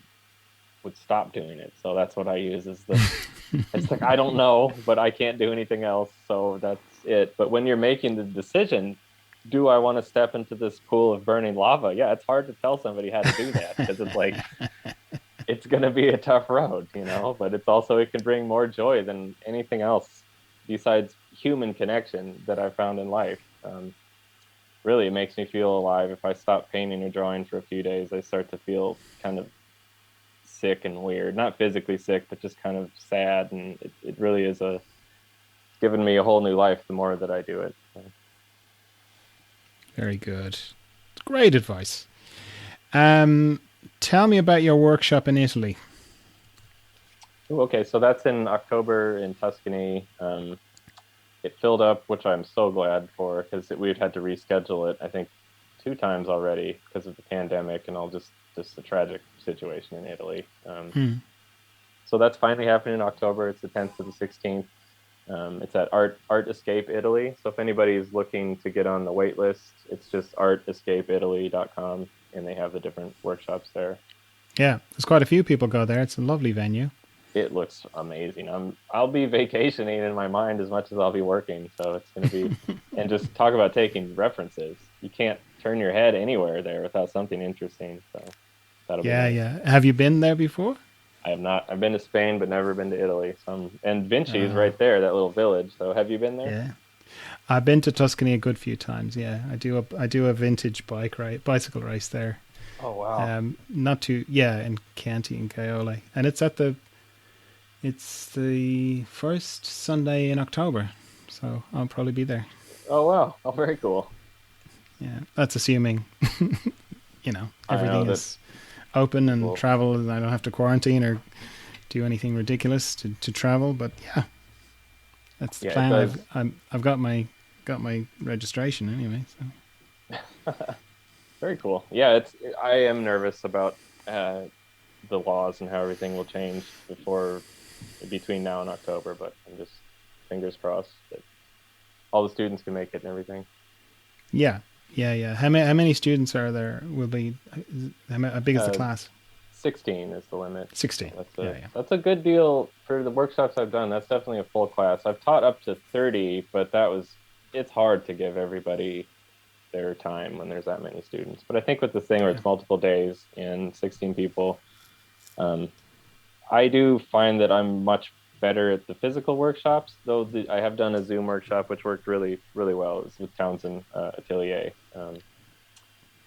would stop doing it. So that's what I use is the it's like I don't know, but I can't do anything else. So that's it. But when you're making the decision, do I want to step into this pool of burning lava? Yeah, it's hard to tell somebody how to do that because it's like it's going to be a tough road, but it's also, it can bring more joy than anything else besides human connection that I found in life. Really, it makes me feel alive. If I stop painting or drawing for a few days, I start to feel kind of sick and weird, not physically sick, but just kind of sad. And it really is it's given me a whole new life the more that I do it. So. Very good. Great advice. Um, Tell me about your workshop in Italy. Ooh, okay, so that's in October in Tuscany. It filled up, which I'm so glad for because we'd had to reschedule it, I think, two times already because of the pandemic and all just the tragic situation in Italy. Hmm. So that's finally happening in October. It's the 10th to the 16th. It's at Art Escape Italy. So if anybody's looking to get on the wait list, it's just artescapeitaly.com and they have the different workshops there. Yeah, there's quite a few people go there. It's a lovely venue. It looks amazing. I'll be vacationing in my mind as much as I'll be working. So it's going to be, and just talk about taking references. You can't turn your head anywhere there without something interesting. So that'll be Yeah, nice. yeah. Have you been there before? I have not. I've been to Spain, but never been to Italy. And Vinci is Uh, right there, that little village. So have you been there? yeah. I've been to Tuscany a good few times. Yeah, I do a vintage bicycle race there. Oh wow. Not too yeah in Chianti and Caiole, and it's the first Sunday in October, so I'll probably be there. Oh wow. Oh, very cool. Yeah, that's assuming I know everything that. is open and Well, travel, and I don't have to quarantine or do anything ridiculous to travel. But yeah, that's the yeah, it plan. does. I've got my registration anyway. So Very cool. Yeah, I am nervous about uh, the laws and how everything will change between now and October, but I'm just fingers crossed that all the students can make it and everything. yeah, yeah, yeah. How many students are there? Will be how big is the Uh, class? 16 is the limit. 16. So that's Yeah, a yeah. that's a good deal for the workshops I've done. That's definitely a full class. I've taught up to 30, but it's hard to give everybody their time when there's that many students. But I think with this thing where Yeah. it's multiple days and 16 people, I do find that I'm much better at the physical workshops, though I have done a Zoom workshop which worked really, really well. It was with Townsend Atelier.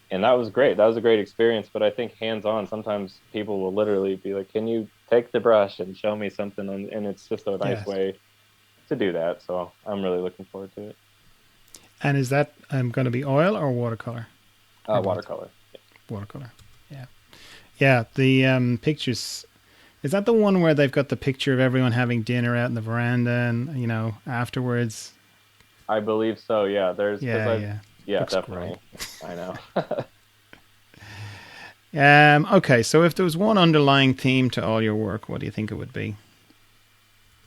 And that was great. That was a great experience. But I think hands-on, sometimes people will literally be like, "Can you take the brush and show me something?" And it's just a nice Yes. way to do that. So I'm really looking forward to it. And is that going to be oil or watercolor or both? Watercolor. Watercolor. Yeah. Yeah. The pictures. Is that the one where they've got the picture of everyone having dinner out in the veranda and afterwards? I believe so. Yeah. Because Yeah. Yeah. yeah, Looks great. definitely. I know. Okay, so if there was one underlying theme to all your work, what do you think it would be?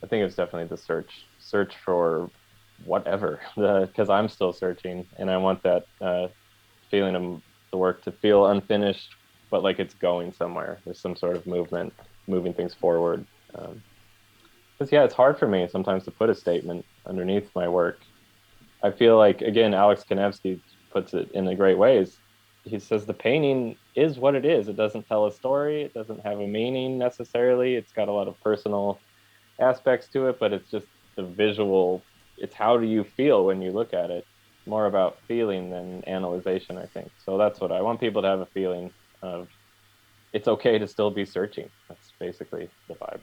I think it's definitely the search for whatever, because I'm still searching and I want that feeling of the work to feel unfinished, but like it's going somewhere. There's some sort of movement, moving things forward. Because yeah, it's hard for me sometimes to put a statement underneath my work. I feel like again, Alex Kanevsky puts it in a great ways. He says the painting is what it is. It doesn't tell a story. It doesn't have a meaning necessarily. It's got a lot of personal aspects to it, but it's just the visual. It's how do you feel when you look at it? More about feeling than analyzation, I think. So that's what I want people to have a feeling of. It's okay to still be searching. That's basically the vibe.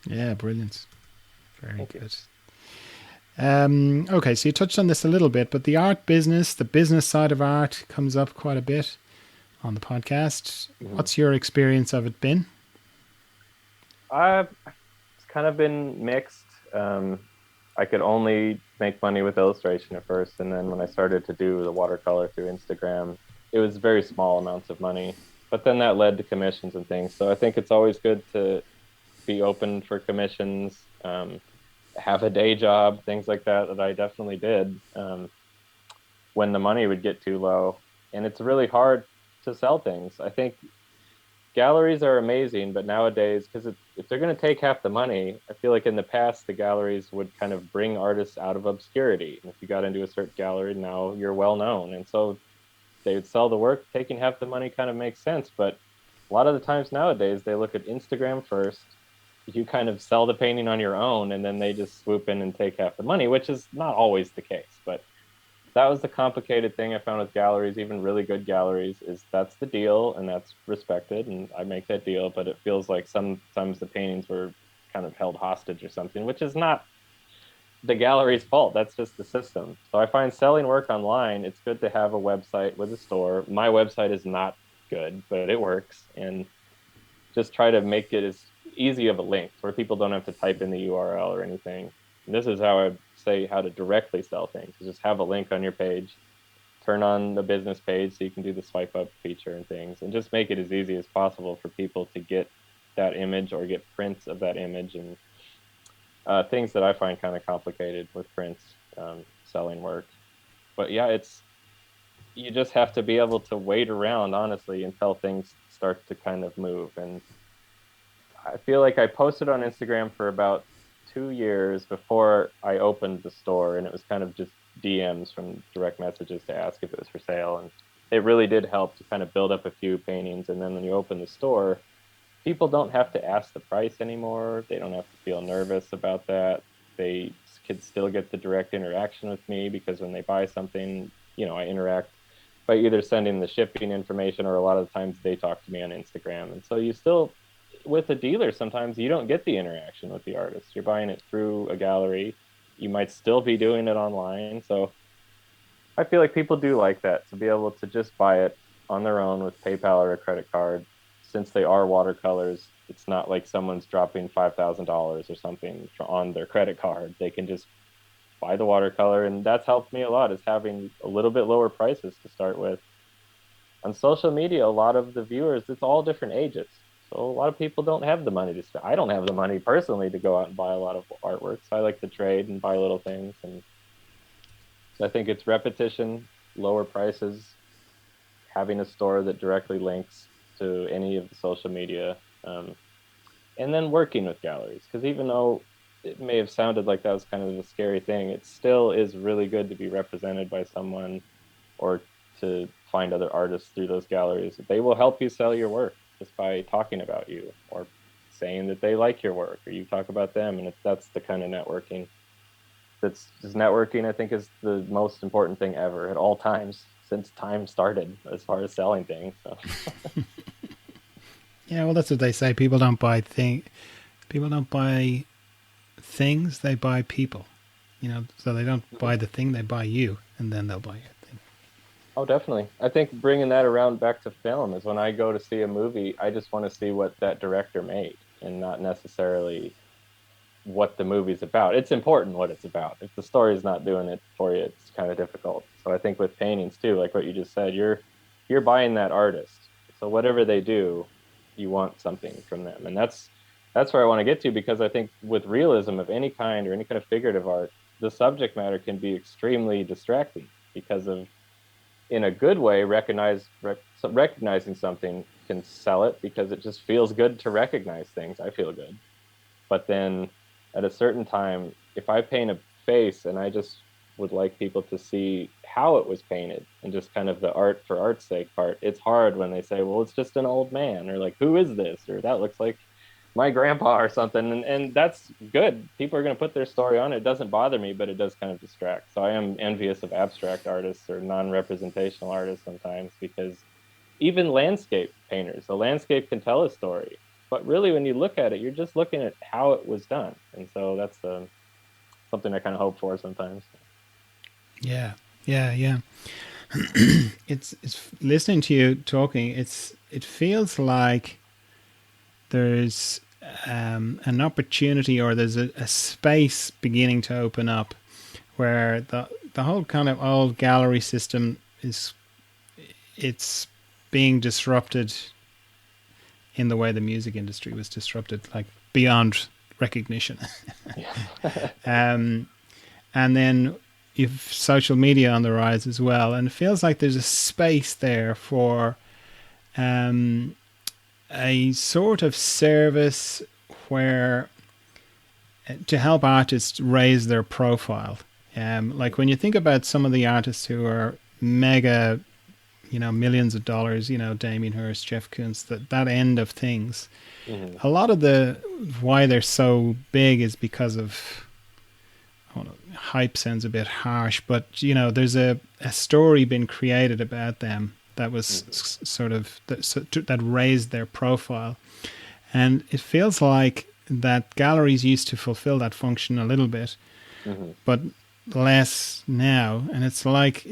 Yeah, brilliant. Very Thank you. good. Okay, so you touched on this a little bit, but the art business, the business side of art, comes up quite a bit on the podcast. Mhm. What's your experience of it been? I've it's kind of been mixed. I could only make money with illustration at first, and then when I started to do the watercolor through Instagram, it was very small amounts of money. But then that led to commissions and things. So I think it's always good to be open for commissions, have a day job, things like that, that I definitely did when the money would get too low. And it's really hard to sell things. I think galleries are amazing, but nowadays, because if they're going to take half the money, I feel like in the past, the galleries would kind of bring artists out of obscurity. And if you got into a certain gallery, now you're well known. And so they would sell the work, taking half the money kind of makes sense. But a lot of the times nowadays, they look at Instagram first. You kind of sell the painting on your own, and then they just swoop in and take half the money, which is not always the case. But that was the complicated thing I found with galleries, even really good galleries, is that's the deal and that's respected, and I make that deal. But it feels like sometimes the paintings were kind of held hostage or something, which is not the gallery's fault. That's just the system. So I find selling work online, it's good to have a website with a store. My website is not good, but it works. And just try to make it as easy of a link where people don't have to type in the URL or anything. And this is how I say how to directly sell things. Just have a link on your page, turn on the business page so you can do the swipe up feature and things, and just make it as easy as possible for people to get that image or get prints of that image and things that I find kind of complicated with prints, selling work. But yeah, it's you just have to be able to wait around honestly until things start to kind of move. And I feel like I posted on Instagram for about 2 years before I opened the store, and it was kind of just DMs from direct messages to ask if it was for sale. And it really did help to kind of build up a few paintings. And then when you open the store, people don't have to ask the price anymore. They don't have to feel nervous about that. They can still get the direct interaction with me because when they buy something, I interact by either sending the shipping information or a lot of the times they talk to me on Instagram. And so you still, with a dealer, sometimes you don't get the interaction with the artist. You're buying it through a gallery. You might still be doing it online. So I feel like people do like that to be able to just buy it on their own with PayPal or a credit card. Since they are watercolors, it's not like someone's dropping $5,000 or something on their credit card. They can just buy the watercolor, and that's helped me a lot is having a little bit lower prices to start with. On social media, a lot of the viewers, it's all different ages. So a lot of people don't have the money to spend. I don't have the money personally to go out and buy a lot of artwork. So I like to trade and buy little things. And so I think it's repetition, lower prices, having a store that directly links to any of the social media, and then working with galleries. Because even though it may have sounded like that was kind of a scary thing, it still is really good to be represented by someone or to find other artists through those galleries. They will help you sell your work just by talking about you or saying that they like your work, or you talk about them, and that's the kind of networking. That's just networking. I think is the most important thing ever at all times since time started, as far as selling things. So Yeah, well, that's what they say. People don't buy things; they buy people. So they don't buy the thing; they buy you, and then they'll buy your thing. oh, definitely. I think bringing that around back to film is when I go to see a movie, I just want to see what that director made and not necessarily what the movie's about. It's important what it's about. If the story's not doing it for you, it's kind of difficult. So I think with paintings too, like what you just said, you're buying that artist. So whatever they do, you want something from them. And that's where I want to get to, because I think with realism of any kind or any kind of figurative art, the subject matter can be extremely distracting because of, in a good way, recognizing something can sell it because it just feels good to recognize things. I feel good. But then at a certain time, if I paint a face and I just would like people to see how it was painted and just kind of the art for art's sake part, it's hard when they say, well, it's just an old man, or like, who is this? Or that looks like my grandpa or something. And that's good. People are going to put their story on it. It doesn't bother me, but it does kind of distract. So I am envious of abstract artists or non-representational artists sometimes, because even landscape painters, a landscape can tell a story, but really when you look at it, you're just looking at how it was done. And so that's something I kind of hope for sometimes. Yeah, yeah, yeah. It's listening to you talking. It feels like there's an opportunity, or there's a space beginning to open up where the whole kind of old gallery system it's being disrupted in the way the music industry was disrupted, like beyond recognition. Yeah. um, and then you've social media on the rise as well, and it feels like there's a space there for um, a sort of service where to help artists raise their profile. Like when you think about some of the artists who are mega, millions of dollars, Damien Hirst, Jeff Koons, that end of things. Hmm. A lot of the why they're so big is because of, hype sounds a bit harsh, but there's a story been created about them that was Hmm. sort of that raised their profile, and it feels like that galleries used to fulfill that function a little bit, Hmm. but less now. And it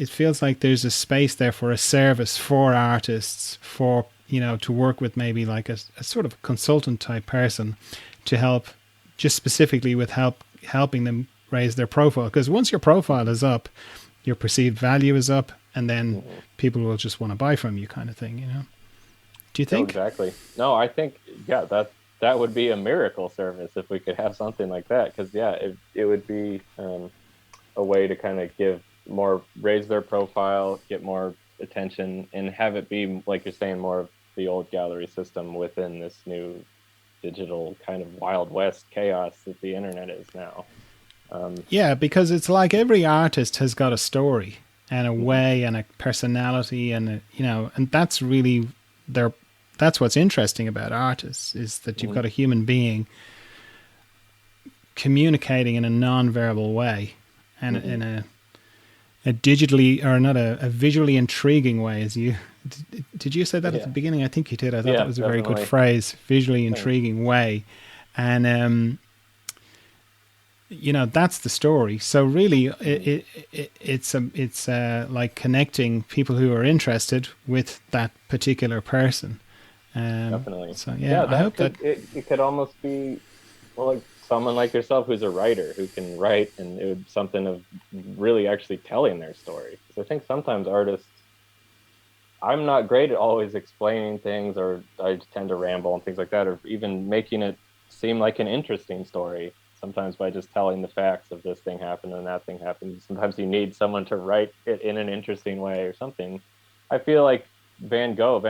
feels like there's a space there for a service for artists, for to work with maybe like a sort of consultant type person to help, just specifically with helping them raise their profile, because once your profile is up, your perceived value is up, and then Hmm. people will just want to buy from you, kind of thing. Do you No, think? exactly. No, I think, yeah, that would be a miracle service if we could have something like that. Because yeah, it would be a way to kind of give more, raise their profile, get more attention, and have it be, like you're saying, more of the old gallery system within this new digital kind of Wild West chaos that the internet is now. Um, Yeah, because it's like every artist has got a story and a mhm, way and a personality, and and that's really their that's what's interesting about artists, is that you've mhm, got a human being communicating in a non-verbal way, and in mhm. a digitally, or not, a visually intriguing way. As you did you say that at the Yeah, beginning? I think you did. I thought that yeah, was a very good definitely. phrase, visually Thanks. intriguing way. And that's the story. So really Mhm. it's like connecting people who are interested with that particular person. Definitely. So yeah, Yeah, I that hope that. could it could almost be, well, like someone like yourself who's a writer who can write, and it would something of really actually telling their story. Because I think sometimes artists, I'm not great at always explaining things, or I tend to ramble and things like that, or even making it seem like an interesting story. Sometimes by just telling the facts of this thing happened and that thing happened. Sometimes you need someone to write it in an interesting way or something. I feel like Van Gogh,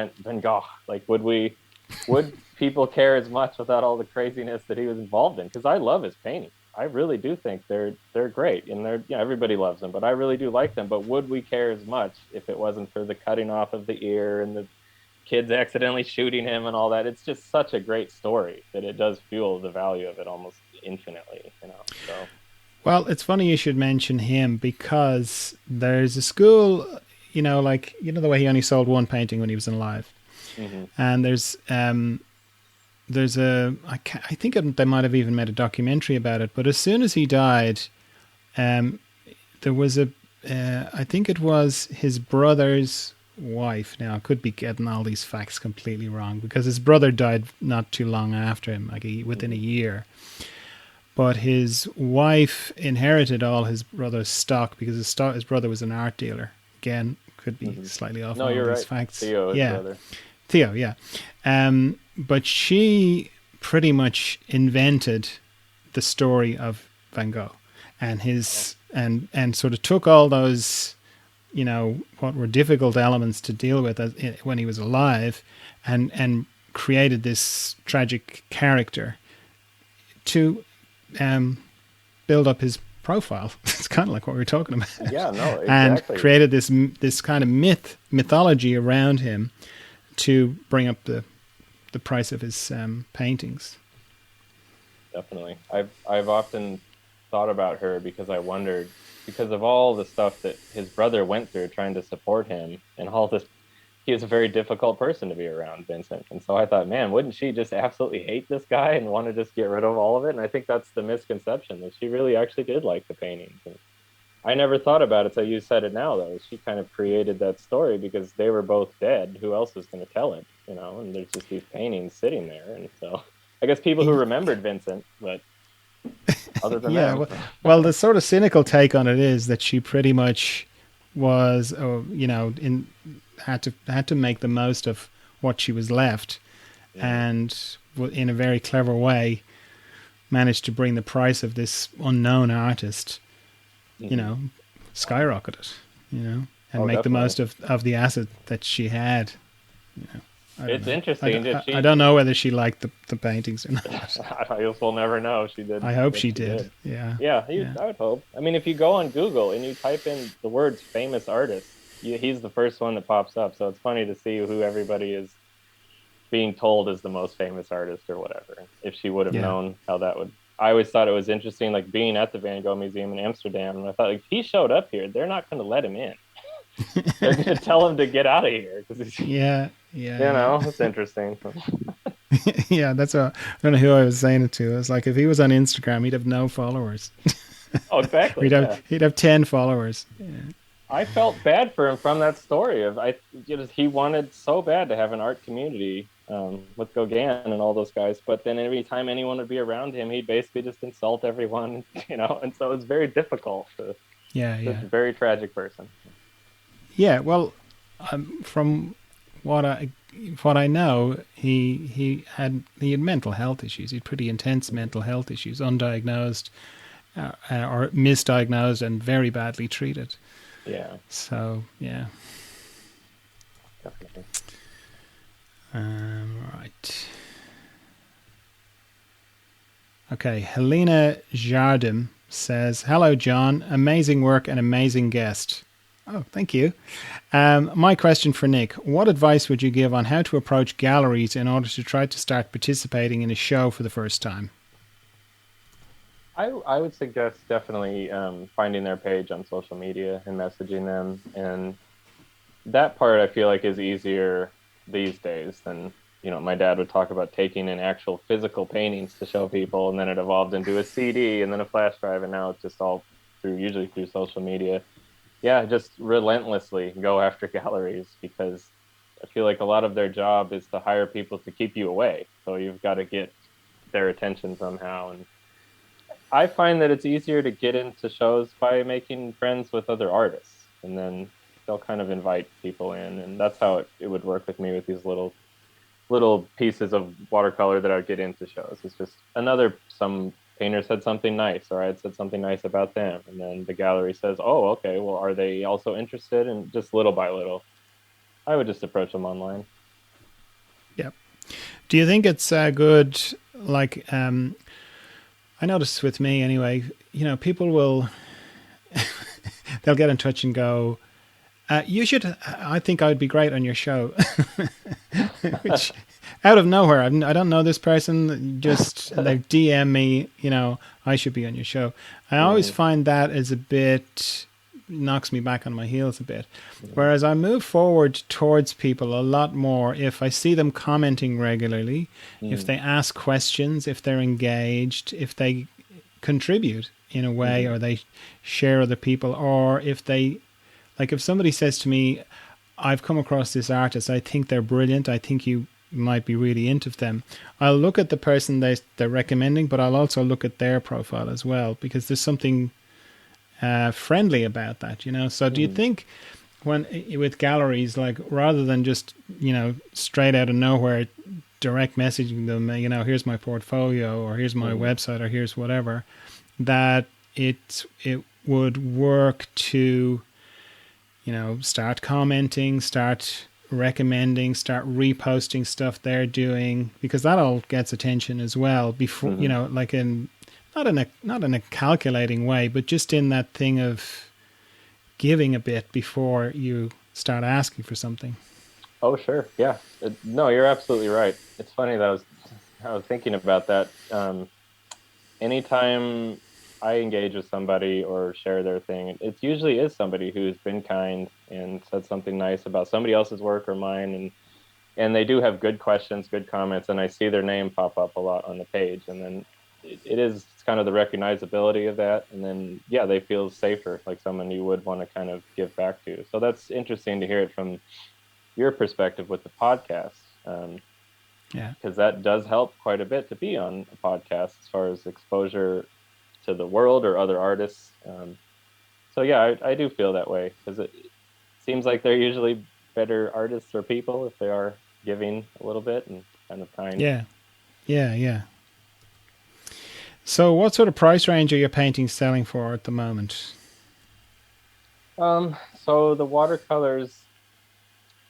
like would people care as much without all the craziness that he was involved in? Because I love his paintings. I really do think they're great, and everybody loves them, but I really do like them. But would we care as much if it wasn't for the cutting off of the ear and the kids accidentally shooting him and all that. It's just such a great story that it does fuel the value of it almost infinitely, you know. So Well, it's funny you should mention him because there's a school, like the way he only sold one painting when he was alive, hmm and there's I think they might have even made a documentary about it. But as soon as he died, um, there was I think it was his brother's wife. Now I could be getting all these facts completely wrong because his brother died not too long after him, like within a hmm year. But his wife inherited all his brother's stock because his brother was an art dealer. Again, could be hmm slightly off No, on all you're these right. facts. Theo, his Yeah, brother. Theo, yeah. But she pretty much invented the story of Van Gogh and Oh. his and sort of took all those what were difficult elements to deal with when he was alive, and created this tragic character to um, build up his profile. It's kind of like what we were talking about, Yeah, no, and exactly. created this kind of mythology around him to bring up the price of his paintings. Definitely. I've often thought about her because I wondered because of all the stuff that his brother went through trying to support him and all this he was a very difficult person to be around, Vincent. And so I thought, man, wouldn't she just absolutely hate this guy and want to just get rid of all of it? And I think that's the misconception that she really actually did like the paintings. And I never thought about it till you said it now, though. She kind of created that story because they were both dead. Who else was going to tell it, you know? And there's just these paintings sitting there. And so I guess people who remembered Vincent, but other than Yeah, them, well, the sort of cynical take on it is that she pretty much was, in had to make the most of what she was left, mm, and in a very clever way managed to bring the price of this unknown artist, you mhm. know, skyrocket it, and Oh, make the definitely. most of the asset that she had. You know, I don't It's know. interesting that I she, don't know whether she liked the paintings or not. I guess we'll never know. She did I hope what she she did. did. Yeah, Yeah, yeah, I would hope. I mean, if you go on Google and you type in the words famous artist, he's the first one that pops up. So it's funny to see who everybody is being told is the most famous artist or whatever. If she would have yeah. known how that would. I always thought it was interesting, like being at the Van Gogh Museum in Amsterdam. And I thought, like, if he showed up here, they're not going to let him in. They're going to tell him to get out of here because he's, Yeah, yeah, yeah. it's interesting. Yeah, I don't know who I was saying it to. It's like if he was on Instagram, he'd have no followers. Oh, Or exactly. Yeah. he'd have 10 followers. Yeah. I felt bad for him from that story of he wanted so bad to have an art community with Gauguin and all those guys, but then every time anyone would be around him, he'd basically just insult everyone, and so it's very difficult to Yeah, such yeah. a very tragic person. Yeah, well, from what I what I know, he had mental health issues. He had pretty intense mental health issues, undiagnosed, or misdiagnosed and very badly treated. Yeah, So yeah. definitely. Right. Okay. Helena Jardim says, "Hello, John. Amazing work and amazing guest." Oh, thank you. My question for Nick: what advice would you give on how to approach galleries in order to try to start participating in a show for the first time? I would suggest definitely finding their page on social media and messaging them, and that part I feel like is easier these days than my dad would talk about taking in actual physical paintings to show people, and then it evolved into a CD and then a flash drive, and now it's just all usually through social media. Yeah, just relentlessly go after galleries because I feel like a lot of their job is to hire people to keep you away. So you've got to get their attention somehow. And I find that it's easier to get into shows by making friends with other artists, and then they'll kind of invite people in, and that's how it would work with me with these little pieces of watercolor that I would get into shows. It's just some painter said something nice, or I had said something nice about them, and then the gallery says, "Oh, okay, well, are they also interested?" And just little by little, I would just approach them online. Yep. Do you think it's good? Like, I notice with me anyway. People will they'll get in touch and go, You should. I think I would be great on your show. Which, out of nowhere, I don't know this person. Just they DM me. I should be on your show. I always Mm, find that is a bit knocks me back on my heels a bit. mm, Whereas I move forward towards people a lot more if I see them commenting regularly, if mm, they ask questions, if they're engaged, if they contribute in a way, mm, or they share other people, or if they like if somebody says to me, I've come across this artist, I think they're brilliant, I think you might be really into them. I'll look at the person they're recommending, but I'll also look at their profile as well, because there's something friendly about that. So do you mm. think when with galleries, like rather than just straight out of nowhere direct messaging them, here's my portfolio, or here's my Mm. website, or here's whatever, that it would work to start commenting, start recommending, start reposting stuff they're doing, because that all gets attention as well. Before Mhm. like in not in a calculating way, but just in that thing of giving a bit before you start asking for something. Oh, sure. Yeah. No, you're absolutely right. It's funny that I was thinking about that. Anytime I engage with somebody or share their thing, it usually is somebody who's been kind and said something nice about somebody else's work or mine, and they do have good questions, good comments, and I see their name pop up a lot on the page, and then it's kind of the recognizability of that, and then yeah, they feel safer, like someone you would want to kind of give back to. So that's interesting to hear it from your perspective with the podcast, Yeah. because that does help quite a bit to be on a podcast as far as exposure to the world or other artists. So yeah, I do feel that way because it seems like they're usually better artists or people if they are giving a little bit and kind of kind. Yeah. Yeah. Yeah. So what sort of price range are your paintings selling for at the moment? So the watercolors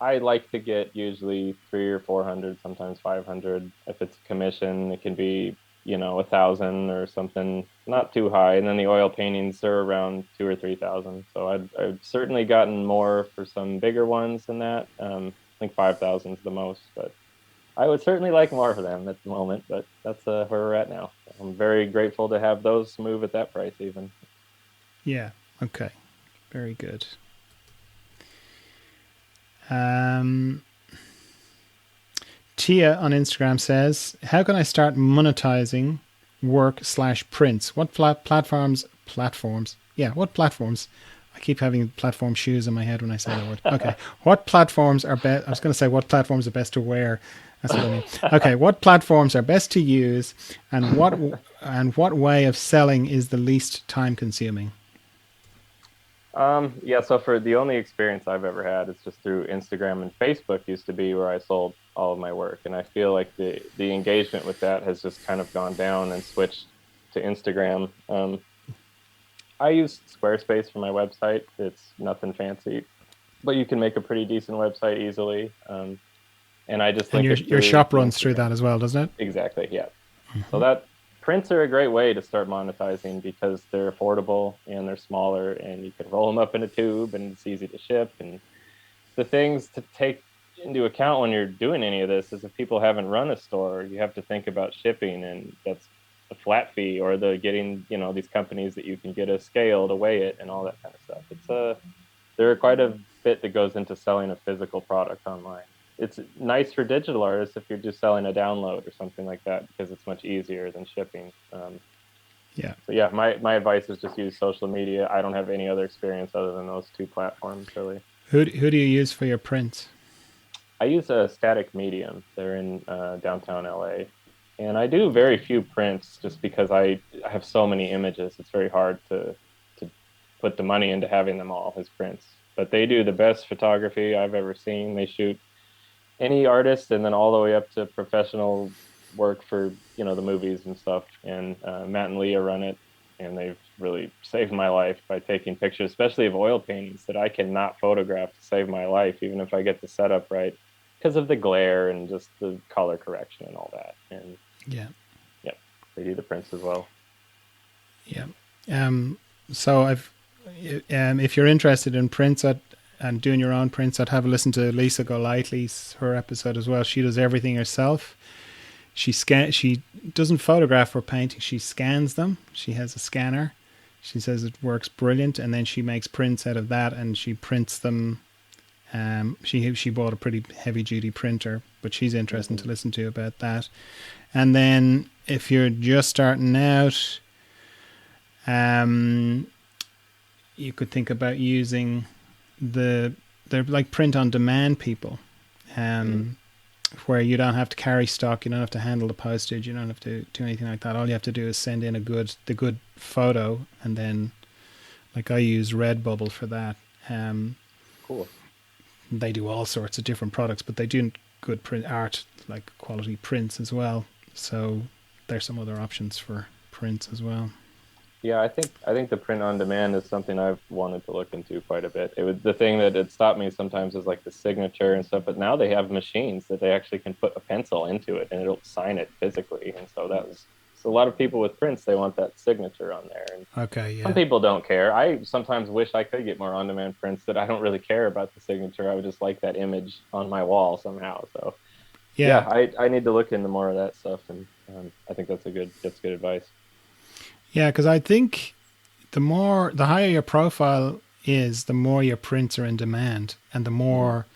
I like to get usually 300 or 400, sometimes 500. If it's a commission, it can be, 1,000 or something, not too high. And then the oil paintings are around 2 or 3,000. So I've certainly gotten more for some bigger ones than that. I think 5,000 is the most, but I would certainly like more for them at the moment. But that's where we're at now. I'm very grateful to have those move at that price even. Yeah. Okay. Very good. Um, Tia on Instagram says, "How can I start monetizing work/prints? What platforms? Yeah, what platforms? I keep having platform shoes in my head when I say that word. Okay, what platforms are best? I was going to say what platforms are best to wear. That's what I mean. Okay, what platforms are best to use, and what way of selling is the least time consuming? Yeah, so for the only experience I've ever had is just through Instagram, and Facebook used to be where I sold all of my work. And I feel like the engagement with that has just kind of gone down and switched to Instagram. I use Squarespace for my website. It's nothing fancy, but you can make a pretty decent website easily. And I just And link your it your through shop the runs through Instagram. that as well, doesn't it? Exactly, yeah. So that prints are a great way to start monetizing because they're affordable and they're smaller and you can roll them up in a tube and it's easy to ship. And the things to take into account when you're doing any of this is if people haven't run a store, you have to think about shipping, and that's a flat fee, or the getting, these companies that you can get a scale to weigh it and all that kind of stuff. There are quite a bit that goes into selling a physical product online. It's nice for digital artists if you're just selling a download or something like that because it's much easier than shipping. Yeah. So yeah, my advice is just use social media. I don't have any other experience other than those two platforms really. Who do you use for your prints? I use a static medium. They're in downtown LA, and I do very few prints just because I have so many images. It's very hard to put the money into having them all as prints. But they do the best photography I've ever seen. They shoot any artist and then all the way up to professional work for the movies and stuff. And Matt and Leah run it, and they've really saved my life by taking pictures, especially of oil paintings that I cannot photograph to save my life, even if I get the setup right, because of the glare and just the color correction and all that. And Yeah. yeah, they do the prints as well. Yeah. So if you're interested in prints, and doing your own prints, I'd have a listen to Lisa Golightly's her episode as well. She does everything herself. She doesn't photograph her paintings. She scans them. She has a scanner. She says it works brilliant, and then she makes prints out of that, and she prints them. She bought a pretty heavy duty printer, but she's interesting to listen to about that. And then if you're just starting out, you could think about using they're like print on demand people, where you don't have to carry stock, you don't have to handle the postage, you don't have to do anything like that. All you have to do is send in the good photo, and then, like, I use Redbubble for that. Cool. They do all sorts of different products, but they do good print art, like quality prints as well. So there's some other options for prints as well. Yeah, I think the print on demand is something I've wanted to look into quite a bit. It was the thing that had stopped me sometimes is like the signature and stuff, but now they have machines that they actually can put a pencil into it and it'll sign it physically. And so so a lot of people with prints, they want that signature on there. And Okay, yeah. some people don't care. I sometimes wish I could get more on-demand prints that I don't really care about the signature. I would just like that image on my wall somehow. So yeah, I need to look into more of that stuff, and I think that's good advice. Yeah, because I think the higher your profile is, the more your prints are in demand, and the more,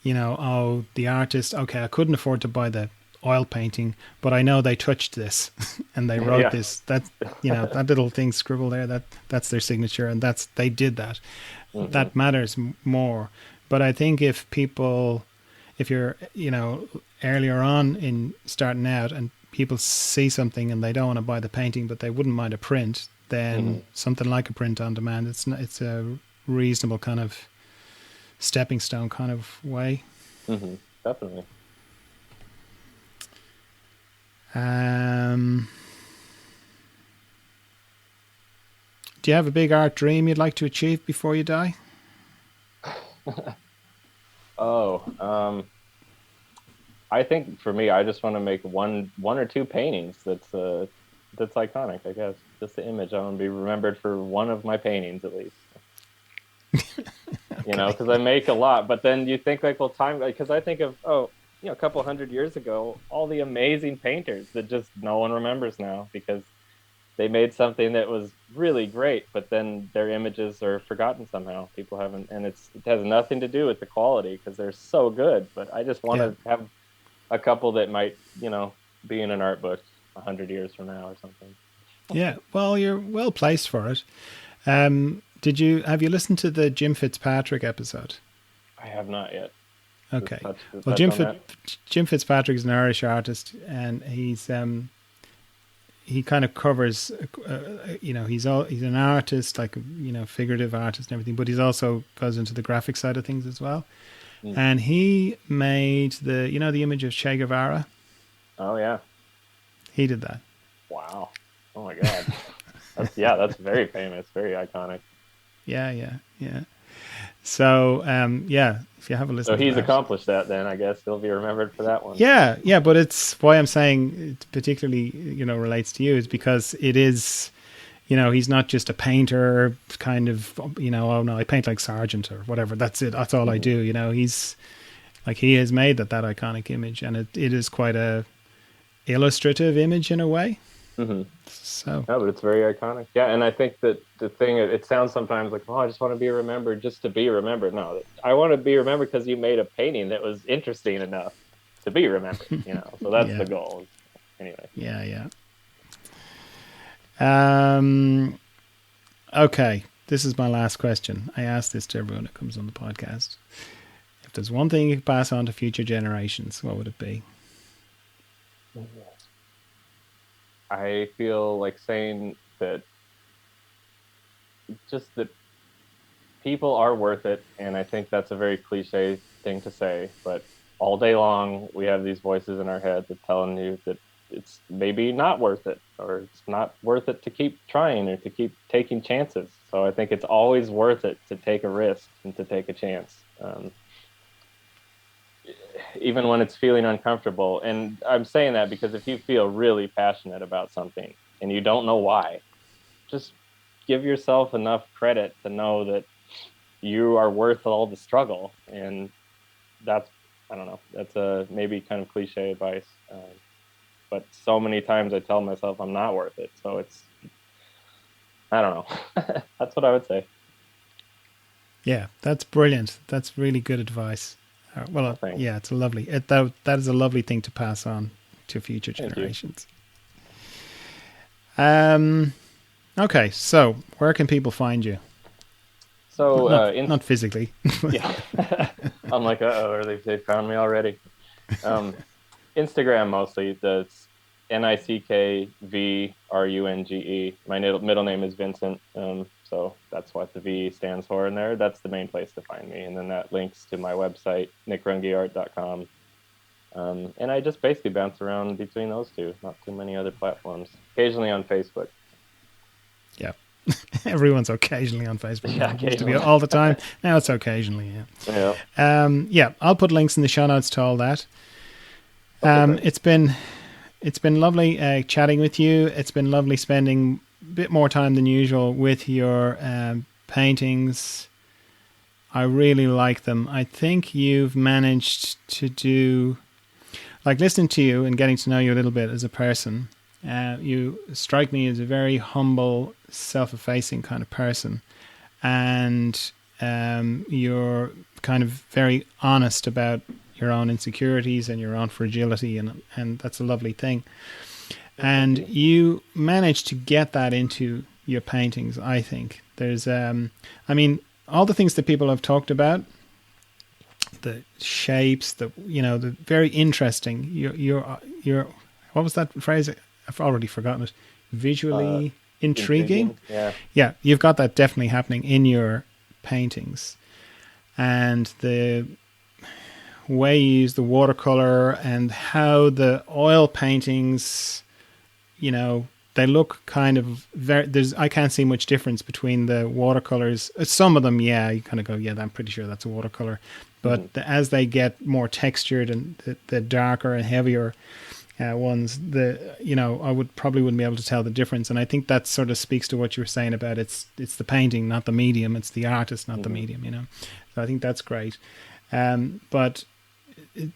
the artist. Okay, I couldn't afford to buy the oil painting, but I know they touched this and they wrote this. That that little thing scribbled there. That's their signature, and they did that. Mm-hmm. That matters more. But I think if you're earlier on in starting out, and people see something and they don't want to buy the painting, but they wouldn't mind a print, then something like a print on demand, it's a reasonable kind of stepping stone kind of way. Definitely. Do you have a big art dream you'd like to achieve before you die? I think for me, I just want to make one or two paintings that's iconic, I guess. Just the image. I want to be remembered for one of my paintings at least. Okay. Because I make a lot, but then you think like, well, time, because I think of, a couple hundred years ago, all the amazing painters that just no one remembers now because they made something that was really great, but then their images are forgotten somehow. People haven't, and it has nothing to do with the quality because they're so good. But I just want to have a couple that might, be in an art book 100 years from now or something. Yeah, well, you're well placed for it. Have you listened to the Jim Fitzpatrick episode? I have not yet. Okay. Well, Jim Fitzpatrick is an Irish artist, and he's he kind of covers, he's an artist, like, figurative artist and everything, but he's also goes into the graphic side of things as well. And he made the image of Che Guevara. Oh yeah, he did that. Wow. Oh my God. That's very famous, very iconic. Yeah. So, if you have a listen. So he's accomplished that, then I guess he'll be remembered for that one. Yeah, but it's why I'm saying it particularly, relates to you is because it is, he's not just a painter kind of, oh no, I paint like Sargent or whatever. That's it. That's all I do. He's like, he has made that iconic image, and it is quite a illustrative image in a way. So, no, but it's very iconic. Yeah, and I think that the thing, it sounds sometimes like, I just want to be remembered just to be remembered. No, I want to be remembered because you made a painting that was interesting enough to be remembered. So that's the goal. Anyway. Yeah. Okay, this is my last question. I ask this to everyone that comes on the podcast. If there's one thing you could pass on to future generations, what would it be? I feel like saying that just that people are worth it. And I think that's a very cliche thing to say, but all day long, we have these voices in our head that telling you that it's maybe not worth it, or it's not worth it to keep trying or to keep taking chances. So I think it's always worth it to take a risk and to take a chance. Even when it's feeling uncomfortable. And I'm saying that because if you feel really passionate about something and you don't know why, just give yourself enough credit to know that you are worth all the struggle. And that's, I don't know, that's a maybe kind of cliche advice. But so many times I tell myself I'm not worth it. So I don't know. That's what I would say. Yeah, that's brilliant. That's really good advice. Well, thanks. Yeah, it's a lovely. That is a lovely thing to pass on to future Thank you. generations. Okay, so where can people find you? So, Not physically. yeah. I'm like, uh-oh, or they found me already. Instagram mostly. That's NickVrunge. My middle name is Vincent. So that's what the V stands for in there. That's the main place to find me. And then that links to my website, nickrungeart.com. And I just basically bounce around between those two, not too many other platforms. Occasionally on Facebook. Yeah. Everyone's occasionally on Facebook. Yeah, it used to be all the time. Now it's occasionally, yeah. Yeah, I'll put links in the show notes to all that. It's been lovely chatting with you. It's been lovely spending a bit more time than usual with your paintings. I really like them. I think you've managed to do, like listening to you and getting to know you a little bit as a person, you strike me as a very humble, self-effacing kind of person. And you're kind of very honest about your own insecurities and your own fragility, and that's a lovely thing. And you managed to get that into your paintings, I think. There's, all the things that people have talked about, the shapes, the very interesting. Your what was that phrase? I've already forgotten it. Visually intriguing. Yeah, you've got that definitely happening in your paintings, and the way you use the watercolor and how the oil paintings, they look kind of I can't see much difference between the watercolors. Some of them, yeah, you kind of go, yeah, I'm pretty sure that's a watercolor. But as they get more textured and the darker and heavier ones, I wouldn't be able to tell the difference. And I think that sort of speaks to what you were saying about it's the painting, not the medium. It's the artist, not the medium. So I think that's great. But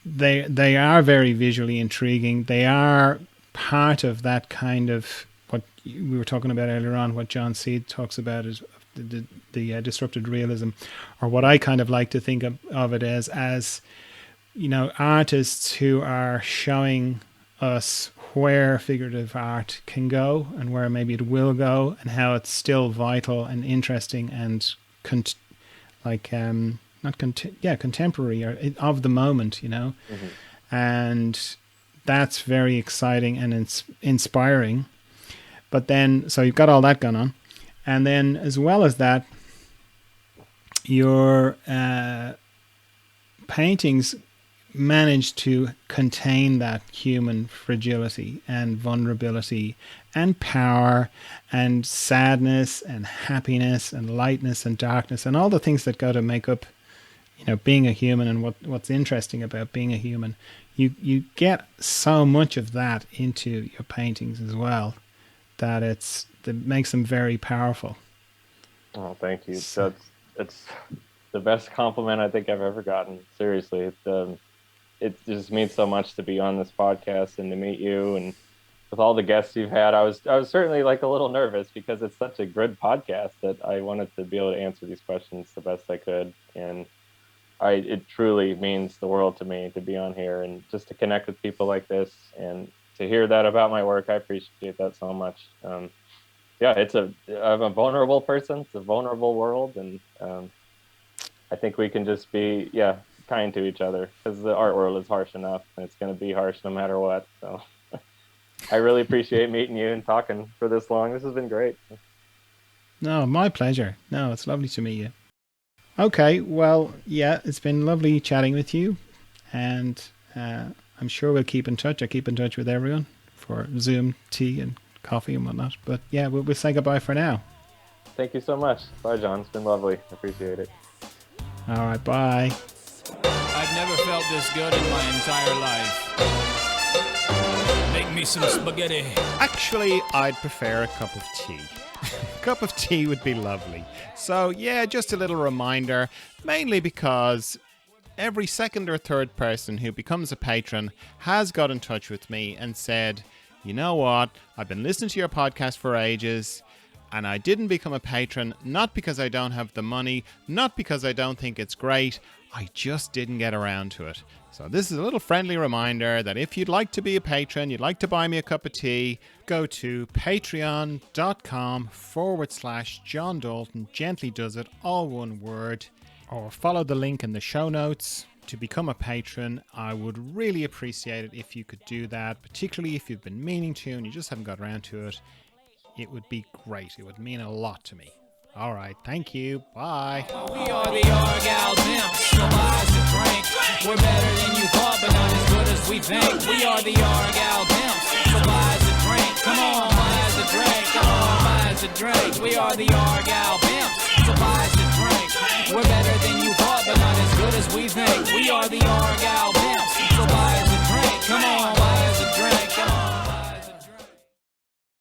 they are very visually intriguing. They are part of that kind of what we were talking about earlier on, what John Seed talks about is the disrupted realism, or what I kind of like to think of it as artists who are showing us where figurative art can go and where maybe it will go, and how it's still vital and interesting and contemporary or of the moment, and that's very exciting and inspiring. But then, so you've got all that going on, and then as well as that, your paintings manage to contain that human fragility and vulnerability and power and sadness and happiness and lightness and darkness and all the things that go to make up being a human, and what's interesting about being a human. You get so much of that into your paintings as well, that makes them very powerful. Oh, thank you. It's the best compliment I think I've ever gotten. Seriously, it just means so much to be on this podcast and to meet you, and with all the guests you've had. I was certainly like a little nervous because it's such a good podcast that I wanted to be able to answer these questions the best I could, and it truly means the world to me to be on here and just to connect with people like this and to hear that about my work. I appreciate that so much. I'm a vulnerable person. It's a vulnerable world. And I think we can just be, kind to each other, because the art world is harsh enough and it's going to be harsh no matter what. So I really appreciate meeting you and talking for this long. This has been great. No, my pleasure. No, it's lovely to meet you. Okay, well, yeah, it's been lovely chatting with you, and I'm sure we'll keep in touch. I keep in touch with everyone for Zoom, tea, and coffee and whatnot. But yeah, we'll say goodbye for now. Thank you so much. Bye, John. It's been lovely. I appreciate it. All right, bye. I've never felt this good in my entire life. Make me some spaghetti. Actually, I'd prefer a cup of tea. Cup of tea would be lovely. So yeah, just a little reminder, mainly because every second or third person who becomes a patron has got in touch with me and said, you know what, I've been listening to your podcast for ages and I didn't become a patron, not because I don't have the money, not because I don't think it's great, I just didn't get around to it. So this is a little friendly reminder that if you'd like to be a patron, you'd like to buy me a cup of tea, go to patreon.com/John Dalton, gently does it, all one word, or follow the link in the show notes to become a patron. I would really appreciate it if you could do that, particularly if you've been meaning to and you just haven't got around to it. It would be great. It would mean a lot to me. All right, thank you. Bye. We are the Argyle Pimps, so buy us a drink. We're better than you thought, but not as good as we think. We are the Argyle Pimps, so buy us a drink. Come on, buy us a drink. Come on, buy us a drink. We are the Argyle Pimps, so buy us a drink. We're better than you thought, but not as good as we think. We are the Argyle Pimps, so buy us a drink. Come on.